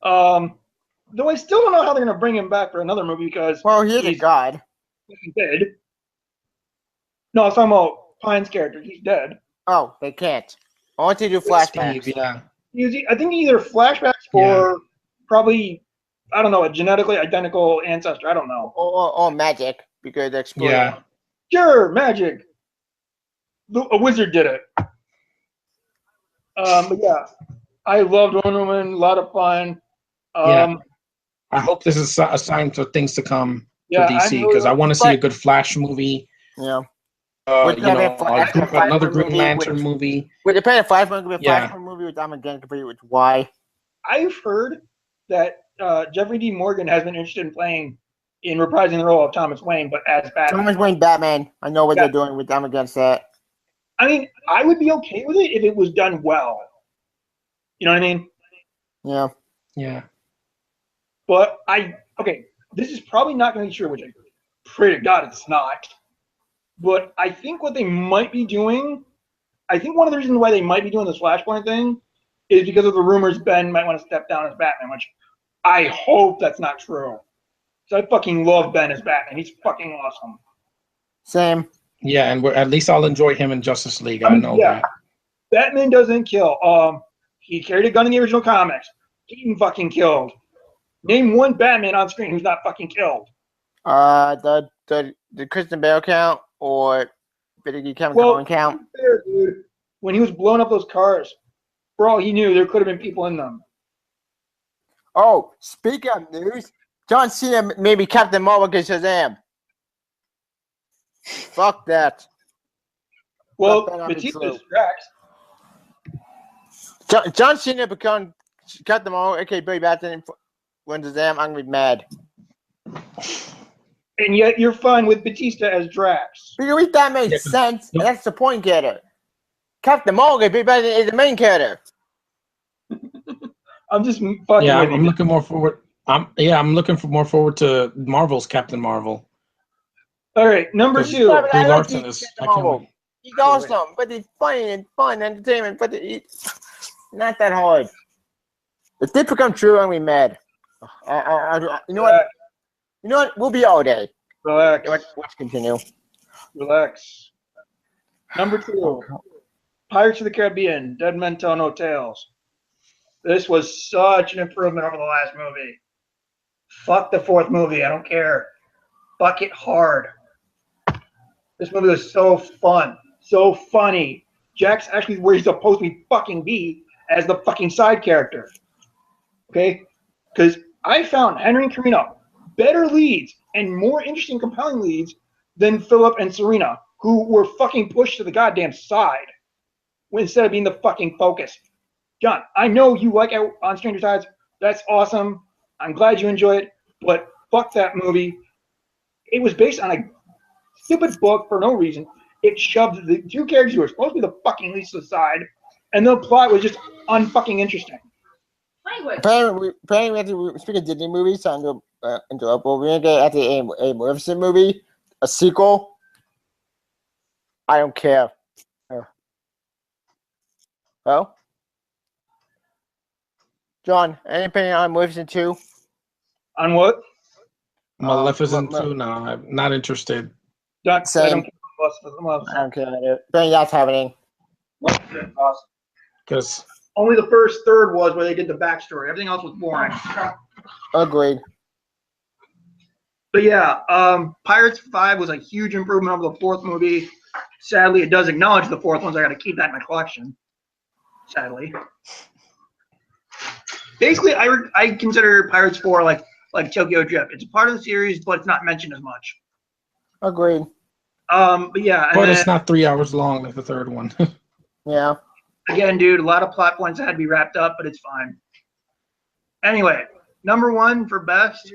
Though I still don't know how they're gonna bring him back for another movie because he's a god. He's dead. No, I was talking about Pine's character. He's dead. Oh, they can't. I want to do flashbacks. Steve, yeah. I think either flashbacks or probably, I don't know, a genetically identical ancestor. I don't know. Or magic, because they're exploding. Yeah. Sure, magic. A wizard did it. But yeah, I loved Wonder Woman. A lot of fun. I hope this is a sign for things to come for DC because I want to see a good Flash movie. Yeah. Another Green Lantern movie. Would it be a Flashpoint movie with Armageddon complete with why? I've heard that Jeffrey D. Morgan has been interested in reprising the role of Thomas Wayne, but as Batman. Thomas Wayne Batman. I know what they're doing with Armageddon set. I mean, I would be okay with it if it was done well. You know what I mean? Yeah. Yeah. But this is probably not going to be true, which I pray to God it's not. But I think what they might be doing, I think one of the reasons why they might be doing this Flashpoint thing is because of the rumors Ben might want to step down as Batman, which I hope that's not true. So I fucking love Ben as Batman. He's fucking awesome. Same. Yeah, and at least I'll enjoy him in Justice League. I know that. Batman doesn't kill. He carried a gun in the original comics. Keaton fucking killed. Name one Batman on screen who's not fucking killed. The Christian Bale count or Kevin Conlon count? Fair, dude. When he was blowing up those cars, for all he knew, there could have been people in them. Oh, speaking of news, John Cena maybe Captain Marvel against Shazam. Fuck that. Well, Batista's Drax. John Cena become Captain Marvel, okay, Billy Batson when Shazam, I'm gonna be mad. And yet you're fine with Batista as Drax. Because that makes sense, and that's the point getter. Captain Marvel, Billy Batson is the main character. I'm just fucking. Yeah, with I'm you. looking more forward. I'm looking more forward to Marvel's Captain Marvel. All right, number 2. Brie Larson is. I can't wait. He's awesome, but it's funny and fun entertainment, but it's not that hard. If this become true, I'm gonna be mad. You know what? You know what? We'll be all day. Relax. Let's continue. Relax. Number 2. Pirates of the Caribbean, Dead Men Tell No Tales. This was such an improvement over the last movie. Fuck the 4th movie. I don't care. Fuck it hard. This movie was so fun. So funny. Jack's actually where he's supposed to be fucking be as the fucking side character. Okay? Because I found Henry and Karina better leads and more interesting, compelling leads than Philip and Serena, who were fucking pushed to the goddamn side instead of being the fucking focus. John, I know you like On Stranger Tides. That's awesome. I'm glad you enjoy it. But fuck that movie. It was based on a stupid book for no reason. It shoved the 2 characters who were supposed to be the fucking least to the side, and the plot was just unfucking interesting. Apparently, we have to speak of Disney movies, so I'm going to interrupt. But we're going to get at the A. Maleficent movie, a sequel. I don't care. Oh? John, any opinion on Maleficent 2? On what? Maleficent 2? No, I'm not interested. John, Same. I don't care about I don't care. But that's happening. Because only the first third was where they did the backstory. Everything else was boring. Agreed. But yeah, Pirates 5 was a huge improvement over the 4th movie. Sadly, it does acknowledge the 4th one, so I got to keep that in my collection. Sadly. Basically, I consider Pirates 4 like Tokyo Drift. It's a part of the series, but it's not mentioned as much. Agreed. But yeah. But it's not 3 hours long like the 3rd one. Yeah. Again, dude, a lot of plot points that had to be wrapped up, but it's fine. Anyway, number 1 for best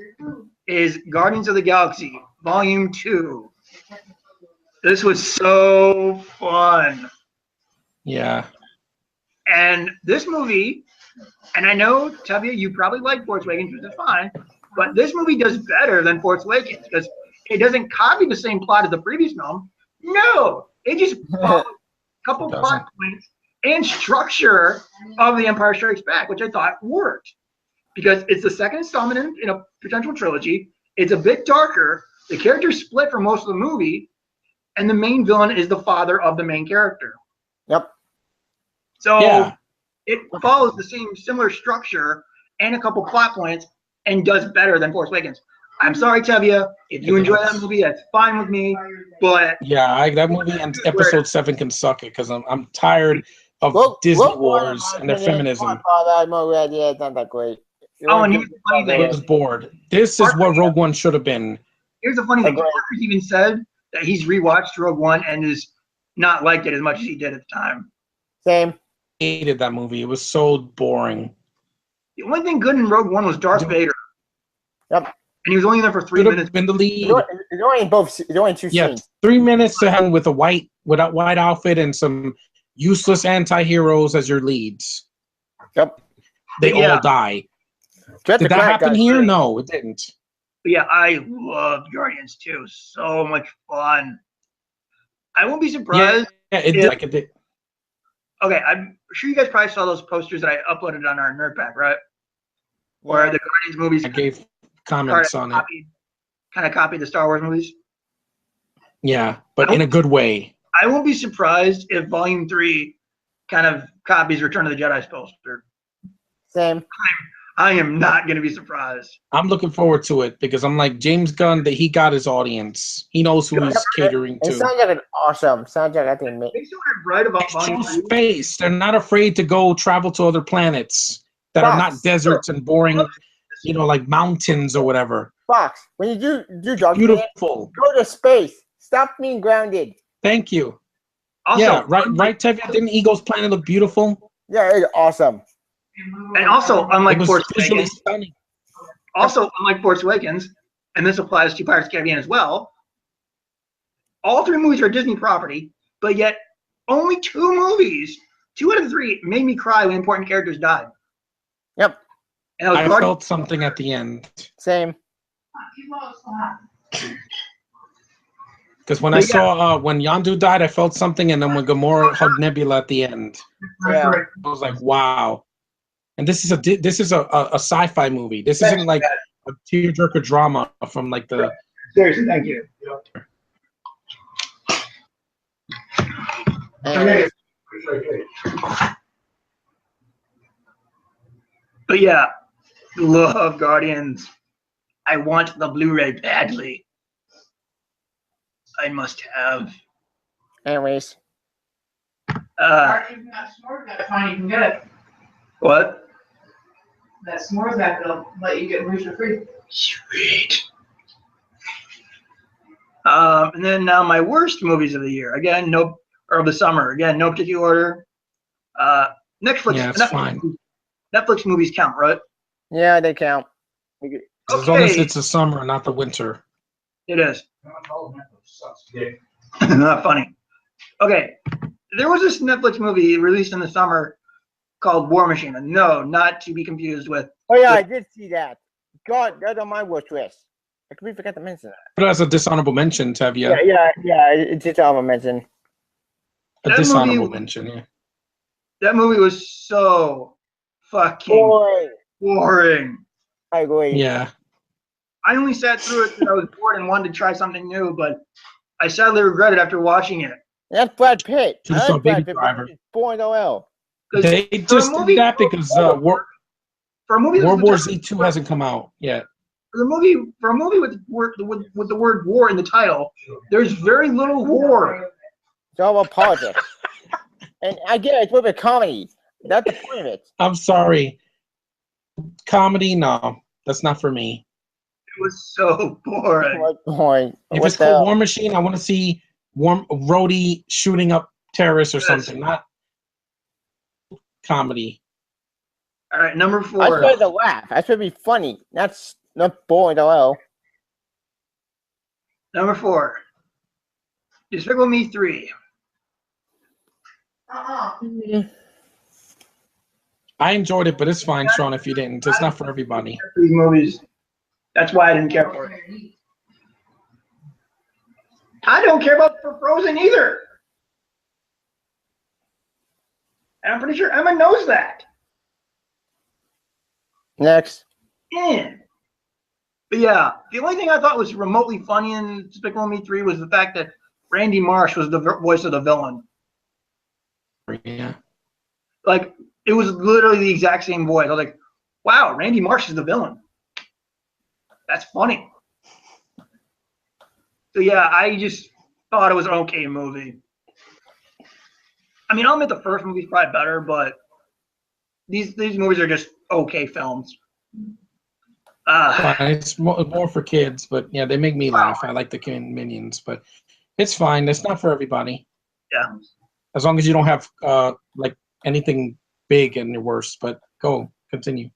is Guardians of the Galaxy, Volume 2. This was so fun. Yeah. And this movie, and I know, Tevye, you probably like Force Awakens, which is fine, but this movie does better than Force Awakens because it doesn't copy the same plot as the previous film. No, it just follows a couple plot points and structure of The Empire Strikes Back, which I thought worked because it's the second installment in a potential trilogy. It's a bit darker. The characters split for most of the movie, and the main villain is the father of the main character. Yep. So Yeah. it follows the same similar structure and a couple plot points and does better than Force Awakens. I'm sorry, Tevye. If you enjoy that movie, that's fine with me. But Yeah, that movie and episode 7 can suck it because I'm tired of Disney Wars and their feminism. It's not that great. oh, and here's the funny I thing. was bored. This is what Rogue One should have been. Here's the funny thing. Parker's even said that he's rewatched Rogue One and is not liked it as much as he did at the time. Same. Hated that movie. It was so boring. The only thing good in Rogue One was Darth Vader. Yep. And he was only there for 3 Should have minutes. been the lead. It's only 2 Yeah, scenes. 3 minutes to him with a white outfit and some useless anti-heroes as your leads. Yep. They all die. Did that happen here? No, it didn't. But yeah, I loved Guardians 2. So much fun. I won't be surprised. Yeah, it did. Like it did. Okay, I'm sure you guys probably saw those posters that I uploaded on our Nerd Pack, right? Where the Guardians movies I gave comments on it. Kind of copied the Star Wars movies. Yeah, but in a good way. I won't be surprised if Volume 3 kind of copies Return of the Jedi's poster. Same. I am not going to be surprised. I'm looking forward to it because I'm like James Gunn. That he got his audience. He knows who he's catering It to. sounds like an awesome soundtrack. I think. They still right about Volume 3. Space. They're not afraid to go travel to other planets that are not deserts and boring, like mountains or whatever. Fox, when you do drugs, Beautiful. go to space. Stop being grounded. Thank you. Also, yeah, right, Tevye? Didn't Eagle's Planet look beautiful? Yeah, it's awesome. And also, unlike Force visually Awakens, stunning. Force Awakens, and this applies to Pirates of the Caribbean as well, all 3 movies are Disney property, but yet only 2 movies, 2 out of the 3, made me cry when important characters died. Yep. And I felt something at the end. Same. Because when I saw when Yondu died, I felt something, and then when Gamora hugged Nebula at the end, Yeah. I was like, "Wow!" And this is a sci-fi movie. This isn't like a tearjerker drama from like the. Seriously, thank you. But yeah, love Guardians. I want the Blu-ray badly. I must have. Anyways. If you're not smart enough, fine, you can get it. What? That s'mores app will let you get movies for free. Sweet. And then now my worst movies of the year. Again, of the summer. Again, no particular order. Netflix. Yeah, it's fine. Netflix movies count, right? Yeah, they count. As long as it's the summer, not the winter. It is. Not funny. Okay. There was this Netflix movie released in the summer called War Machine. And no, not to be confused with. Oh, yeah, I did see that. God, that's on my watch list. I completely forgot to mention that. But as a dishonorable mention, Tevye. Yeah, it's a dishonorable mention. A dishonorable mention, yeah. That movie was so fucking boring. I agree. Yeah. I only sat through it because I was bored and wanted to try something new, but I sadly regret it after watching it. That's Brad Pitt. I like Brad Pitt. Boring OL. They just did that because World War Z 2 hasn't come out yet. For a movie with the word war in the title, there's very little war. It's all about politics. And I get it, it's a little bit of comedy. That's the point of it. I'm sorry. Comedy, no. That's not for me. It was so boring. What point? If it's called War Machine, I want to see Rhodey shooting up terrorists or something, not comedy. All right, number 4. I tried to laugh. I should be funny. That's not boring OL. Number 4. Despicable Me 3. I enjoyed it, but it's fine, Sean, if you didn't. It's not for everybody. These movies. That's why I didn't care for it. I don't care about Frozen either. And I'm pretty sure Emma knows that. Next. Yeah. But yeah, the only thing I thought was remotely funny in Despicable Me 3 was the fact that Randy Marsh was the voice of the villain. Yeah. Like, it was literally the exact same voice. I was like, wow, Randy Marsh is the villain. That's funny. So yeah, I just thought it was an okay movie. I mean, I'll admit the first movie's probably better, but these movies are just okay films. It's more for kids, but yeah, they make me laugh. I like the Minions, but it's fine. It's not for everybody. Yeah. As long as you don't have like anything big and worse, but go continue.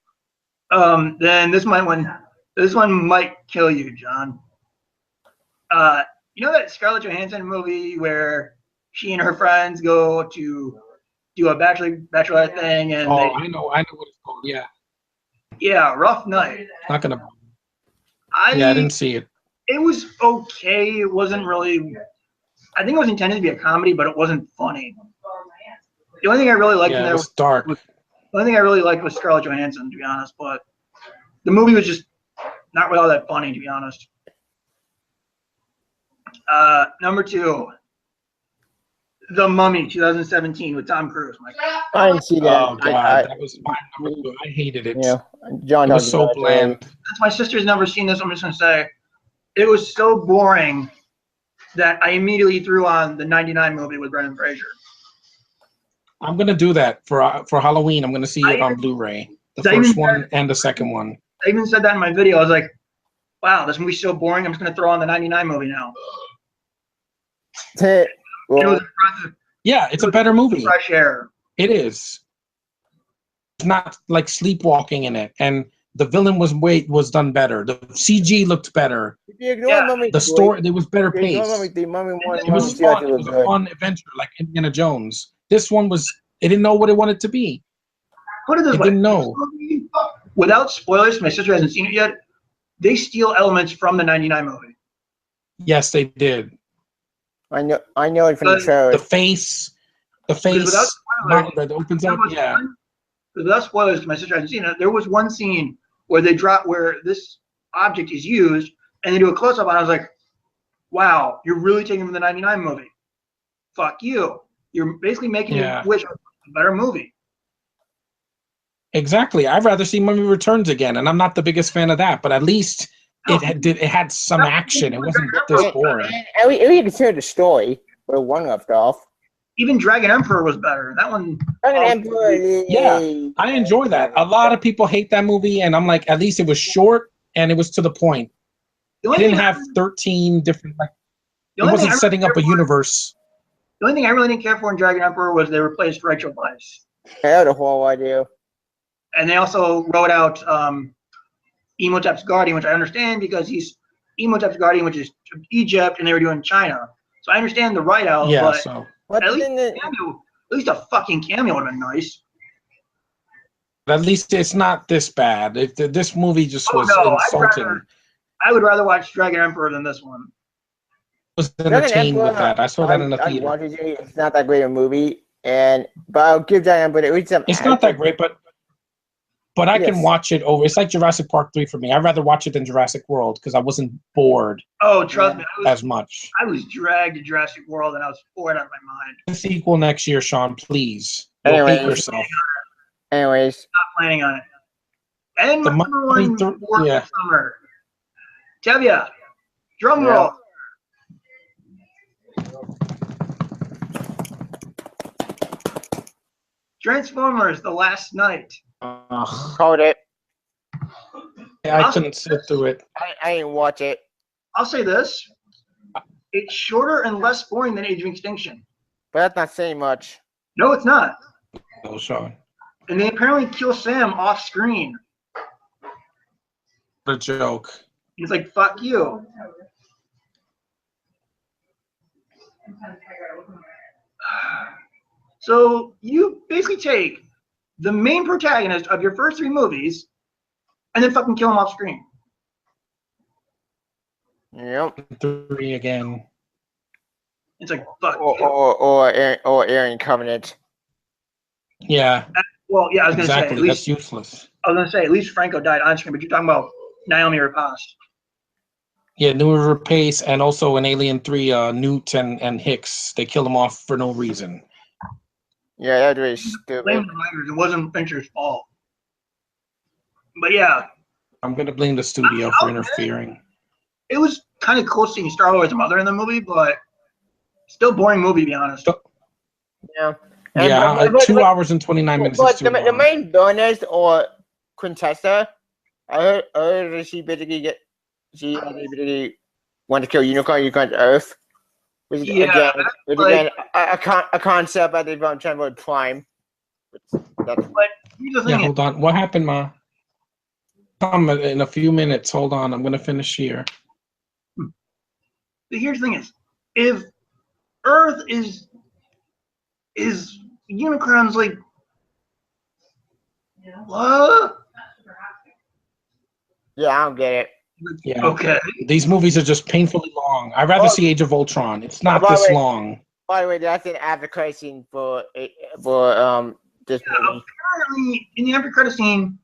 Then this one might kill you, John. You know that Scarlett Johansson movie where she and her friends go to do a bachelorette thing and I know what it's called. Yeah, Rough Night. Not gonna. I didn't see it. It was okay. It wasn't really. I think it was intended to be a comedy, but it wasn't funny. The only thing I really liked in there was dark. The only thing I really liked was Scarlett Johansson, to be honest. But the movie was just not really all that funny, to be honest. Number 2. The Mummy 2017 with Tom Cruise. Mike. I didn't see that. Oh God, that was my number 2. I hated it. Yeah, John It was talked so about it bland. already. Since my sister's never seen this, I'm just gonna say it was so boring that I immediately threw on the '99 movie with Brendan Fraser. I'm gonna do that for Halloween. I'm gonna see it on Blu-ray, the first one and the second one. I even said that in my video. I was like, "Wow, this movie's so boring. I'm just gonna throw on the '99 movie now." It was impressive. Yeah, it's a better movie. Fresh air. It is. It's not like sleepwalking in it, and the villain was done better. The CG looked better. The story, there was better pace. It was fun. It was a fun adventure, like Indiana Jones. This one was. It didn't know what it wanted to be. Put it this It way. didn't know. Without spoilers, my sister hasn't seen it yet. They steal elements from the '99 movie. Yes, they did. I know it from the trailer. The face mountain that opens up. Yeah. Without spoilers, my sister hasn't seen it. There was one scene where they drop where this object is used, and they do a close up, and I was like, "Wow, you're really taking from the '99 movie. Fuck you. You're basically making me wish it was a better movie." Exactly. I'd rather see Mummy Returns again, and I'm not the biggest fan of that, but at least it had some action. It wasn't this boring. And we consider the story where one left off. Even Dragon Emperor was better. That one. Dragon Emperor. Yeah, I enjoy that. A lot of people hate that movie, and I'm like, at least it was short and it was to the point. It didn't have 13 different. Like, it wasn't setting up a universe. The only thing I really didn't care for in Dragon Emperor was they replaced Rachel Weisz. Yeah, the whole idea. And they also wrote out Imhotep's Guardian, which I understand because he's Imhotep's Guardian, which is Egypt, and they were doing China. So I understand the write-out, but at least a fucking cameo would have been nice. At least it's not this bad. This movie just was insulting. I would rather watch Dragon Emperor than this one. I was entertained with that. I saw that in the theater. It's not that great a movie, but I'll give Dragon Emperor at least some. It's not that great, but I can watch it over. It's like Jurassic Park 3 for me. I'd rather watch it than Jurassic World because I wasn't bored. Oh, trust me, as much. I was dragged to Jurassic World and I was bored out of my mind. The sequel next year, Sean, please. You'll hate yourself. Anyways, not planning on it. And my number one summer. Tevya, drum roll. Transformers: The Last Night. Called it. Yeah, I couldn't sit through it. I didn't watch it. I'll say this: it's shorter and less boring than Age of Extinction. But that's not saying much. No, it's not. Oh, Sean. And they apparently kill Sam off screen. What a joke. He's like, "Fuck you." So you basically take the main protagonist of your first 3 movies and then fucking kill him off screen. Yep. 3 again. It's like fuck. Or Alien Covenant. Yeah. Well, yeah, I was gonna say at least that's useless. I was gonna say at least Franco died on screen, but you're talking about Naomi Rapace. Yeah, Naomi Rapace, and also in Alien 3, Newt and Hicks. They killed him off for no reason. Yeah, that's really stupid. Blame the writers. It wasn't Fincher's fault. But yeah. I'm gonna blame the studio for interfering. It was kind of cool seeing Star-Lord's mother in the movie, but still boring movie, to be honest. Yeah. Yeah, 2 hours and 29 minutes. But the main villainess or Quintessa, I heard she basically wanted to kill Unicorn's Earth. Which is again a concept that they've been trying to Prime. But here's the thing. Hold on. What happened, Ma? Come in a few minutes. Hold on. I'm gonna finish here. But here's the thing: is if Earth is Unicron's like what? Yeah, I don't get it. Yeah. Okay. These movies are just painfully long. I'd rather see Age of Ultron. It's not this long. By the way, that's an after credit scene for this movie. Apparently, in the after credit scene,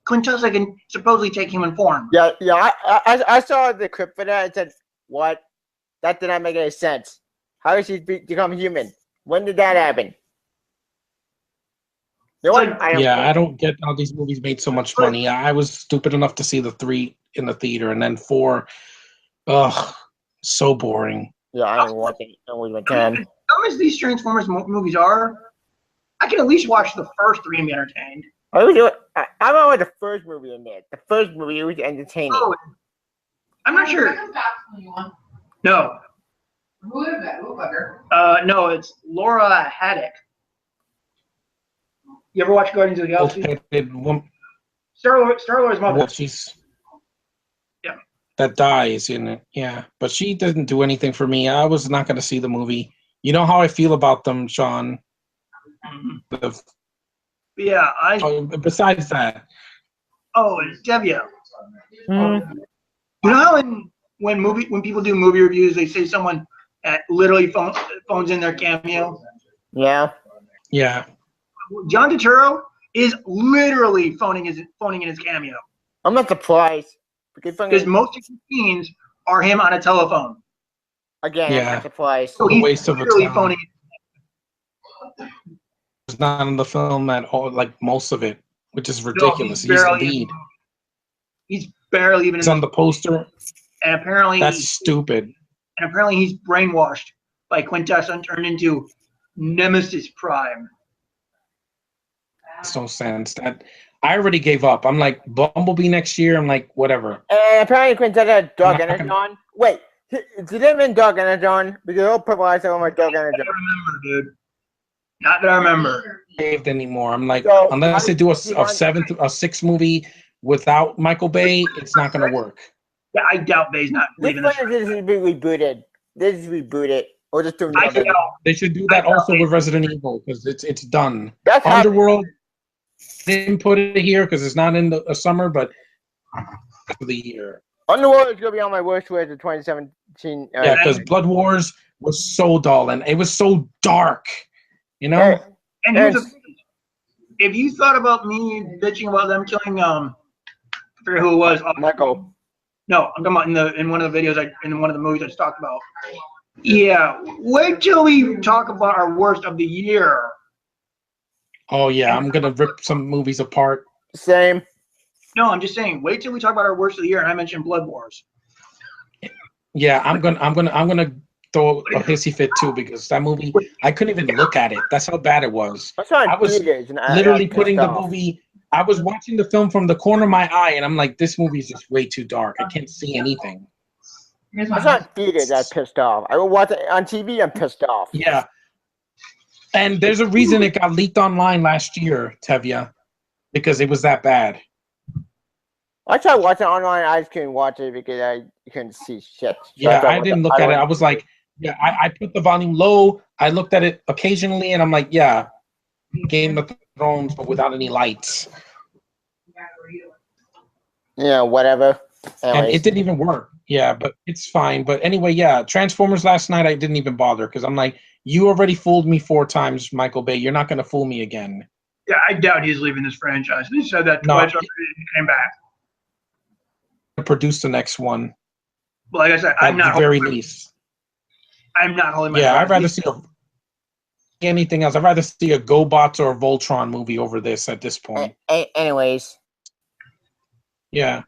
Quintessa can supposedly take human form. Yeah. I saw the clip for that and said, "What? That did not make any sense. How did she become human? When did that happen? You know what? I don't get how these movies made so much money. I was stupid enough to see the 3 in the theater, and then 4, ugh, so boring. Yeah, I don't want it. Always my time. Dumb as these Transformers movies are, I can at least watch the first 3 and be entertained. I'm on the first movie in there. The first movie was entertaining. Oh, I'm not sure. No. Who is that? Who bugger? No, it's Laura Haddock. You ever watch Guardians of the Galaxy? Star-Lord's mother. Well, she's yeah. That dies in it, yeah. But she didn't do anything for me. I was not going to see the movie. You know how I feel about them, Sean. Mm-hmm. Yeah, besides that. Oh, it's Devia. You know how when people do movie reviews, they say someone literally phones in their cameo? Yeah. Yeah. John Turturro is literally phoning in his cameo. I'm not surprised. Because most of the scenes are him on a telephone. Again, I'm not surprised. So he's waste of literally a time. phoning. It's not in the film at all, like most of it, which is ridiculous. No, he's the lead. He's barely even It's on the poster. And apparently that's stupid. And apparently he's brainwashed by Quintessa and turned into Nemesis Prime. Makes no sense. I already gave up. I'm like, Bumblebee next year. I'm like, whatever. And apparently Quintessa had Dog Energon. Wait, did it mean Dog Energon? Because they'll put eyes on my Dog Energon. Not that I remember, dude. Not that I remember. Saved anymore. I'm like, so, unless they do a 6 movie without Michael Bay, it's not going to work. Yeah, I doubt Bay's not leaving this. This is rebooted. This is rebooted. Or just doing they should do that also with Resident Evil because it's done. That's Underworld didn't put it here because it's not in the summer, but for the year. Underworld is gonna be on my worst list of 2017. Yeah, because Blood Wars was so dull and it was so dark. You know. And here's the thing: if you thought about me bitching about them killing I forget who it was. Michael. No, I'm talking about in one of the videos in one of the movies I just talked about. Yeah, wait till we talk about our worst of the year. Oh yeah, I'm gonna rip some movies apart. Same. No, I'm just saying, wait till we talk about our worst of the year, and I mentioned Blood Wars. Yeah, I'm gonna throw a hissy fit too because that movie I couldn't even look at it. That's how bad it was. I was literally putting the movie. I was watching the film from the corner of my eye, and I'm like, this movie is just way too dark. I can't see anything. It's not theater that pissed off. I will watch it on TV. I'm pissed off. Yeah, and there's a reason it got leaked online last year, Tevya, because it was that bad. I tried watching it online. I just couldn't watch it because I couldn't see shit. So yeah, I didn't look at it. I was like, yeah, I put the volume low. I looked at it occasionally, and I'm like, yeah, Game of Thrones, but without any lights. Yeah, whatever. Anyways. And it didn't even work. Yeah, but it's fine. But anyway, yeah, Transformers last night, I didn't even bother because I'm like, you already fooled me 4 times, Michael Bay. You're not going to fool me again. Yeah, I doubt he's leaving this franchise. He said that twice already and he came back. Produce the next one. Well, like I said, at the very least. I'm not holding my breath. I'd rather see anything else. I'd rather see a GoBots or a Voltron movie over this at this point. Anyways. Yeah.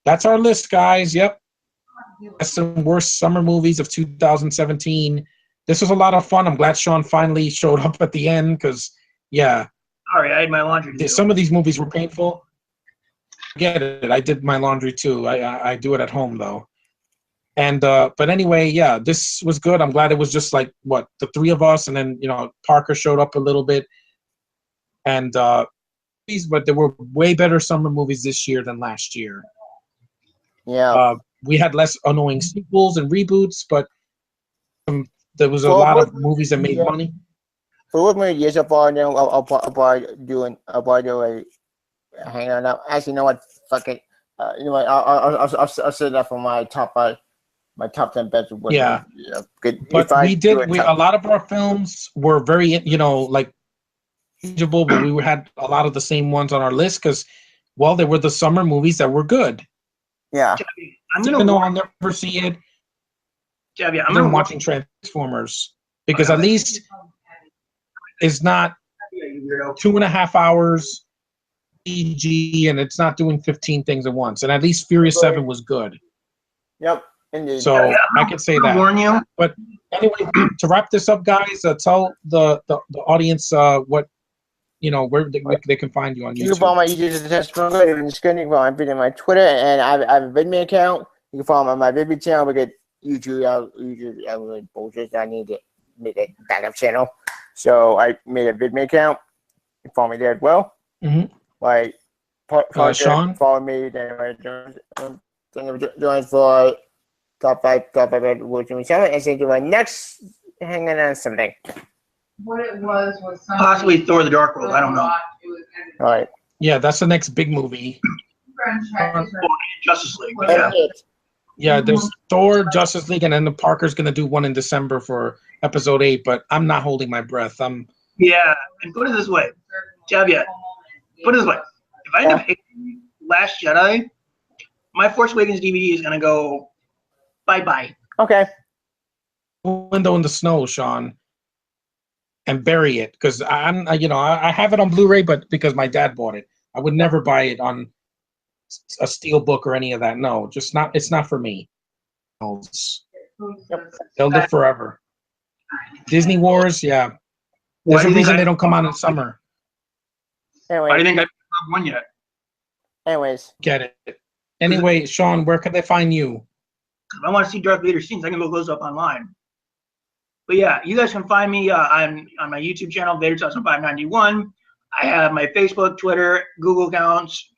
That's our list, guys. Yep. That's the worst summer movies of 2017. This was a lot of fun. I'm glad Sean finally showed up at the end because, yeah. Sorry, I had my laundry to do. Some of these movies were painful. I get it. I did my laundry too. I do it at home though. And but anyway, yeah, this was good. I'm glad it was just like the 3 of us, and then Parker showed up a little bit. And but there were way better summer movies this year than last year. Yeah. We had less annoying sequels and reboots, but there was a lot of movies that made money. For what many years so far, I'll probably do a hang on now. Actually, you know what? Fuck it. You know what? I'll say that for my top 10 best. Yeah. Good. But a lot of our films were very changeable, but we had a lot of the same ones on our list because, well, they were the summer movies that were good. Yeah. Even though I'll never see it, I'm watching Transformers because at least is not 2.5 hours PG, and it's not doing 15 things at once. And at least Furious 7 was good. Yep, indeed. So I can say that. Warn you. But anyway, to wrap this up, guys, tell the audience what where they can find you on YouTube. You can follow my YouTube I'm on my Twitter, and I have a VidMe account. You can follow my VidMe channel because YouTube I really bullshit. I need to make a backup channel, so I made a VidMe account. You can follow me there as well. Mm-hmm. Like, Sean, follow me. Then join for top five watching channel, and say to my next hanging on something. What it was something Possibly Thor: The Dark World. I don't know. All right. yeah, that's the next big movie. Justice League. But That's yeah. it. Yeah, there's Thor, Justice League, and then the Parker's gonna do one in December for episode 8. But I'm not holding my breath. Yeah, and put it this way, Javia. Put it this way: if I end up hating Last Jedi, my Force Awakens DVD is gonna go bye. Okay. window in the snow, Sean, and bury it because I have it on Blu-ray, but because my dad bought it, I would never buy it on a steel book or any of that. No, just not. It's not for me. They'll live forever. Disney Wars, yeah. Why There's do a you think reason I- they don't come out in summer. I Anyway, didn't think I have one yet. anyways, Get it. Anyway, Sean, where can they find you? If I want to see Darth Vader scenes, I can look those up online. But yeah, you guys can find me on my YouTube channel, Vader2591. I have my Facebook, Twitter, Google accounts,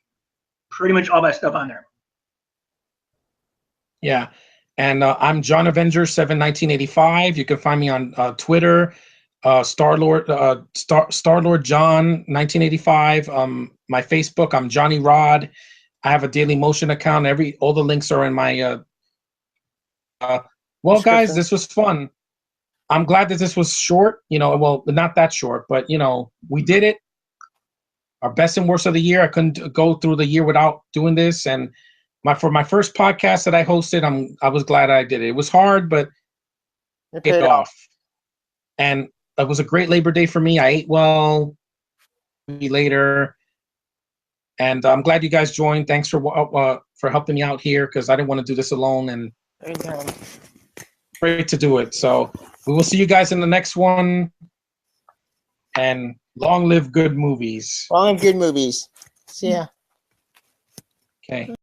pretty much all that stuff on there. Yeah. And I'm John Avenger 1985. You can find me on Twitter, Star-Lord John 1985. My Facebook, I'm Johnny Rod. I have a Daily Motion account. All the links are in my well, guys, this was fun. I'm glad that this was short, well, not that short, but we did it. Our best and worst of the year. I couldn't go through the year without doing this. And for my first podcast that I hosted, I was glad I did it. It was hard, but it paid off. And it was a great Labor Day for me. I ate well later. And I'm glad you guys joined. Thanks for helping me out here because I didn't want to do this alone. And anytime. Great to do it. So we will see you guys in the next one. And long live good movies. Long and good movies. See ya. Okay.